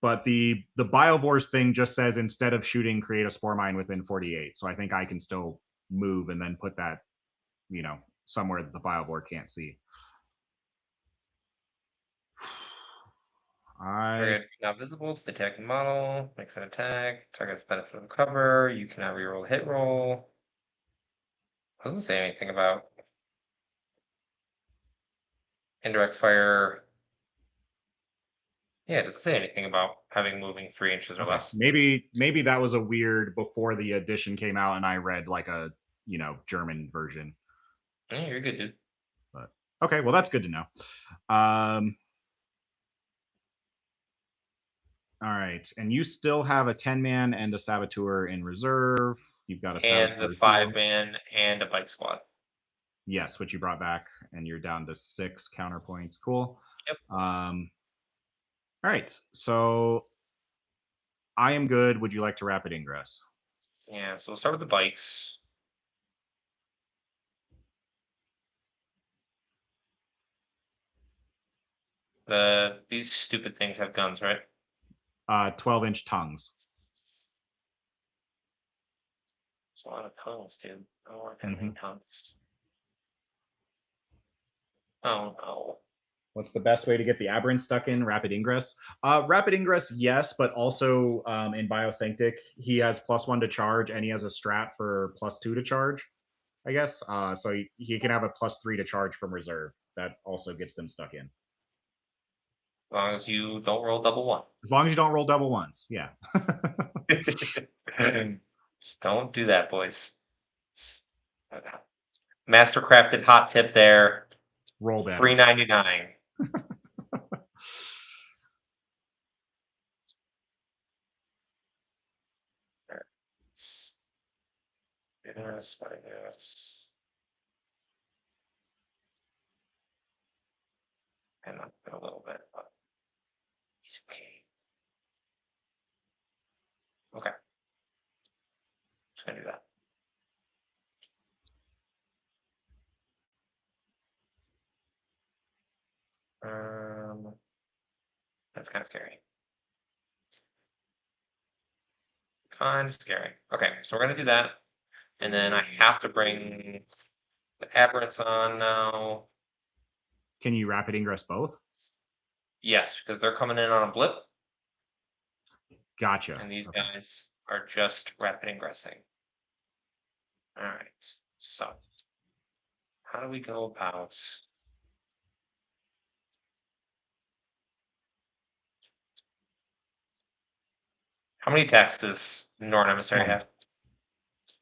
But the Biovores thing just says instead of shooting, create a spore mine within 48. So I think I can still move and then put that, you know, somewhere that the Biovore can't see. Not visible to the attacking model. Makes an attack. Target's benefit of cover. You cannot reroll a hit roll. Doesn't say anything about indirect fire. Yeah, it doesn't say anything about having moving 3 inches or less. Maybe that was a weird before the edition came out and I read like a, you know, German version. Yeah, you're good, dude. But okay, well that's good to know. All right, and you still have a 10-man and a saboteur in reserve. You've got a and the 5-man and a bike squad. Yes, which you brought back, and you're down to 6 counterpoints. Cool. Yep. All right, so I am good. Would you like to rapid ingress? Yeah, so we'll start with the bikes. These stupid things have guns, right? 12-inch tongues. It's a lot of tongues, dude. I don't want any tongues. Oh no. What's the best way to get the aberrant stuck in? Rapid ingress. Rapid ingress, yes, but also in Biosanctic, he has +1 to charge, and he has a strat for +2 to charge, I guess. So he can have a +3 to charge from reserve. That also gets them stuck in. As long as you don't roll double one. As long as you don't roll double ones, yeah. Just don't do that, boys. Mastercrafted hot tip there. Roll that. $3.99. Yes. And up a little bit, but he's okay. Okay. Just gonna do that. That's kind of scary. Kind of scary. Okay, so we're gonna do that. And then I have to bring the aberrants on now. Can you rapid ingress both? Yes, because they're coming in on a blip. Gotcha. And these guys are just rapid ingressing. All right, so how do we go about... How many attacks does Norn Emissary have?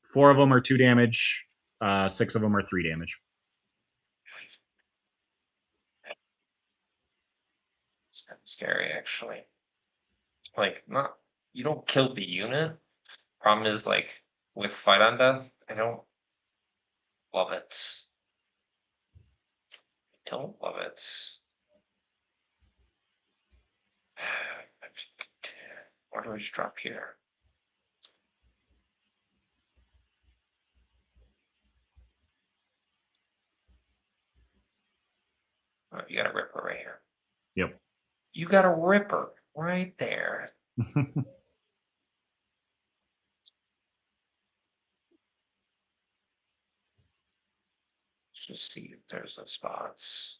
4 of them are 2 damage. 6 of them are 3 damage. It's kind of scary, actually. Like, not you don't kill the unit. Problem is, like, with Fight on Death, I don't love it. I don't love it. Where do I just drop here? Oh, you got a Ripper right here. Yep. You got a Ripper right there. Let's just see if there's the spots.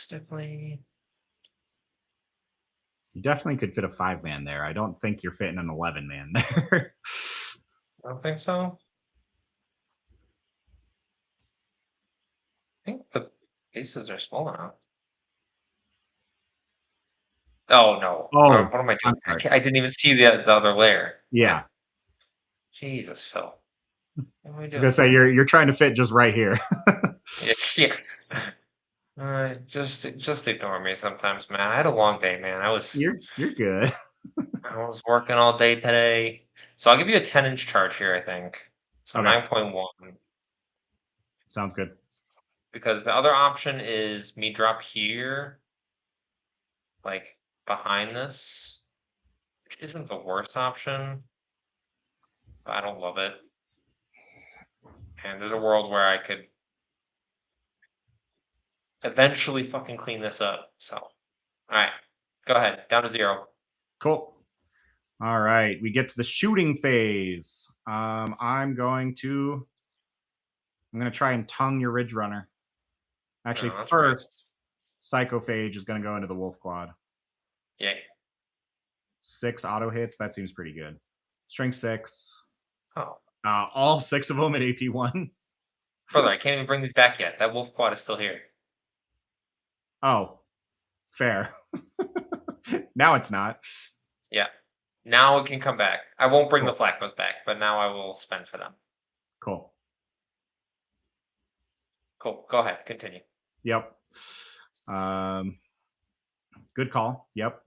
Definitely. You definitely could fit a 5-man there. I don't think you're fitting an 11-man there. I don't think so. I think the pieces are small enough. Oh no! Oh, what am I doing? I didn't even see the other layer. Yeah. Jesus, Phil. What am I I was doing? gonna say you're trying to fit just right here. Yeah. Just ignore me sometimes, man. I had a long day, man. You're good. I was working all day today. So I'll give you a 10-inch charge here, I think. So Okay. 9.1. Sounds good. Because the other option is me drop here, like behind this, which isn't the worst option. But I don't love it. And there's a world where I could eventually fucking clean this up. So, all right, go ahead. Down to 0. Cool. All right, we get to the shooting phase. I'm gonna try and tongue your Ridge Runner. Actually, Oh, that's right. first, Psychophage is gonna go into the Wolf Quad. Yeah. 6 auto hits. That seems pretty good. Strength 6. Oh, All 6 of them at AP1. brother, I can't even bring these back yet. That wolf quad is still here. Oh, fair. Now it's not. Yeah. Now it can come back. I won't bring the Flacnos back, but now I will spend for them. Cool. Cool. Go ahead. Continue. Yep. Good call. Yep.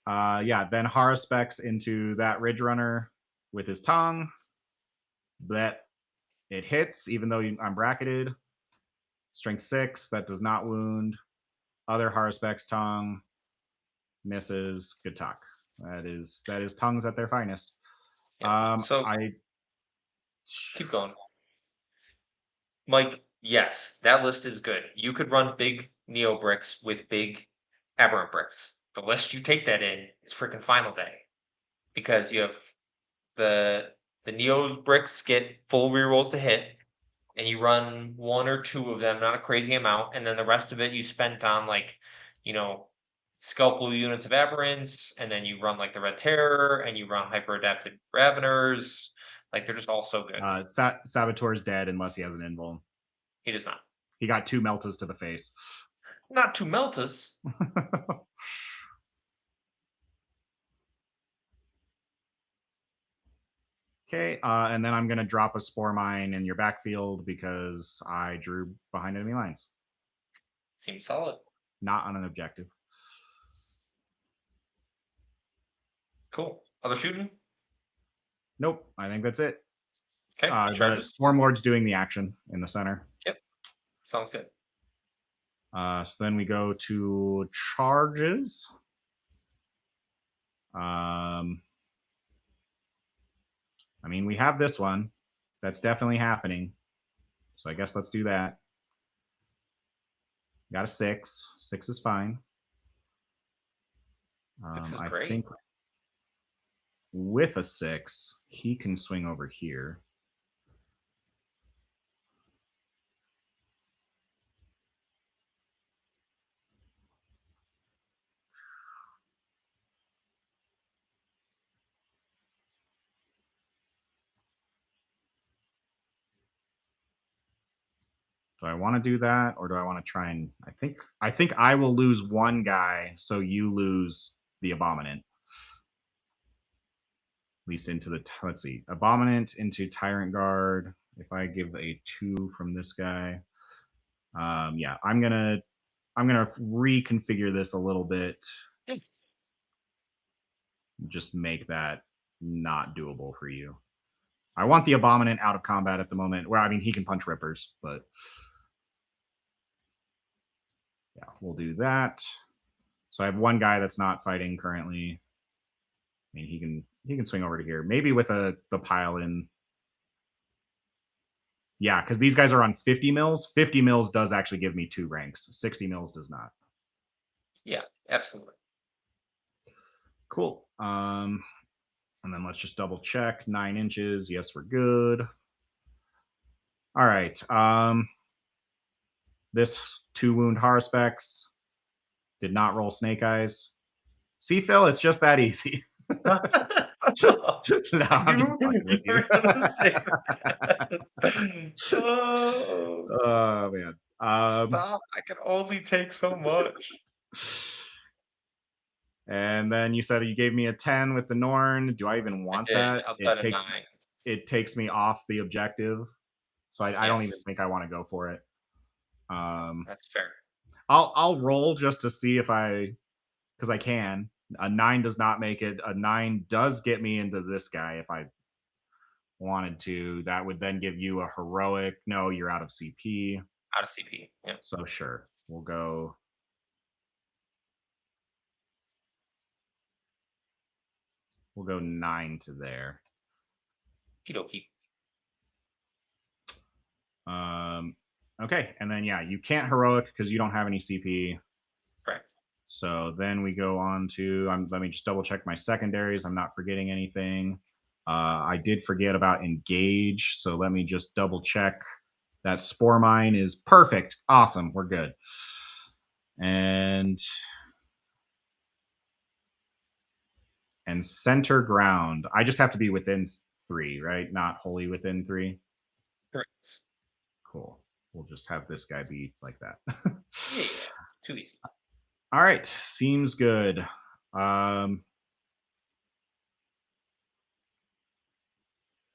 Yeah, then Haruspecs into that Ridge Runner with his tongue. That it hits, even though I'm bracketed. Strength 6, that does not wound. Other Haruspecs tongue misses. Good talk. That is tongues at their finest. Yeah. So I keep going. Mike, yes, that list is good. You could run big Neo bricks with big Aberrant bricks. The list you take that in is freaking Final Day. Because you have the Neo's bricks get full rerolls to hit, and you run 1 or 2 of them, not a crazy amount, and then the rest of it you spent on like, you know, scalpel units of aberrants, and then you run like the Red Terror, and you run hyper adapted Raveners. Like they're just all so good. Saboteur's dead unless he has an invuln. He does not. He got 2 Meltas to the face. Not to Meltus. Okay, and then I'm going to drop a Spore Mine in your backfield because I drew behind enemy lines. Seems solid. Not on an objective. Cool. Other shooting? Nope, I think that's it. Okay. The Charges? Swarmlord's doing the action in the center. Yep. Sounds good. So then we go to charges. I mean, we have this one. That's definitely happening. So I guess let's do that. Got a 6. 6 is fine. This is I great. think with a 6, he can swing over here. Do I want to do that, or do I want to try and? I think I will lose one guy, so you lose the Abominant. At least into the let's see, Abominant into Tyrant Guard. If I give a 2 from this guy, yeah, I'm gonna reconfigure this a little bit. Just make that not doable for you. I want the Abominant out of combat at the moment. Well, I mean, he can punch Rippers, but yeah, we'll do that. So I have one guy that's not fighting currently. I mean, he can swing over to here, maybe with the pile in. Yeah, because these guys are on 50 mils. 50 mils does actually give me 2 ranks. 60 mils does not. Yeah, absolutely. Cool. And then let's just double check. 9 inches. Yes, we're good. All right. This 2 wound Haruspecs did not roll Snake Eyes. See, Phil, it's just that easy. No, I'm just fucking with you. Oh man. Stop. I can only take so much. And then you said you gave me a 10 with the Norn. Do I even want that? Outside of 9. It takes me off the objective. So I don't even think I want to go for it. That's fair. I'll roll just to see if because I can. A 9 does not make it. A 9 does get me into this guy if I wanted to. That would then give you a heroic. No, you're out of CP. Out of CP. Yeah. So sure, we'll go. We'll go 9 to there. Okie Okay, and then yeah, you can't heroic because you don't have any CP. Correct. So then we go on to. Let me just double check my secondaries. I'm not forgetting anything. I did forget about engage, so let me just double check. That spore mine is perfect. Awesome, we're good. And center ground. I just have to be within 3, right? Not wholly within 3. Correct. Cool. We'll just have this guy be like that. Yeah. Too easy. All right, seems good.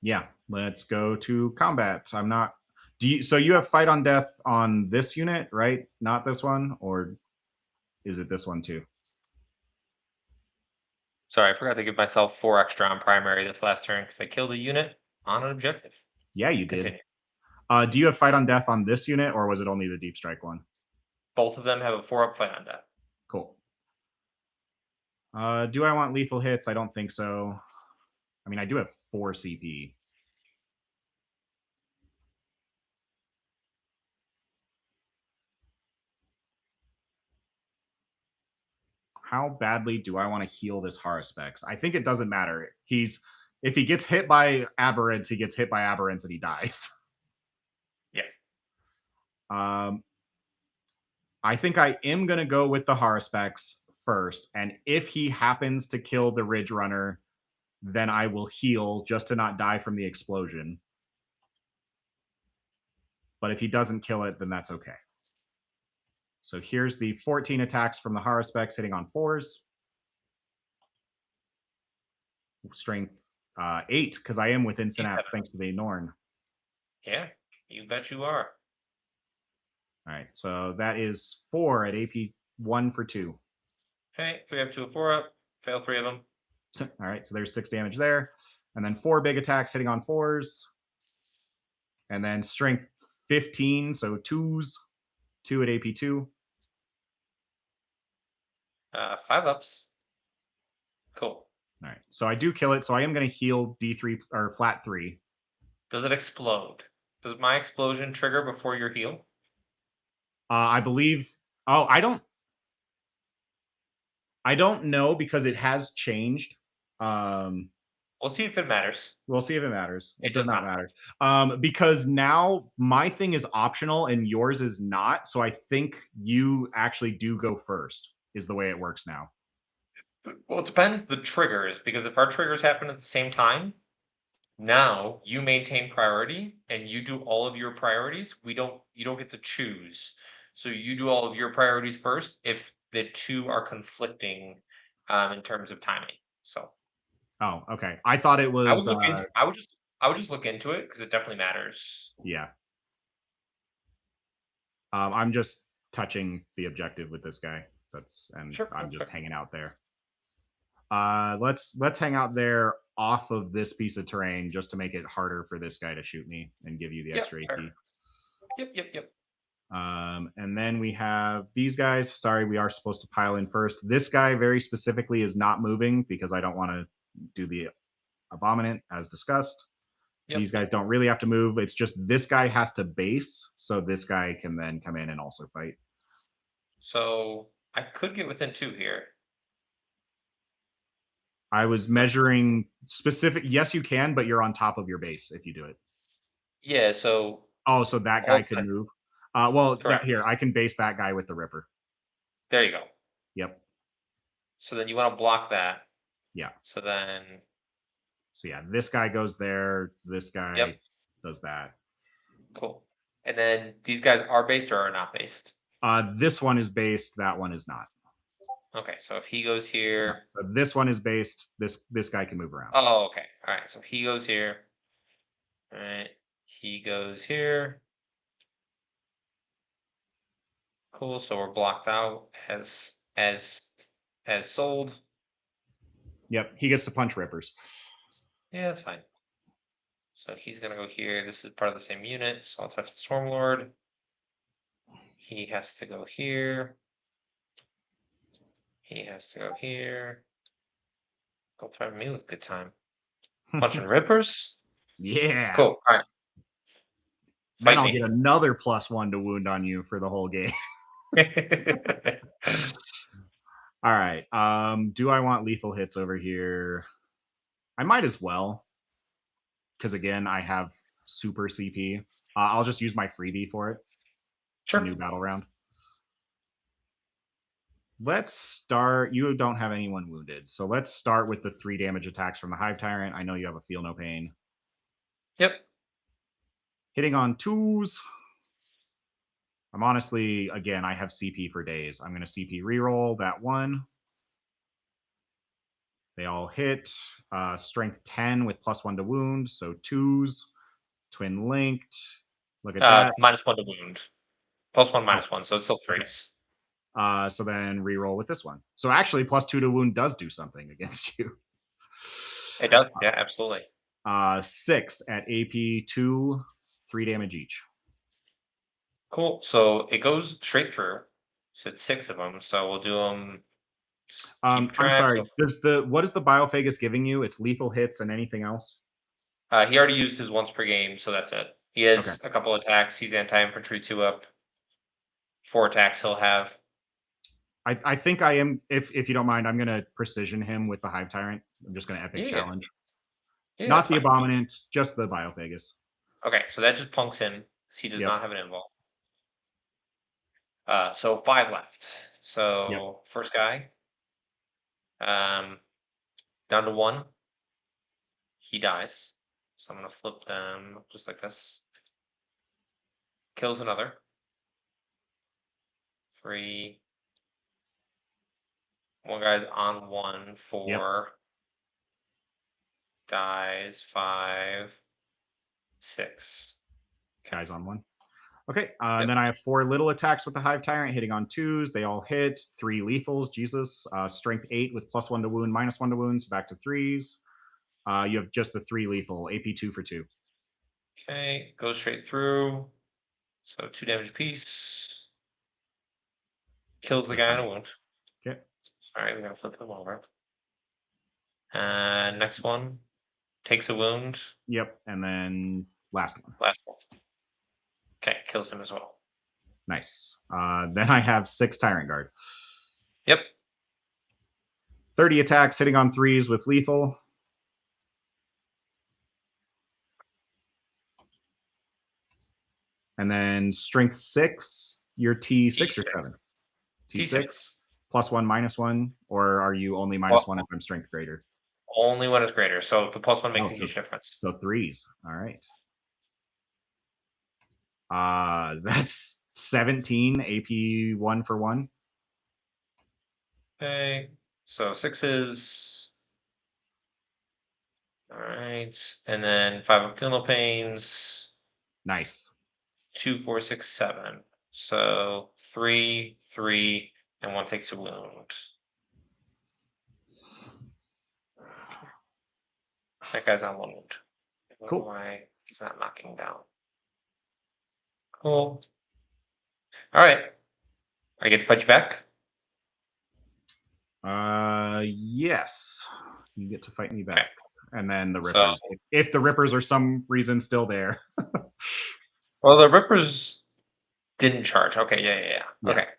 Yeah, let's go to combat. I'm not. Do you? So you have fight on death on this unit, right? Not this one, or is it this one too? Sorry, I forgot to give myself 4 extra on primary this last turn because I killed a unit on an objective. Yeah, you did. Continue. Do you have fight on death on this unit, or was it only the deep strike one? Both of them have a 4-up fight on death. Cool. Do I want lethal hits? I don't think so. I mean, I do have 4 CP. How badly do I want to heal this Haruspex? I think it doesn't matter. If he gets hit by aberrance, he gets hit by aberrance and he dies. Yes. I think I am going to go with the Haruspex first. And if he happens to kill the Ridge Runner, then I will heal just to not die from the explosion. But if he doesn't kill it, then that's okay. So here's the 14 attacks from the Haruspex hitting on 4s. Strength 8, because I am within synapse thanks to the Norn. Yeah, you bet you are. All right, so that is 4 at AP 1 for 2. Okay, 3 up to a 4 up. Fail 3 of them. All right, so there's 6 damage there. And then 4 big attacks hitting on 4s. And then strength 15, so 2s. 2 at AP 2. 5 ups. Cool. All right, so I do kill it. So I am going to heal D3 or flat 3. Does it explode? Does my explosion trigger before your heal? I believe. Oh, I don't know because it has changed. We'll see if it matters. We'll see if it matters. It does does not not. matter. Because now my thing is optional and yours is not. So I think you actually do go first, is the way it works now. Well, it depends the triggers, because if our triggers happen at the same time, now you maintain priority and you do all of your priorities. You don't get to choose. So you do all of your priorities first if the two are conflicting in terms of timing. So Oh, okay. I thought it was. I would look into I would just look into it because it definitely matters. Yeah. I'm just touching the objective with this guy. Sure, I'm just sure. hanging out there. Let's hang out there off of this piece of terrain just to make it harder for this guy to shoot me and give you the extra AP. Yep. And then we have these guys. Sorry, we are supposed to pile in first. This guy very specifically is not moving because I don't want to do the abominant as discussed. Yep. These guys don't really have to move. It's just this guy has to base, so this guy can then come in and also fight. So I could get within 2 here. I was measuring specific. Yes, you can, but you're on top of your base if you do it. Yeah, so Oh, so that guy could move. Well, correct. here, I can base that guy with the Ripper. There you go. Yep. So then you want to block that. Yeah. So then. So yeah, this guy goes there. This guy does that. Cool. And then these guys are based or are not based? This one is based. That one is not. Okay, so if he goes here. So this one is based. This guy can move around. Oh, okay. All right. So he goes here. All right. He goes here. Cool. So we're blocked out as sold. Yep, he gets to punch rippers. Yeah, that's fine. So he's gonna go here. This is part of the same unit, so I'll touch the Stormlord. He has to go here. He has to go here. Go threaten me with good time. Punching rippers? Yeah. Cool. All right. Then Fight I'll me. get another +1 to wound on you for the whole game. All right. Do I want lethal hits over here? I might as well. Because again, I have super CP. I'll just use my freebie for it. It's a Sure. new battle round. Let's start. You don't have anyone wounded. So let's start with the 3 damage attacks from the Hive Tyrant. I know you have a Feel No Pain. Yep. Hitting on 2s. I'm honestly, again, I have CP for days. I'm going to CP reroll that 1. They all hit. Strength 10 with +1 to wound. So 2s. Twin linked. Look at that. -1 to wound. +1, Oh, -1, so it's still okay. 3s. So then reroll with this one. So actually, +2 to wound does do something against you. It does. Yeah, absolutely. 6 at AP 2, 3 damage each. Cool. So it goes straight through. So it's 6 of them. So we'll do them. Keep I'm track. sorry. So What is the Biophagus giving you? It's lethal hits and anything else. he already used his once per game, so that's it. He has a couple attacks. He's anti-infantry 2 up. 4 attacks he'll have. I think I am. If you don't mind, I'm gonna precision him with the Hive Tyrant. I'm just gonna epic challenge. Yeah, Not that's the fine. Abominant, just the Biophagus. Okay, so that just punks him because he does Yep. not have an invul. So 5 left. So Yep. first guy, down to 1. He dies. So I'm gonna flip them just like this. Kills another. 3. One guy's on 1. 4. Dies. 5. 6. Guys on 1. Okay, Yep. and then I have 4 little attacks with the Hive Tyrant hitting on 2s. They all hit. 3 lethals. Jesus. Strength 8 with +1 to wound, -1 to wounds. Back to 3s. You have just the 3 lethal. AP 2 for 2. Okay, goes straight through. So 2 damage apiece. Kills the guy in a wound. Okay. Alright, we're gonna flip them over. And next one takes a wound. Yep, and then last one. Last one. Okay, kills him as well. Nice. Then I have 6 Tyrant Guard. Yep. 30 attacks hitting on 3s with lethal. And then strength 6, you're T6 or 7? T6. +1, -1, or are you only -1 if I'm strength greater? Only one is greater, so the +1 makes a so, huge difference. So 3s. All right. That's 17 AP 1 for 1. Okay, so 6s. Alright, and then 5 of Feel Pains. Nice. 2, 4, 6, 7. So 3, 3, and 1 takes a wound. That guy's on 1 wound. I don't know Cool. why he's not knocking down. Cool. Alright. I get to fight you back? Yes. You get to fight me back. Okay. And then the Rippers. If the Rippers are some reason still there. Well, the Rippers didn't charge. Okay, yeah. Okay.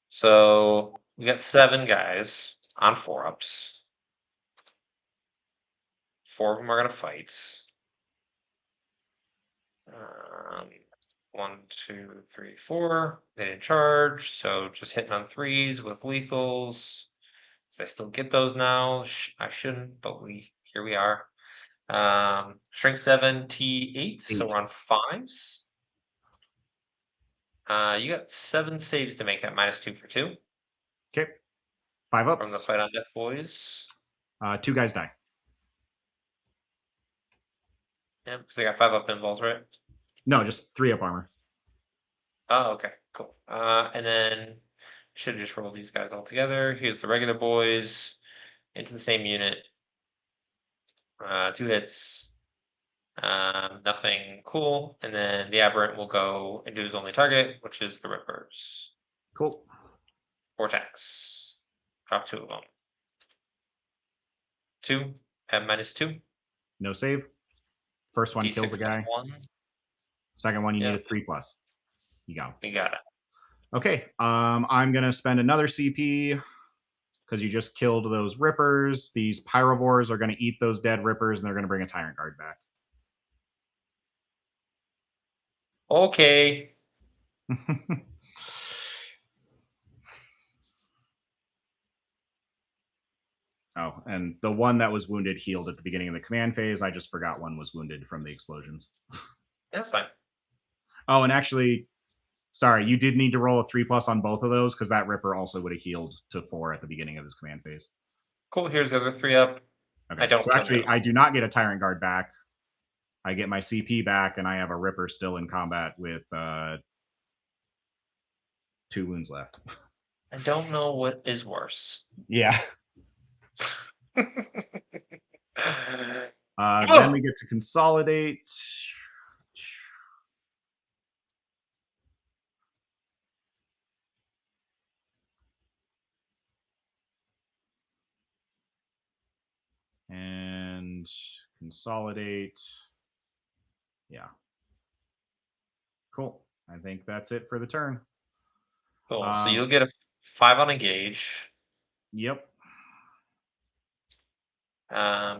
So we got 7 guys on 4-ups. 4 of them are gonna fight. 1, 2, 3, 4. They didn't charge, so just hitting on 3s with lethals. So I still get those now. I shouldn't, but here we are. Strength 7, T8, so we're on 5s. You got 7 saves to make at -2 for 2. Okay. 5 ups. From the fight on Death Boys. 2 guys die. Yeah, because they got 5 up involves, right? No, just 3 up armor. Oh, okay, cool. And then should just roll these guys all together. Here's the regular boys. into the same unit. 2 hits. Nothing cool. And then the aberrant will go into his only target, which is the Rippers. Cool. 4 attacks. Drop 2 of them. 2 at -2. No save. First one D6 kills the guy. +1. Second one, you need Yep. a 3+. You go. We got it. Okay. I'm gonna spend another CP because you just killed those Rippers. These Pyrovores are gonna eat those dead Rippers, and they're gonna bring a Tyrant Guard back. Okay. Oh, and the one that was wounded healed at the beginning of the command phase. I just forgot one was wounded from the explosions. That's fine. Oh, and actually, sorry, you did need to roll a 3+ on both of those because that Ripper also would have healed to 4 at the beginning of his command phase. Cool. Here's the other 3 up. Okay. I don't So kill actually, him. I do not get a Tyrant Guard back. I get my CP back, and I have a Ripper still in combat with 2 wounds left. I don't know what is worse. Yeah. Oh! Then we get to consolidate. And consolidate. Yeah. Cool. I think that's it for the turn. Cool. So you'll get a 5 on engage. Yep.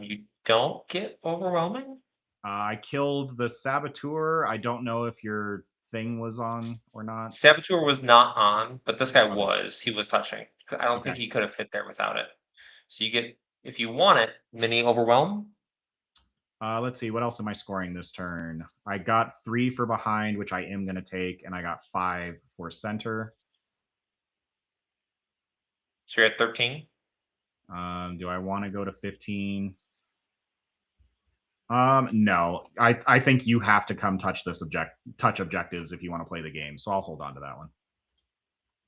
You don't get overwhelming. I killed the Saboteur. I don't know if your thing was on or not. Saboteur was not on, but this guy Okay. was. He was touching. I don't think Okay. he could have fit there without it. So you get, if you want it, mini overwhelm. Let's see. What else am I scoring this turn? I got 3 for behind, which I am going to take, and I got 5 for center. So you're at 13. Do I want to go to 15? No. I think you have to come touch objectives if you want to play the game. So I'll hold on to that one.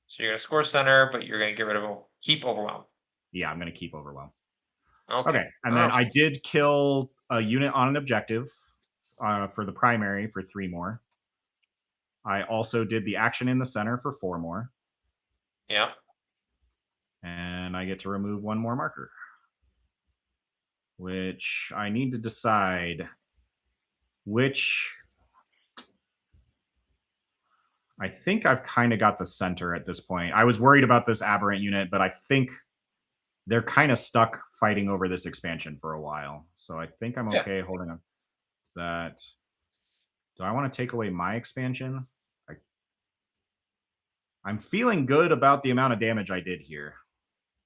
So you're gonna score center, but you're gonna get rid of keep overwhelm. Yeah, I'm going to keep overwhelm. Okay. And then I did kill a unit on an objective for the primary for 3 more. I also did the action in the center for 4 more. Yeah. And I get to remove 1 more marker, which I need to decide which. I think I've kind of got the center at this point. I was worried about this aberrant unit, but I think they're kind of stuck fighting over this expansion for a while. So I think I'm okay holding on to that. Do I want to take away my expansion? I'm feeling good about the amount of damage I did here.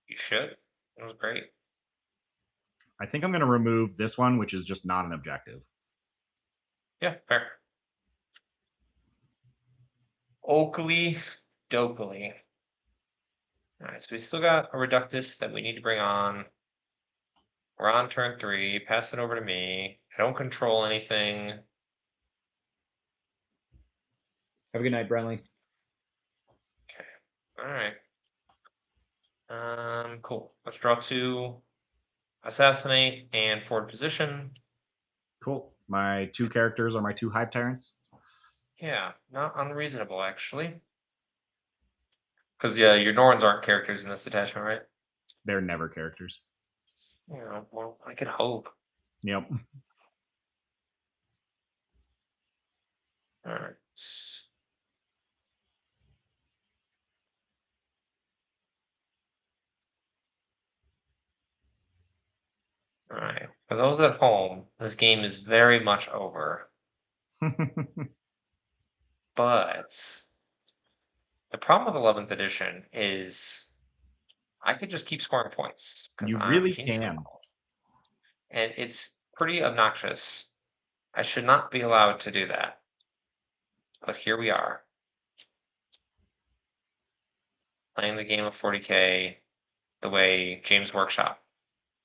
You should. It was great. I think I'm going to remove this one, which is just not an objective. Yeah, fair. Oakley Dokley. All right, so we still got a Reductus that we need to bring on. We're on turn 3. Pass it over to me. I don't control anything. Have a good night, Brentley. Okay. All right. Cool. Let's draw 2. Assassinate and forward position. Cool. My 2 characters are my 2 Hive Tyrants. Yeah, not unreasonable actually. Because yeah, your Norns aren't characters in this attachment, right? They're never characters. Yeah, well, I can hope. Yep. All right. All right. For those at home, this game is very much over. But the problem with 11th edition is I could just keep scoring points. You I'm really Gene can. Snowball. And it's pretty obnoxious. I should not be allowed to do that. But here we are. Playing the game of 40K the way James Workshop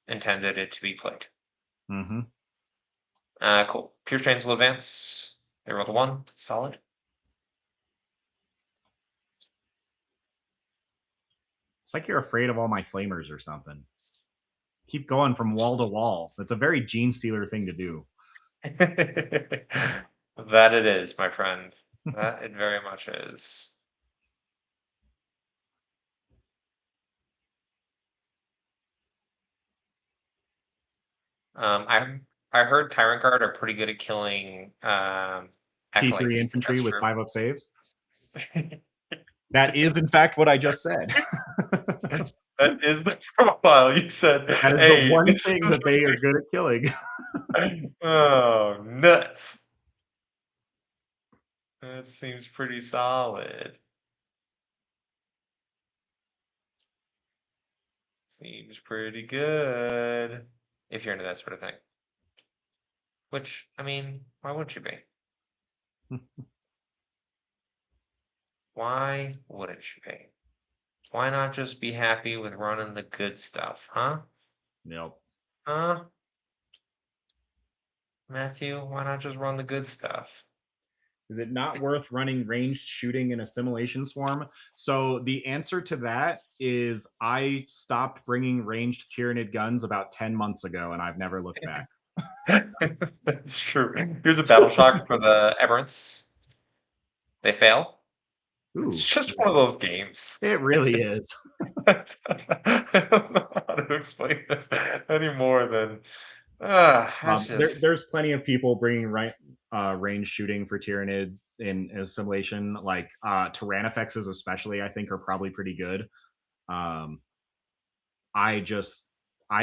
intended it to be played. Mm-hmm. Cool. Pure Strains will advance. They rolled a 1. Solid. It's like you're afraid of all my flamers or something. Keep going from wall to wall. That's a very Gene Stealer thing to do. That it is, my friend. That it very much is. I heard Tyrant Guard are pretty good at killing T3 acolytes. infantry That's with true. 5-up saves. That is, in fact, what I just said. That is the profile you said. That is Hey, the one this thing is that they are good at killing. Oh, nuts. That seems pretty solid. Seems pretty good. If you're into that sort of thing. Which, I mean, why wouldn't you be? Why wouldn't you be? Why not just be happy with running the good stuff, huh? Nope. Huh? Matthew, why not just run the good stuff? Is it not worth running ranged shooting in Assimilation Swarm? So the answer to that is I stopped bringing ranged Tyranid guns about 10 months ago, and I've never looked back. That's true. Here's a battle shock for the Aberrants. They fail. Ooh, It's just one of those games. it really is. I don't know how to explain this any more than that's just There's plenty of people bringing range shooting for Tyranid in Assimilation. Like Tyrannifexes especially, I think, are probably pretty good. I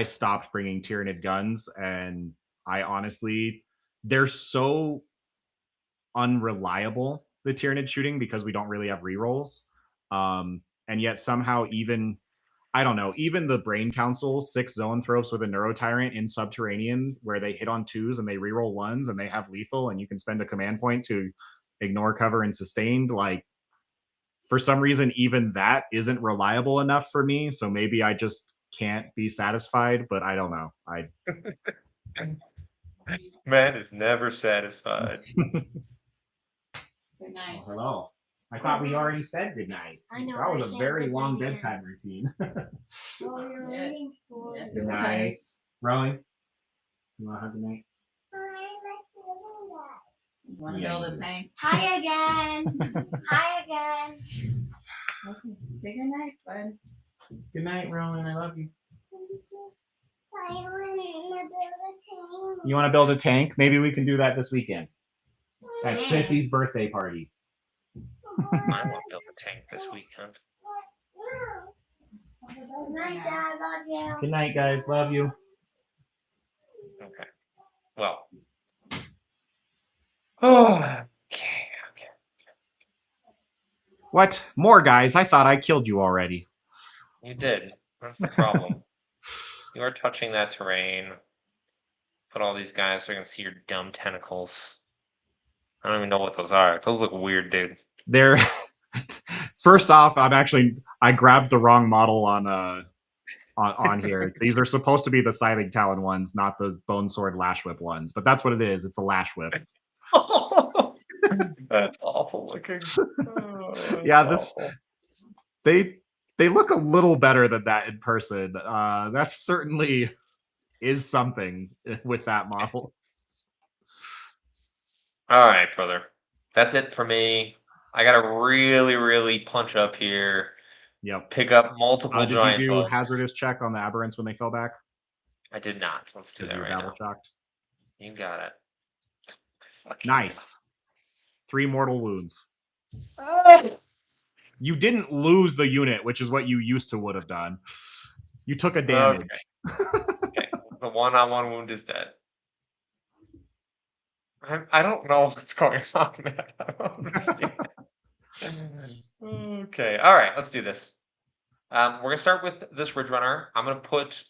stopped bringing Tyranid guns, and I honestly, they're so unreliable, the Tyranid shooting, because we don't really have rerolls. And yet somehow even, I don't know, even the Brain Council 6 Zoanthropes with a Neurotyrant in Subterranean, where they hit on 2s and they reroll 1s and they have lethal, and you can spend a command point to ignore cover and sustained. Like, for some reason, even that isn't reliable enough for me. So maybe I just can't be satisfied, but I don't know. man is never satisfied. Good night. Oh, hello. I thought we already said goodnight. I know, That I was a said very good long night again. bedtime routine. Oh, you're Yes. waiting for Yes, Good it night. was. Rowan, you want to have good night? You want to Yeah, build you a do. tank? Hi again. Hi again. Okay. Say good night, bud. Good night, Rowan. I love you. I want to build a tank. You want to build a tank? Maybe we can do that this weekend at Yeah. Sissy's birthday party. I want to build a tank this weekend. Good night, Dad. Love you. Good night, guys. Love you. Okay. Well. Oh, okay. What? More guys? I thought I killed you already. You did. That's the problem. You are touching that terrain. Put all these guys so I can see your dumb tentacles. I don't even know what those are. Those look weird, dude. They're first off, I grabbed the wrong model on here. These are supposed to be the Scything Talon ones, not the Bone Sword Lash Whip ones. But that's what it is. It's a Lash Whip. That's awful looking. Oh, Yeah, awful. they look a little better than that in person. That certainly is something with that model. All right, brother. That's it for me. I gotta really, really punch up here. Yep. Pick up multiple Did giant you do bugs. hazardous check on the aberrants when they fell back? I did not. Let's do Because that you were right battle now. shocked. You got it. Nice. 3 mortal wounds. Oh! You didn't lose the unit, which is what you used to would have done. You took a damage. Okay. The one-on-one wound is dead. I don't know what's going on, man. I don't understand. Okay. All right. Let's do this. We're gonna start with this Ridge Runner. I'm gonna put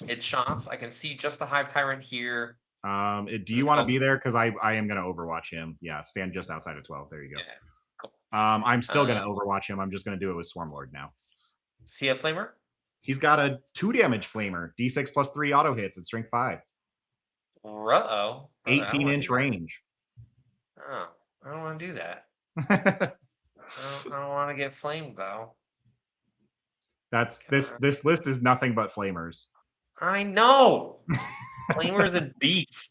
its shots. I can see just the Hive Tyrant here. Do you want to be there? Because I am going to Overwatch him. Yeah, stand just outside of 12. There you go. Yeah. Cool. I'm still going to Overwatch him. I'm just going to do it with Swarmlord now. See a Flamer? He's got a 2 damage Flamer. D6 plus 3 auto hits at strength 5. Uh-oh. 18-inch range. Oh, I don't want to do that. I don't want to get flamed though. This list is nothing but flamers. I know. Flamers and beef.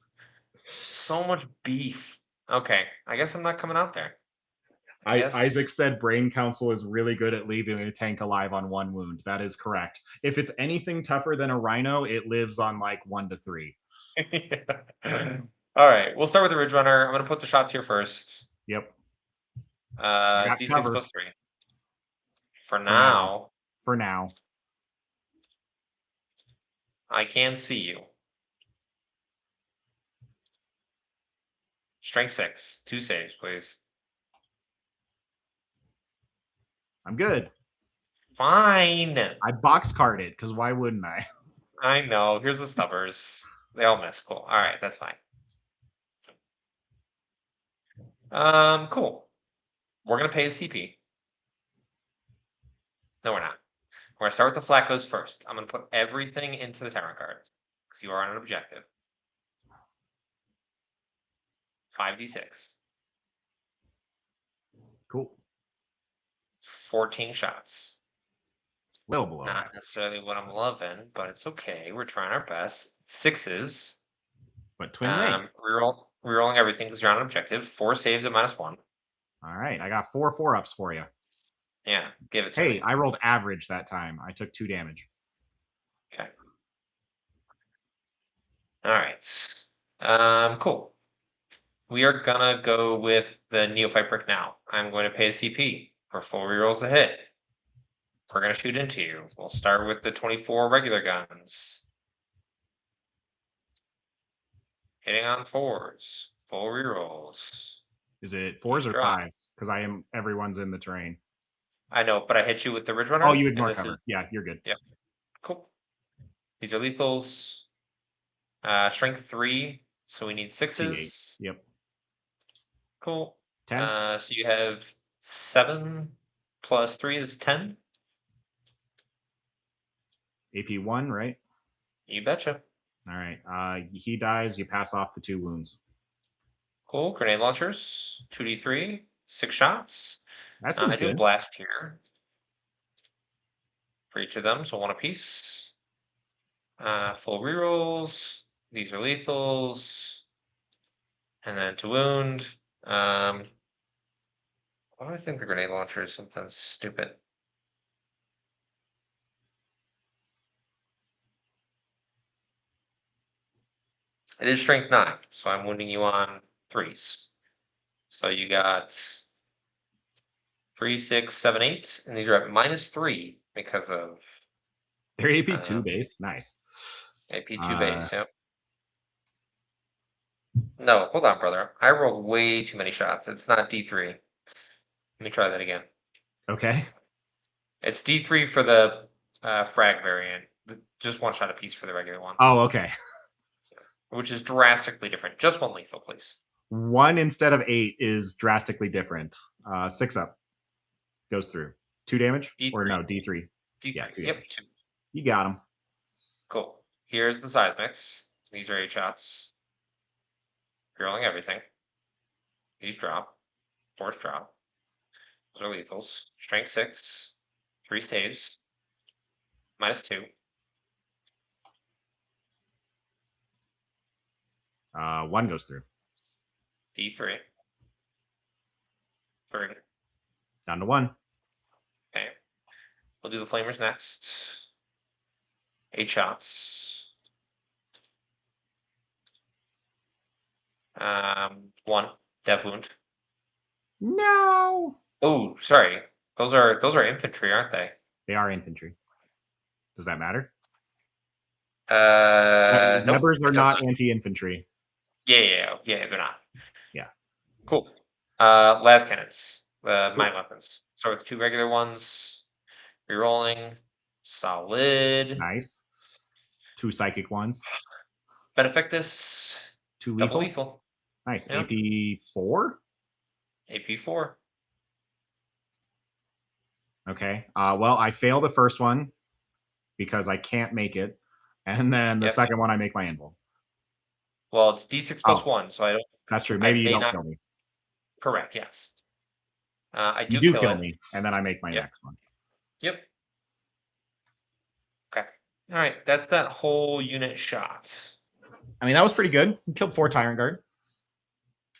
So much beef. Okay, I guess I'm not coming out there. I guess Isaac said Brain Council is really good at leaving a tank alive on 1 wound. That is correct. If it's anything tougher than a Rhino, it lives on like 1 to 3. Yeah. All right, we'll start with the Ridge Runner. I'm gonna put the shots here first. Yep. got D6 cover. plus 3. For now. now, For now. I can see you. Strength 6. 2 saves, please. I'm good. Fine. I box card it because why wouldn't I? I know. Here's the stubbers. They all miss. Cool. All right, that's fine. Cool. We're gonna pay a CP. No, we're not. We're gonna start with the Flacos first. I'm gonna put everything into the Tyrant card because you are on an objective. 5d6. Cool. 14 shots. Little below Not that. necessarily what I'm loving, but it's okay. We're trying our best. 6s. But twin leg. Rerolling everything because you're on an objective. 4 saves at -1. All right. I got 4 4-ups for you. Yeah, give it to me. Hey, I rolled average that time. I took 2 damage. Okay. All right. Cool. We are gonna go with the Neophyte Brick now. I'm going to pay a CP for 4 rerolls to hit. We're gonna shoot into you. We'll start with the 24 regular guns. Hitting on 4s. Full rerolls. Is it 4s or Drop. 5s? Because everyone's in the terrain. I know, but I hit you with the Ridge Runner. Oh, you and ignore this cover. is- Yeah, you're good. Cool. These are lethals. Strength 3, so we need 6s. Yep. Cool. 10. So you have 7 plus 3 is 10. AP 1, right? You betcha. All right. He dies. You pass off the 2 wounds. Cool. Grenade launchers. 2d3. 6 shots. That seems I do a good. blast here for each of them, so 1 apiece. Full rerolls. These are lethals. And then to wound. Why do I think the grenade launcher is something stupid? It is strength 9, so I'm wounding you on 3s. So you got 3, 6, 7, 8, and these are at -3 because of They're AP 2 base. Nice. AP2 base. Yep. No, hold on, brother. I rolled way too many shots. It's not D3. Let me try that again. Okay. It's D3 for the frag variant. Just 1 shot apiece for the regular one. Oh, okay. Which is drastically different. Just 1 lethal, please. 1 instead of 8 is drastically different. 6 up. Goes through. 2 damage? D3. Or no, D3. D3. Yeah, 2 yep, damage. 2. You got him. Cool. Here's the size mix. These are 8 shots. Rolling everything. These drop. 4s drop. Those are lethals. Strength 6. 3 staves. -2. 1 goes through. D3. 3. Down to 1. Okay. We'll do the flamers next. 8 shots. 1 dev wound. No. Oh, sorry. Those are infantry, aren't they? They are infantry. Does that matter? Nope, Numbers it are does not anti-infantry. Yeah, they're not. Yeah. Cool. Las cannons, mine weapons. Start with 2 regular ones. Rerolling. Solid. Nice. 2 psychic ones. Benefactus. 2 Double lethal. lethal. Nice. Yeah. AP 4. AP4. Okay. Well, I fail the first one because I can't make it, and then the Yep. second one I make my anvil. Well, it's D6 plus 1, so I don't. That's true. Maybe you may don't not- kill me. Correct. Yes. I You do do kill kill it. me, and then I make my Yep. next one. Yep. Okay. All right, that's that whole unit shot. I mean, that was pretty good. You killed 4 Tyrant Guard.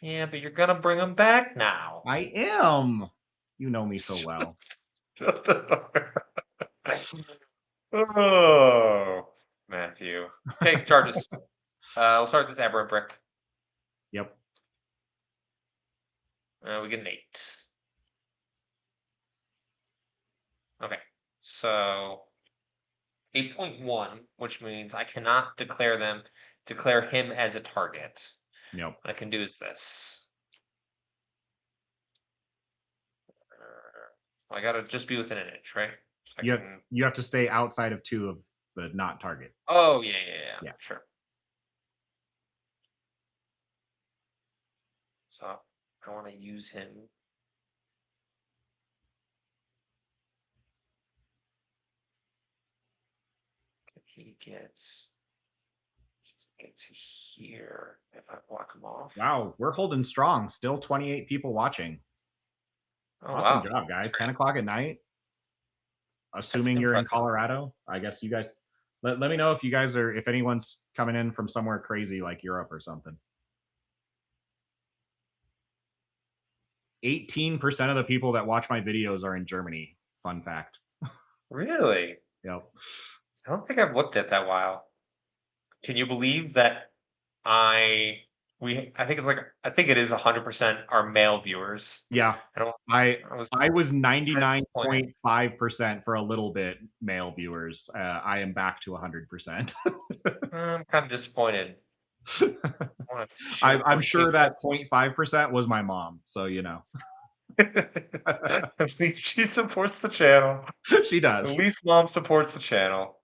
Yeah, but you're gonna bring them back now. I am. You know me so well. Oh, Matthew. Okay, charges. We'll start with this aberrant brick. Yep. We get an 8. Okay, so 8.1, which means I cannot declare him as a target. Yep. What I can do is this. I gotta just be within an inch, right? So I You can... you have to stay outside of 2 of the not target. Oh, yeah, Yeah. sure. So I want to use him. He gets to here if I block him off. Wow, we're holding strong. Still 28 people watching. Oh, Awesome wow. job, guys. 10 o'clock at night. Assuming you're in Colorado, I guess you guys let me know if you guys are, if anyone's coming in from somewhere crazy like Europe or something. 18% of the people that watch my videos are in Germany. Fun fact. Really? Yep. I don't think I've looked at that while. Can you believe that I think it is 100% our male viewers. Yeah. I was 99.5% for a little bit male viewers. I am back to 100%. I'm kind of disappointed. I'm sure that 0.5% was my mom. So, you know. At least she supports the channel. She does. At least mom supports the channel.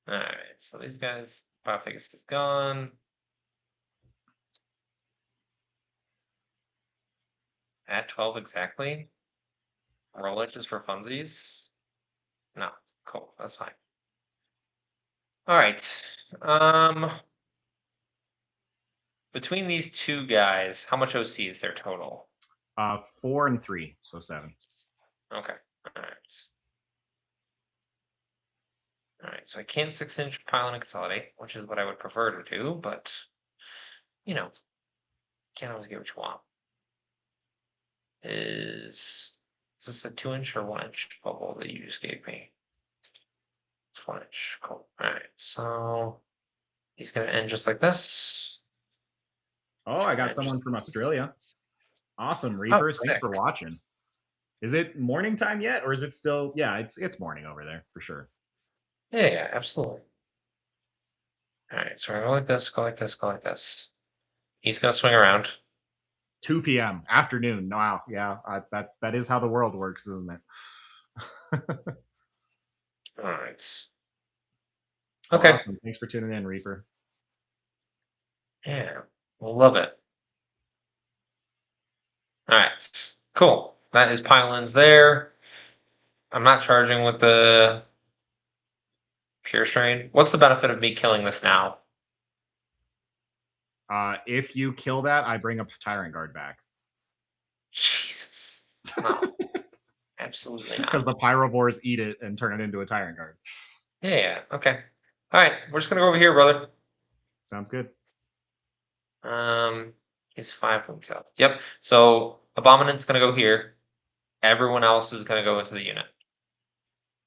All right, so these guys, Biofagus is gone. At 12 exactly. Roll it just for funsies. No, cool, that's fine. All right. Between these two guys, how much OC is there total? 4 and 3, so 7. Okay. All right. All right, so I can't 6-inch pile and consolidate, which is what I would prefer to do, but you know, can't always get what you want. Is this a 2-inch or 1-inch bubble that you just gave me? It's 1-inch. Cool. All right, so he's gonna end just like this. Oh, I got someone from Australia. Awesome, Reapers. Thanks for watching. Is it morning time yet, or is it still? Yeah, it's morning over there for sure. Yeah, absolutely. All right, so I go like this, go like this, go like this. He's gonna swing around. 2 p.m. afternoon. Wow, yeah, that is how the world works, isn't it? All right. Okay. Awesome. Thanks for tuning in, Reaper. Yeah, love it. All right, cool. That is pylons there. I'm not charging with the pure strain. What's the benefit of me killing this now? If you kill that, I bring a Tyrant Guard back. Jesus. No. Absolutely not. Because the Pyrovores eat it and turn it into a Tyrant Guard. Yeah, okay. All right, we're just gonna go over here, brother. Sounds good. He's 5 points out. Yep. So Abominant's gonna go here. Everyone else is gonna go into the unit.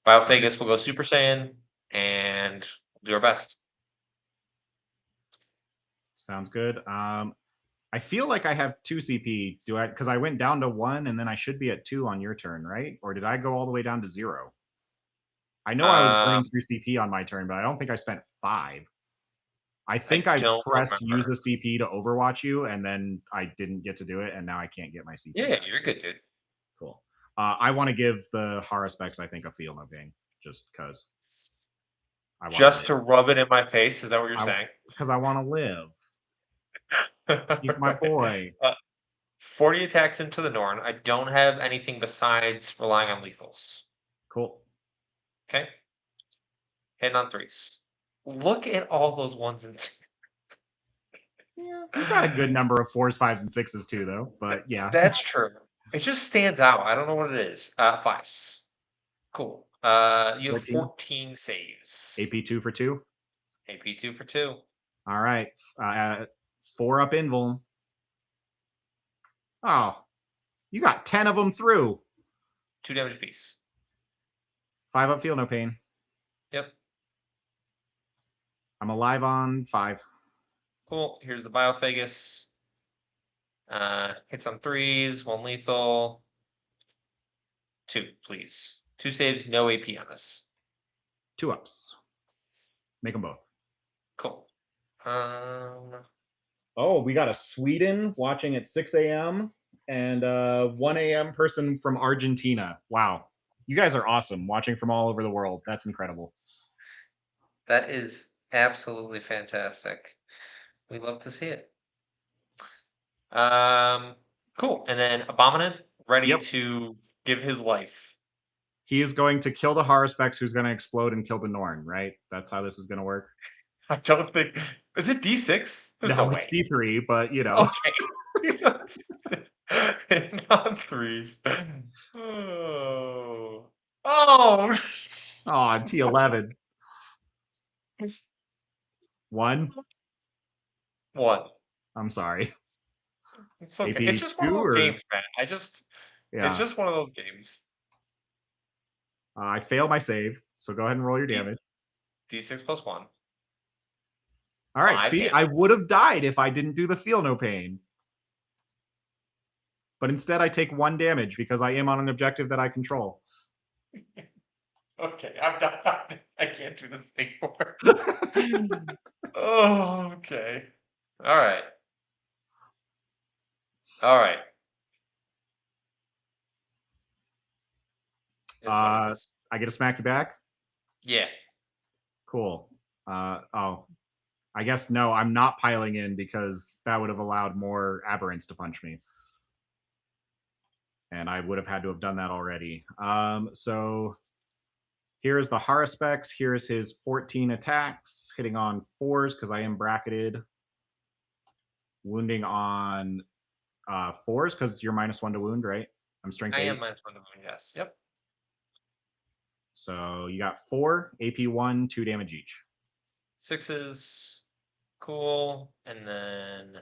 Biofagus will go Super Saiyan and do our best. Sounds good. I feel like I have 2 CP. Do I? Because I went down to 1, and then I should be at 2 on your turn, right? Or did I go all the way down to 0? I know I was burning 3 CP on my turn, but I don't think I spent 5. I think I pressed use a CP to Overwatch you, and then I didn't get to do it, and now I can't get my CP. Yeah, you're good, dude. Cool. I want to give the Haruspecs, I think, a feel no gain, just because. Just to rub it in my face? Is that what you're saying? Because I want to live. He's my boy. 40 attacks into the Norn. I don't have anything besides relying on lethals. Cool. Okay. Hitting on 3s. Look at all those 1s and 2s. Yeah, we've got a good number of 4s, 5s, and 6s too, though. But yeah. That's true. It just stands out. I don't know what it is. 5s. Cool. You have 14? 14 saves. AP 2 for 2. AP 2 for 2. All right. 4 up invuln. Oh, you got 10 of them through. 2 damage apiece. 5 up feel no pain. Yep. I'm alive on 5. Cool. Here's the Biophagus. Hits on 3s, 1 lethal. 2, please. 2 saves, no AP on this. 2 ups. Make them both. Cool. Oh, we got a Sweden watching at 6 a.m. and 1 a.m. person from Argentina. Wow. You guys are awesome watching from all over the world. That's incredible. That is absolutely fantastic. We love to see it. Cool. And then Abominant, ready Yep. to give his life. He is going to kill the Haruspex, who's going to explode and kill the Norn, right? That's how this is going to work. I don't think. Is it D6? There's no It's way. D3, but you know. Okay. Not 3s. Oh. Oh. Oh, T11. 1. 1. I'm sorry. It's okay. AP It's just one of 2 those or- games, man. Yeah. It's just one of those games. I fail my save, so go ahead and roll your damage. D6 plus 1. All right, 5 see, damage. I would have died if I didn't do the feel no pain. But instead, I take 1 damage because I am on an objective that I control. Okay, I'm done. I can't do this anymore. Oh, okay. All right. All right. Is what it is. I get a smack you back? Yeah. Cool. Oh, I guess no, I'm not piling in because that would have allowed more aberrants to punch me. And I would have had to have done that already. So here's the Haruspex. Here's his 14 attacks, hitting on 4s because I am bracketed. Wounding on 4s because you're -1 to wound, right? I'm strength 8. I am -1 to wound, yes. Yep. So you got 4, AP 1, 2 damage each. 6s. Cool. And then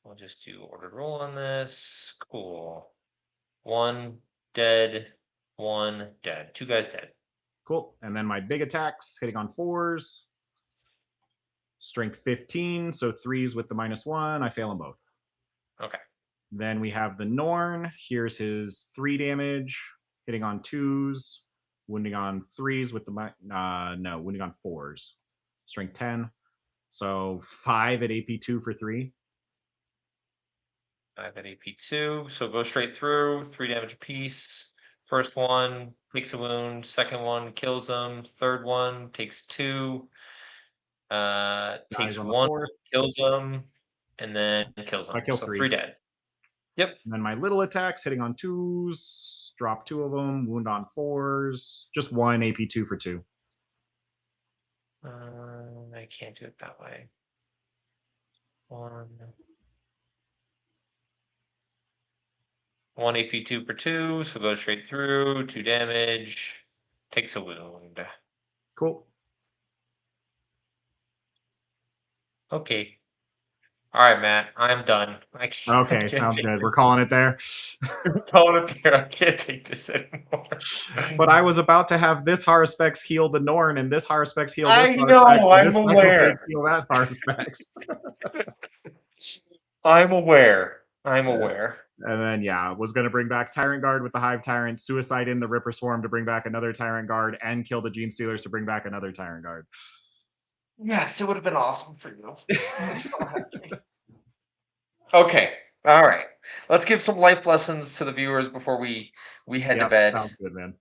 we'll just do ordered roll on this. Cool. 1 dead. 1 dead. 2 guys dead. Cool. And then my big attacks hitting on 4s. Strength 15, so 3s with the -1. I fail them both. Okay. Then we have the Norn. Here's his 3 damage, hitting on 2s, wounding on 3s with the wounding on 4s. Strength 10, so 5 at AP 2 for 3. 5 at AP 2. So go straight through. 3 damage apiece. First one takes a wound. Second one kills them. Third one takes 2. Takes on the 1, 4th. kills them, and then kills So them. I kill So 3. 3 dead. Yep. And then my little attacks hitting on 2s, drop 2 of them, wound on 4s, just 1 AP 2 for 2. I can't do it that way. 1 AP 2 for 2, so go straight through. 2 damage. Takes a wound. Cool. Okay. All right, Matt. I'm done. I can't, Okay, sounds good. We're calling it there. calling it there. I can't take this anymore. But I was about to have this Haruspex heal the Norn, and this Haruspex heal this I Haruspex, know, and I'm this aware. Cyclophage heal that Haruspex. I'm aware. I'm aware. And then, yeah, was going to bring back Tyrant Guard with the Hive Tyrant, Suicide in the Ripper Swarm to bring back another Tyrant Guard, and kill the Gene Stealers to bring back another Tyrant Guard. Yes, it would have been awesome for you. I'm so happy. Okay. All right. Let's give some life lessons to the viewers before we head to bed. Sounds good, man.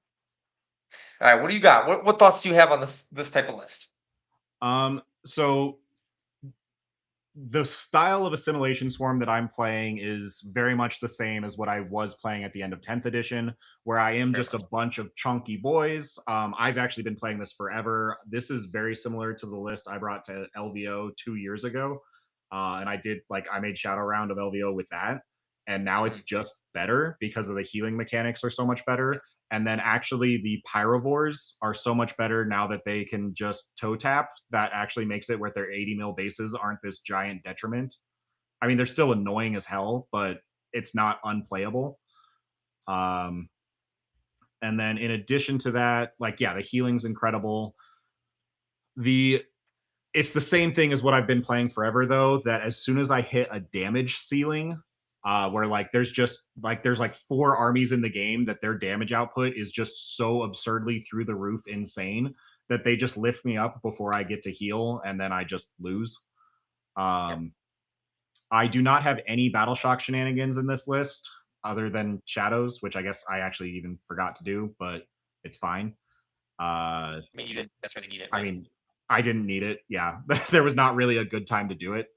All right. What do you got? What thoughts do you have on this type of list? So the style of Assimilation Swarm that I'm playing is very much the same as what I was playing at the end of 10th edition, where I am just a bunch of chunky boys. I've actually been playing this forever. This is very similar to the list I brought to LVO 2 years ago. And I made Shadow Round of LVO with that. and now it's just better because of the healing mechanics are so much better. And then actually the pyrovores are so much better now that they can just toe tap. That actually makes it where their 80 mil bases aren't this giant detriment. I mean, they're still annoying as hell, but it's not unplayable. And then in addition to that, like, yeah, the healing's incredible. It's the same thing as what I've been playing forever, though, that as soon as I hit a damage ceiling, where like there's like 4 armies in the game that their damage output is just so absurdly through the roof insane that they just lift me up before I get to heal, and then I just lose. I do not have any Battle Shock shenanigans in this list other than Shadows, which I guess I actually even forgot to do, but it's fine. I mean, you didn't necessarily need it. I mean, I didn't need it. Yeah, there was not really a good time to do it.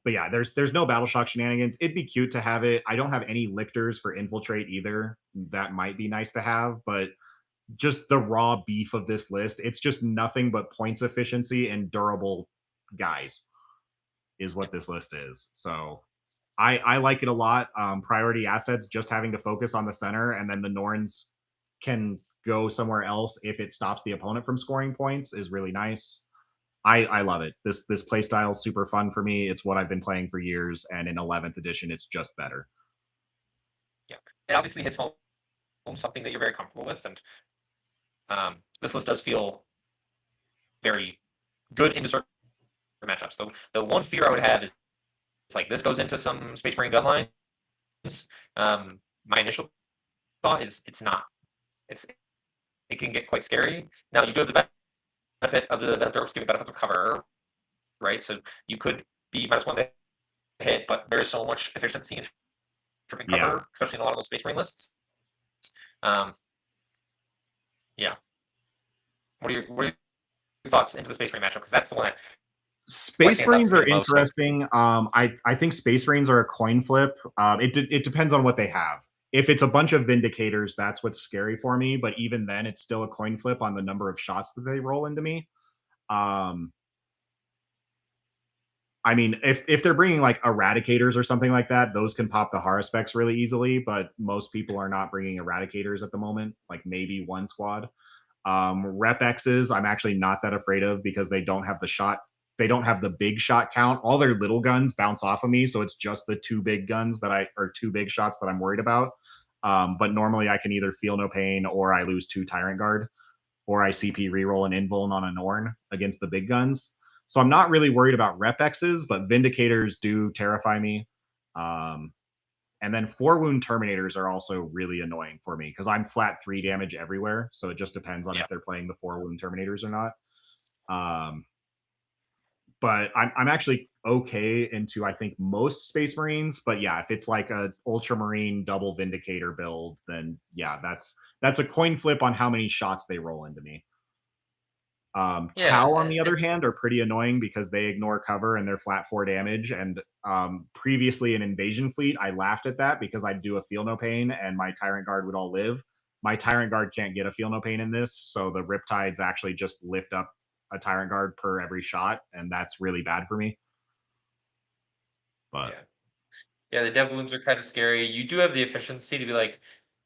But yeah, there's no Battle Shock shenanigans. It'd be cute to have it. I don't have any lictors for Infiltrate either. That might be nice to have, but just the raw beef of this list, it's just nothing but points efficiency and durable guys is what this list is. So I like it a lot. Priority assets, just having to focus on the center, and then the Norns can go somewhere else if it stops the opponent from scoring points is really nice. I love it. This play style is super fun for me. It's what I've been playing for years, and in 11th edition, it's just better. Yeah, it obviously hits home something that you're very comfortable with, and this list does feel very good in certain matchups. Though the one fear I would have is like this goes into some Space Marine gun lines. My initial thought is it's not. It can get quite scary. Now you do have the benefit of the Dorks giving benefits of cover, right? So you could be -1 to hit, but there is so much efficiency in tripping cover, especially in a lot of those Space Marine lists. Yeah. What are your thoughts into the Space Marine matchup? Because that's the one that Space Marines are most. interesting. I think Space Marines are a coin flip. It depends on what they have. If it's a bunch of Vindicators, that's what's scary for me. But even then, it's still a coin flip on the number of shots that they roll into me. I mean, if they're bringing like Eradicators or something like that, those can pop the Haruspecs really easily. But most people are not bringing Eradicators at the moment. Like maybe one squad. Rep X's, I'm actually not that afraid of because they don't have the shot. They don't have the big shot count. All their little guns bounce off of me, so it's just the 2 big guns or 2 big shots that I'm worried about. But normally I can either feel no pain or I lose 2 Tyrant Guard, or I CP reroll an Invuln on a Norn against the big guns. So I'm not really worried about Rep X's, but Vindicators do terrify me. And then 4 wound Terminators are also really annoying for me because I'm flat 3 damage everywhere. So it just depends on if they're playing the 4 wound Terminators or not. But I'm actually okay into, I think, most Space Marines. But yeah, if it's like a Ultramarine double Vindicator build, then yeah, that's a coin flip on how many shots they roll into me. Tau, on the other hand, are pretty annoying because they ignore cover and they're flat 4 damage. And previously in Invasion Fleet, I laughed at that because I'd do a Feel No Pain and my Tyrant Guard would all live. My Tyrant Guard can't get a Feel No Pain in this, so the Riptides actually just lift up a Tyrant Guard per every shot, and that's really bad for me. But yeah, the dev wounds are kind of scary. You do have the efficiency to be like,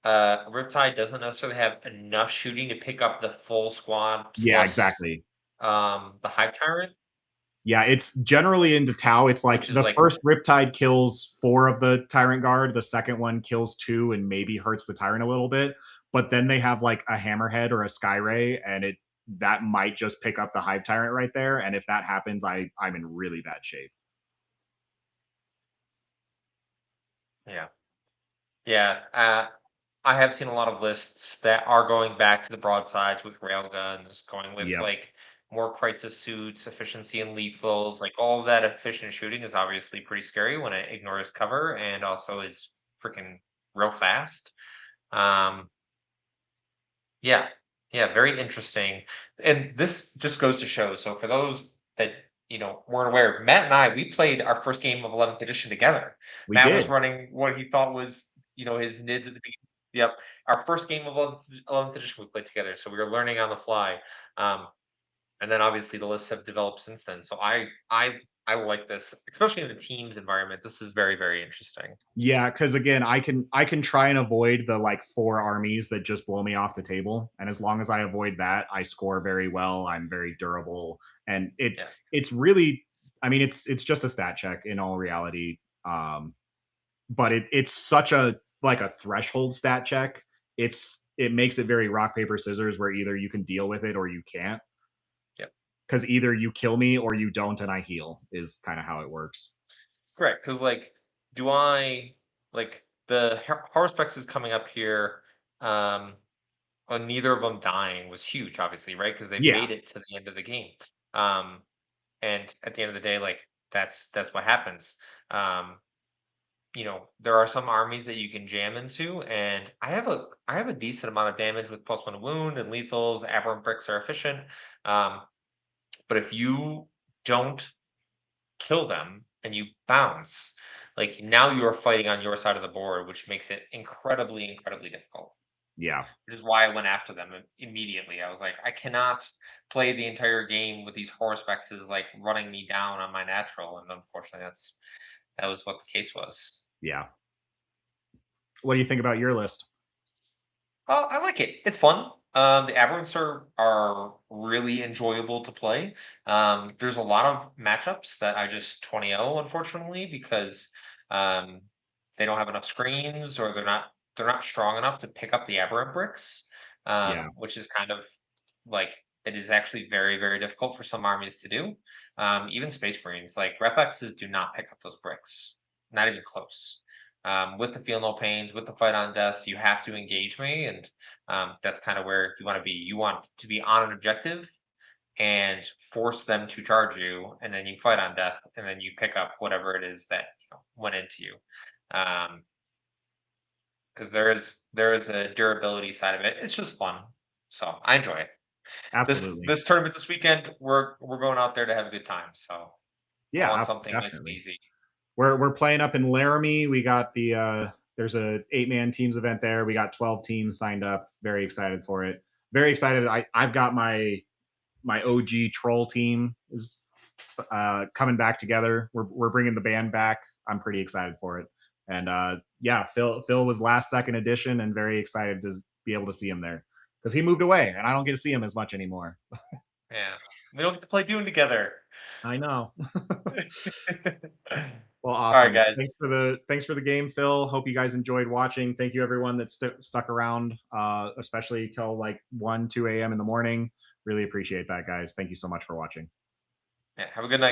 Riptide doesn't necessarily have enough shooting to pick up the full squad. Plus, yeah, exactly. The Hive Tyrant. Yeah, it's generally into Tau. It's like the first Riptide kills 4 of the Tyrant Guard. The second one kills 2 and maybe hurts the Tyrant a little bit. But then they have like a Hammerhead or a Skyray, and that might just pick up the Hive Tyrant right there. And if that happens, I'm in really bad shape. Yeah. Yeah. I have seen a lot of lists that are going back to the broadsides with railguns, going with like more crisis suits, efficiency and lethals. Like all of that efficient shooting is obviously pretty scary when it ignores cover and also is freaking real fast. Yeah, very interesting. And this just goes to show. So for those that weren't aware, Matt and I, we played our first game of 11th edition together. Matt was running what he thought was his NIDS at the beginning. Yep, our first game of 11th edition we played together, so we were learning on the fly. And then obviously the lists have developed since then. So I I like this, especially in the teams environment. This is very, very interesting. Yeah, because again, I can try and avoid the like 4 armies that just blow me off the table, and as long as I avoid that, I score very well. I'm very durable, and Yeah. it's really, I mean, it's just a stat check in all reality. But it's such a like a threshold stat check. It makes it very rock paper scissors, where either you can deal with it or you can't. Yep. Because either you kill me or you don't, and I heal is kind of how it works. Correct. Because like, do I like the Haruspex is coming up here? On neither of them dying was huge, obviously, right? Because they Yeah, made it to the end of the game. Um, and at the end of the day, like that's what happens. Um, there are some armies that you can jam into, and I have a decent amount of damage with +1 wound and lethals. Aberrant bricks are efficient. Um, but if you don't kill them and you bounce, like now you are fighting on your side of the board, which makes it incredibly, incredibly difficult. yeah, Which is why I went after them immediately. I was like, I cannot play the entire game with these Horsepexes like running me down on my natural, and unfortunately, that was what the case was. yeah. What do you think about your list? I like it. It's fun. The aberrants are really enjoyable to play. There's a lot of matchups that I just 20-0, unfortunately, because um, they don't have enough screens, or they're not strong enough to pick up the aberrant bricks, Yeah, which is kind of like it is actually very, very difficult for some armies to do. Even Space Marines, like Repexes, do not pick up those bricks, not even close. With the feel no pains, with the fight on death, you have to engage me, and that's kind of where you want to be. You want to be on an objective and force them to charge you, and then you fight on death, and then you pick up whatever it is that went into you. Because there is a durability side of it. It's just fun, so I enjoy it. This absolutely. this tournament this weekend, we're going out there to have a good time. So I Yeah, want something nice and definitely. easy. We're playing up in Laramie. We got the there's a 8-man teams event there. We got 12 teams signed up. Very excited for it. Very excited. I've got my OG troll team is coming back together. We're bringing the band back. I'm pretty excited for it. And yeah, Phil was last second edition, and very excited to be able to see him there because he moved away, and I don't get to see him as much anymore. Yeah, we don't get to play Dune together. I know. Well, All right, awesome. guys. Thanks for the game, Phil. Hope you guys enjoyed watching. Thank you everyone that stuck around, especially till like 1, 2 a.m. in the morning. Really appreciate that, guys. Thank you so much for watching. Yeah, have a good night, guys.